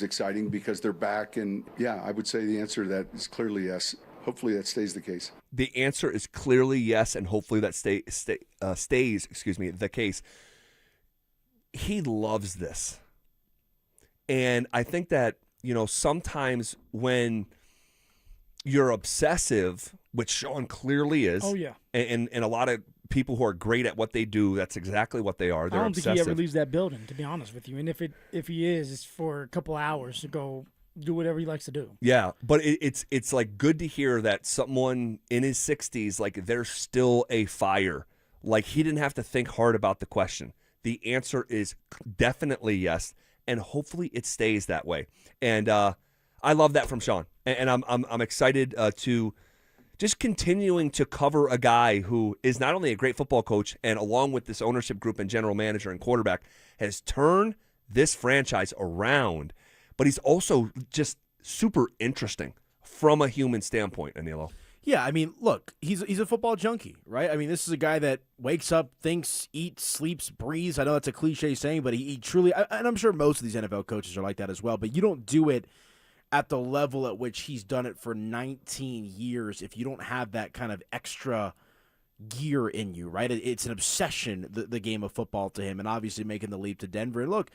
exciting because they're back. And yeah, I would say the answer to that is clearly yes. Hopefully that stays the case. The answer is clearly yes, and hopefully that stays the case. He loves this. And I think that, sometimes when you're obsessive, which Sean clearly is. Oh, yeah. And a lot of people who are great at what they do, that's exactly what they are. They're I don't obsessive. think he ever leaves that building, to be honest with you. And if he is, it's for a couple hours to go do whatever he likes to do. Yeah, but it's like good to hear that someone in his 60s, like, there's still a fire. Like, he didn't have to think hard about the question. The answer is definitely yes, and hopefully it stays that way. And I love that from Sean, and I'm excited to just continuing to cover a guy who is not only a great football coach, and along with this ownership group and general manager and quarterback, has turned this franchise around, but he's also just super interesting from a human standpoint, Anilo. Yeah, I mean, look, he's a football junkie, right? I mean, this is a guy that wakes up, thinks, eats, sleeps, breathes. I know that's a cliche saying, but he truly, and I'm sure most of these NFL coaches are like that as well, but you don't do it at the level at which he's done it for 19 years if you don't have that kind of extra gear in you, right? It's an obsession, the game of football to him, and obviously making the leap to Denver. And look,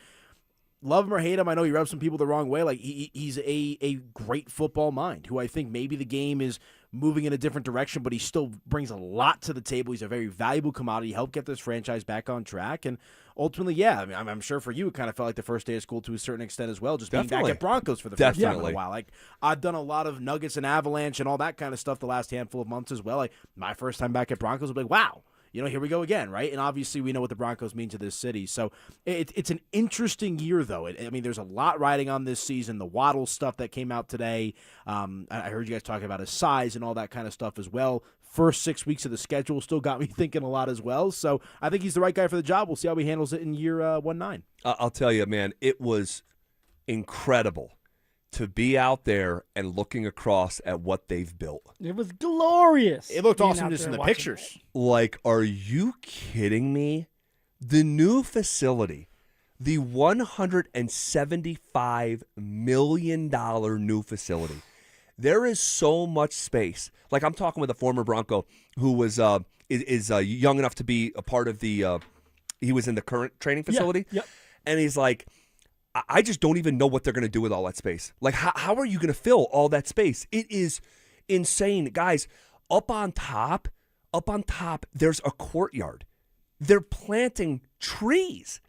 love him or hate him, I know he rubs some people the wrong way. Like, he's a great football mind who I think maybe the game is moving in a different direction, but he still brings a lot to the table. He's a very valuable commodity, helped get this franchise back on track. And ultimately, yeah, I mean, I'm sure for you it kind of felt like the first day of school to a certain extent as well, just being back at Broncos for the first time in a while. Like, I've done a lot of Nuggets and Avalanche and all that kind of stuff the last handful of months as well. Like, my first time back at Broncos, I'll be like, wow, here we go again, right? And obviously we know what the Broncos mean to this city. So it's an interesting year, though. I mean, there's a lot riding on this season. The Waddle stuff that came out today. I heard you guys talking about his size and all that kind of stuff as well. First 6 weeks of the schedule still got me thinking a lot as well. So I think he's the right guy for the job. We'll see how he handles it in year 1-9. I'll tell you, man, it was incredible to be out there and looking across at what they've built. It was glorious. It looked awesome just in the pictures. Like, are you kidding me? The new facility, the $175 million new facility, There is so much space. Like, I'm talking with a former Bronco who was is young enough to be a part of the he was in the current training facility. Yep. And he's like, I just don't even know what they're going to do with all that space. Like, how are you going to fill all that space? It is insane. Guys, up on top, there's a courtyard. They're planting trees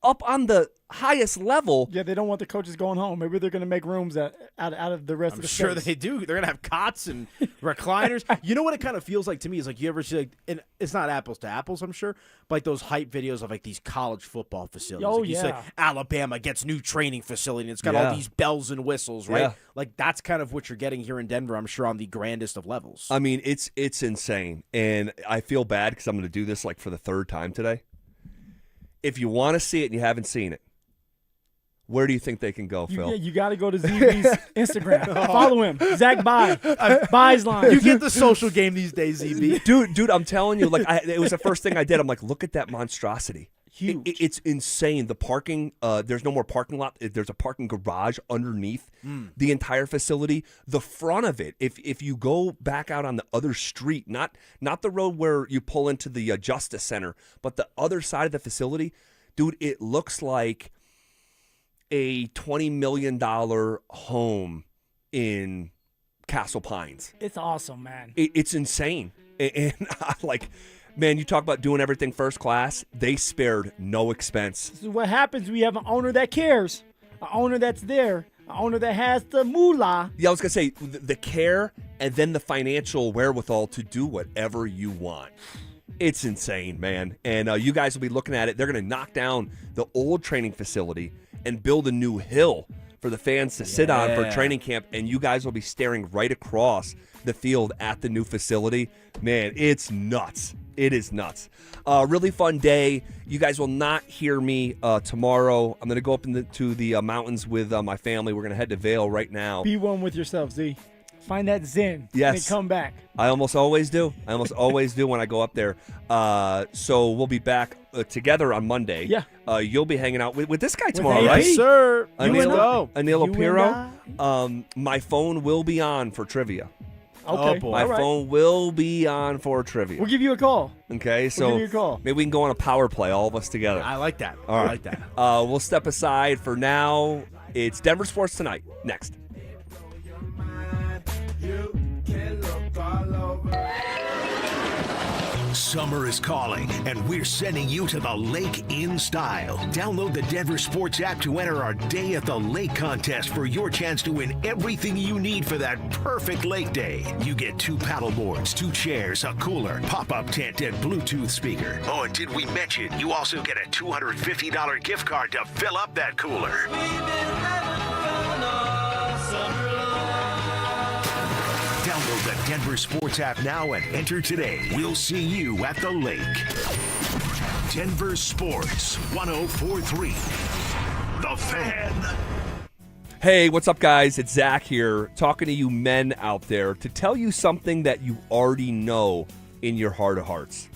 up on the highest level. Yeah, they don't want the coaches going home. Maybe they're going to make rooms out of the rest of the space. I'm sure they do. They're going to have cots and recliners. You know what it kind of feels like to me is like you ever see, like, and it's not apples to apples, I'm sure, but like those hype videos of like these college football facilities. Oh, like you say, yeah. Alabama gets new training facility and it's got all these bells and whistles, right? Yeah. Like that's kind of what you're getting here in Denver, I'm sure, on the grandest of levels. I mean, it's insane. And I feel bad because I'm going to do this like for the third time today. If you want to see it and you haven't seen it, where do you think they can go, Phil? You got to go to ZB's Instagram. Follow him, Zach By's line. You get the social game these days, ZB. Dude, I'm telling you, like it was the first thing I did. I'm like, look at that monstrosity. Huge. It's insane. The parking, there's no more parking lot. There's a parking garage underneath the entire facility. The front of it, if you go back out on the other street, not the road where you pull into the Justice Center, but the other side of the facility, dude, it looks like a $20 million home in Castle Pines. It's awesome, man. It's insane. And I like... Man, you talk about doing everything first class. They spared no expense. This is what happens. We have an owner that cares, an owner that's there, an owner that has the moolah. Yeah, I was going to say the care and then the financial wherewithal to do whatever you want. It's insane, man. And you guys will be looking at it. They're going to knock down the old training facility and build a new hill for the fans to sit on for training camp. And you guys will be staring right across the field at the new facility. Man, it's nuts. It is nuts. Really fun day. You guys will not hear me tomorrow. I'm going to go up to the mountains with my family. We're going to head to Vail right now. Be one with yourself, Z. Find that zen. Yes. And come back. I almost always do. When I go up there. So we'll be back together on Monday. Yeah. You'll be hanging out with this guy tomorrow, AP. right? Yes, sir. Anil You Opiro. My phone will be on for trivia. Okay. Oh, boy. My All right. phone will be on for trivia. We'll give you a call. Okay, so give you a call. maybe we can go on a power play, all of us together. I like that. All right. I like that. We'll step aside for now. It's Denver Sports Tonight. Next. Summer is calling, and we're sending you to the lake in style. Download the Denver Sports app to enter our Day at the Lake contest for your chance to win everything you need for that perfect lake day. You get 2 paddle boards, 2 chairs, a cooler, pop-up tent, and Bluetooth speaker. Oh, and did we mention you also get a $250 gift card to fill up that cooler? Download the Denver Sports app now and enter today. We'll see you at the lake. Denver Sports 104.3. The Fan. Hey, what's up, guys? It's Zach here, talking to you men out there to tell you something that you already know in your heart of hearts.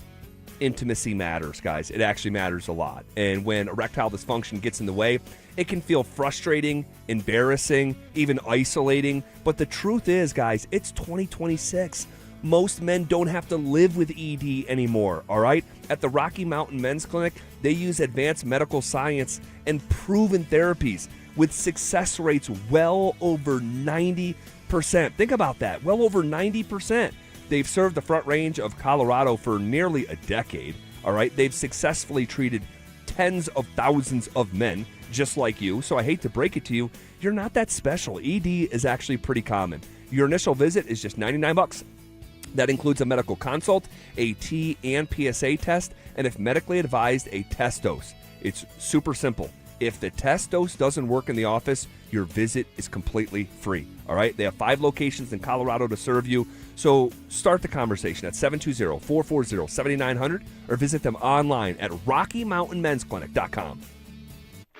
Intimacy matters, guys. It actually matters a lot. And when erectile dysfunction gets in the way, it can feel frustrating, embarrassing, even isolating. But the truth is, guys, it's 2026. Most men don't have to live with ED anymore, all right? At the Rocky Mountain Men's Clinic, they use advanced medical science and proven therapies with success rates well over 90%. Think about that, well over 90%. They've served the Front Range of Colorado for nearly a decade, all right? They've successfully treated tens of thousands of men just like you, so I hate to break it to you, you're not that special. ED is actually pretty common. Your initial visit is just $99. That includes a medical consult, a T and PSA test, and if medically advised, a test dose. It's super simple. If the test dose doesn't work in the office, your visit is completely free. All right? They have 5 locations in Colorado to serve you. So start the conversation at 720-440-7900 or visit them online at RockyMountainMen'sClinic.com.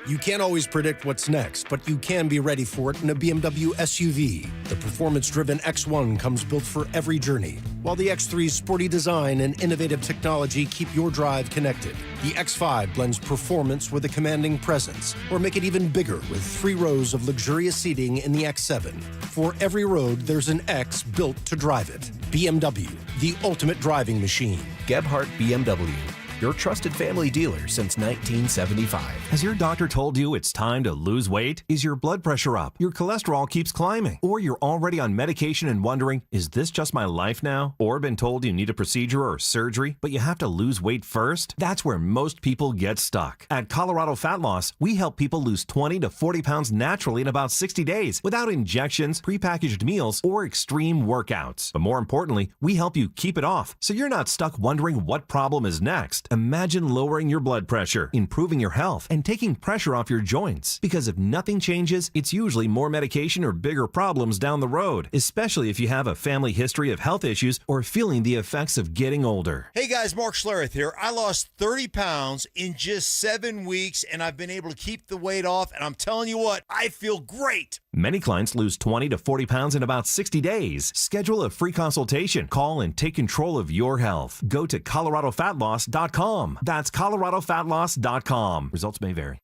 You can't always predict what's next, but you can be ready for it in a BMW SUV. The performance-driven X1 comes built for every journey, while the X3's sporty design and innovative technology keep your drive connected. The X5 blends performance with a commanding presence, or make it even bigger with 3 rows of luxurious seating in the X7. For every road, there's an X built to drive it. BMW, the ultimate driving machine. Gebhardt BMW, your trusted family dealer since 1975. Has your doctor told you it's time to lose weight? Is your blood pressure up? Your cholesterol keeps climbing? Or you're already on medication and wondering, is this just my life now? Or been told you need a procedure or surgery, but you have to lose weight first? That's where most people get stuck. At Colorado Fat Loss, we help people lose 20 to 40 pounds naturally in about 60 days without injections, prepackaged meals, or extreme workouts. But more importantly, we help you keep it off so you're not stuck wondering what problem is next. Imagine lowering your blood pressure, improving your health, and taking pressure off your joints. Because if nothing changes, it's usually more medication or bigger problems down the road, especially if you have a family history of health issues or feeling the effects of getting older. Hey guys, Mark Schlereth here. I lost 30 pounds in just 7 weeks, and I've been able to keep the weight off, and I'm telling you what, I feel great. Many clients lose 20 to 40 pounds in about 60 days. Schedule a free consultation. Call and take control of your health. Go to coloradofatloss.com. That's coloradofatloss.com. Results may vary.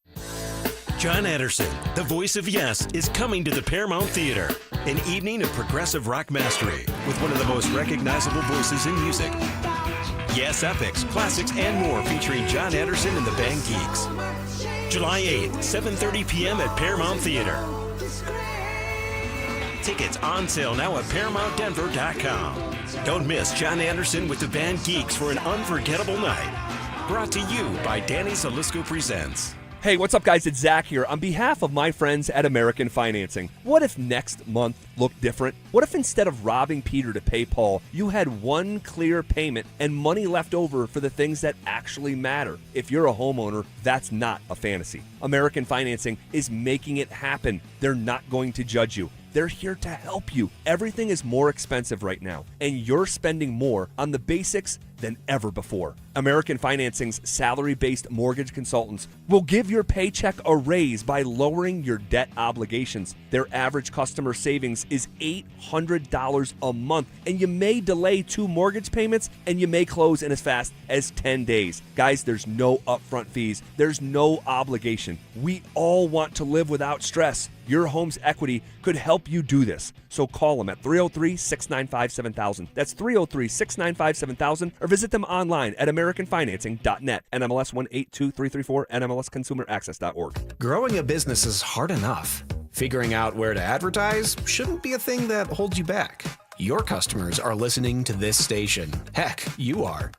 John Anderson, the voice of Yes, is coming to the Paramount Theater. An evening of progressive rock mastery with one of the most recognizable voices in music. Yes epics, classics, and more featuring John Anderson and the band Geeks. July 8th, 7:30 p.m. at Paramount Theater. Tickets on sale now at ParamountDenver.com. Don't miss John Anderson with the band Geeks for an unforgettable night. Brought to you by Danny Zalisco Presents. Hey, what's up, guys? It's Zach here. On behalf of my friends at American Financing, what if next month looked different? What if instead of robbing Peter to pay Paul, you had one clear payment and money left over for the things that actually matter? If you're a homeowner, that's not a fantasy. American Financing is making it happen. They're not going to judge you. They're here to help you. Everything is more expensive right now, and you're spending more on the basics than ever before. American Financing's salary-based mortgage consultants will give your paycheck a raise by lowering your debt obligations. Their average customer savings is $800 a month, and you may delay 2 mortgage payments, and you may close in as fast as 10 days. Guys, there's no upfront fees. There's no obligation. We all want to live without stress. Your home's equity could help you do this. So call them at 303-695-7000. That's 303-695-7000, or visit them online at americanfinancing.net. NMLS 182334, NMLSconsumeraccess.org. Growing a business is hard enough. Figuring out where to advertise shouldn't be a thing that holds you back. Your customers are listening to this station. Heck, you are.